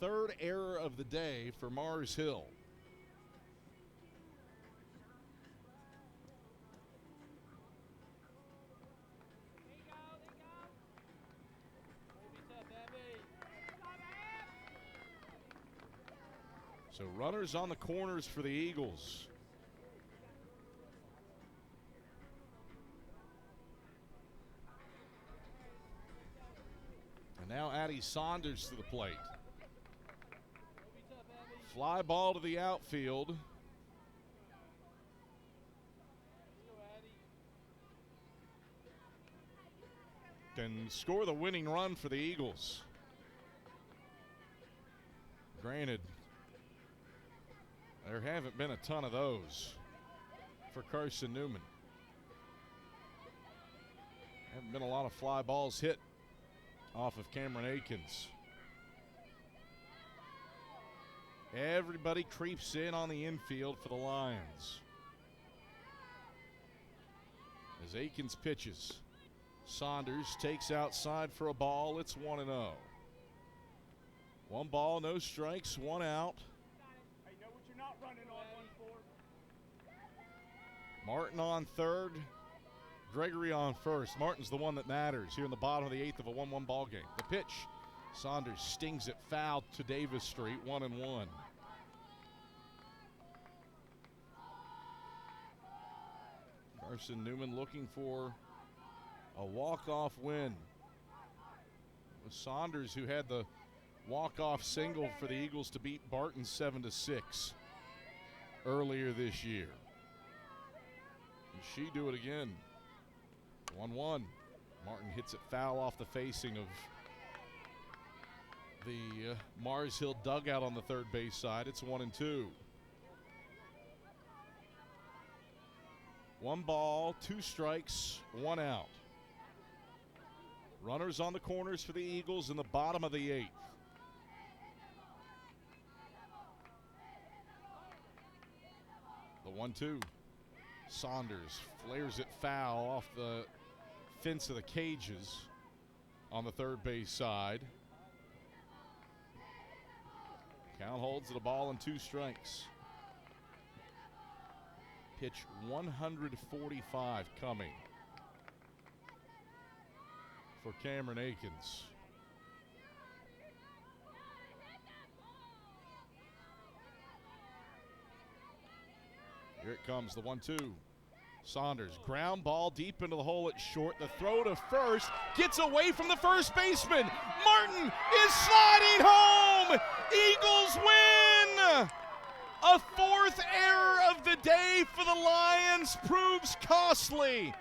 Third error of the day for Mars Hill. So runners on the corners for the Eagles. And now Addie Saunders to the plate. Fly ball to the outfield. Can score the winning run for the Eagles. Granted, there haven't been a ton of those for Carson-Newman. Haven't been a lot of fly balls hit off of Cameron Akins. Everybody creeps in on the infield for the Lions. As Akins pitches, Saunders takes outside for a ball. It's 1-0. 1 ball, no strikes, 1 out. Martin on third, Gregory on first. Martin's the one that matters here in the bottom of the 8th of a 1-1 ball game. The pitch, Saunders stings it foul to Davis Street, 1-1. Carson-Newman looking for a walk-off win. It was Saunders who had the walk-off single for the Eagles to beat Barton 7-6 earlier this year. She do it again. 1-1. Martin hits it foul off the facing of the Mars Hill dugout on the third base side. It's 1-2. 1 ball, 2 strikes, 1 out. Runners on the corners for the Eagles in the bottom of the 8th. The 1-2. Saunders flares it foul off the fence of the cages on the third base side. Count holds to the ball and 2 strikes. Pitch 145 coming for Cameron Akins. Here it comes, the 1-2. Saunders, ground ball deep into the hole at short. The throw to first, gets away from the first baseman. Martin is sliding home. Eagles win. A 4th error of the day for the Lions proves costly.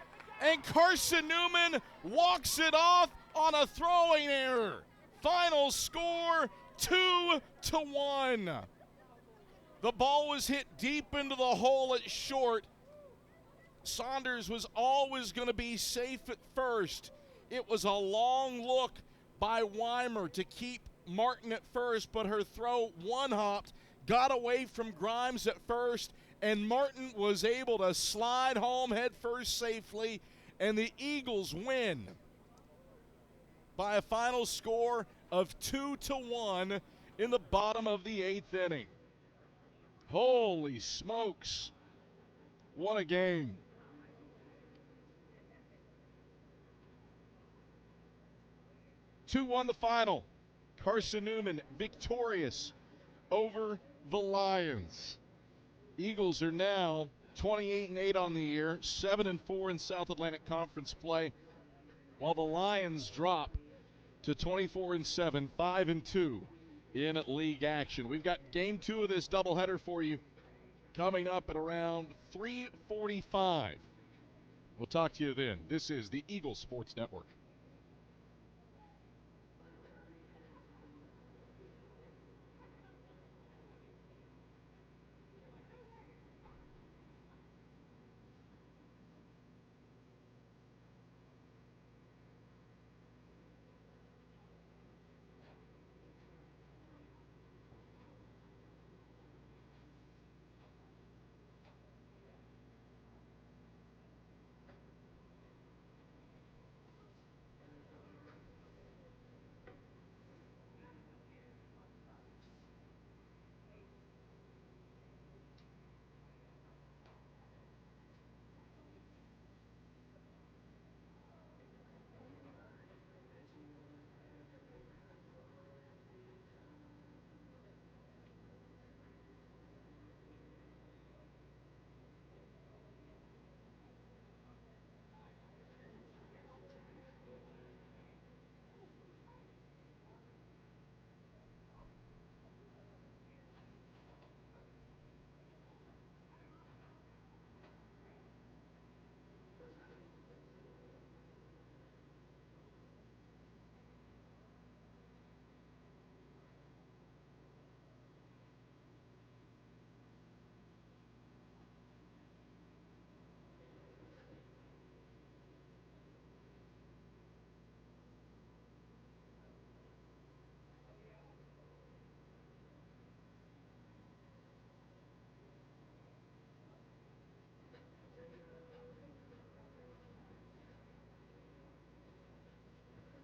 And Carson-Newman walks it off on a throwing error. Final score 2-1. The ball was hit deep into the hole at short. Saunders was always going to be safe at first. It was a long look by Weimer to keep Martin at first, but her throw one-hopped, got away from Grimes at first, and Martin was able to slide home head first safely, and the Eagles win by a final score of 2-1 in the bottom of the 8th inning. Holy smokes. What a game. 2-1 the final. Carson-Newman victorious over the Lions. Eagles are now 28-8 on the year, 7-4 in South Atlantic Conference play, while the Lions drop to 24-7, 5-2 in league action. We've got game 2 of this doubleheader for you coming up at around 3:45. We'll talk to you then. This is the Eagle Sports Network.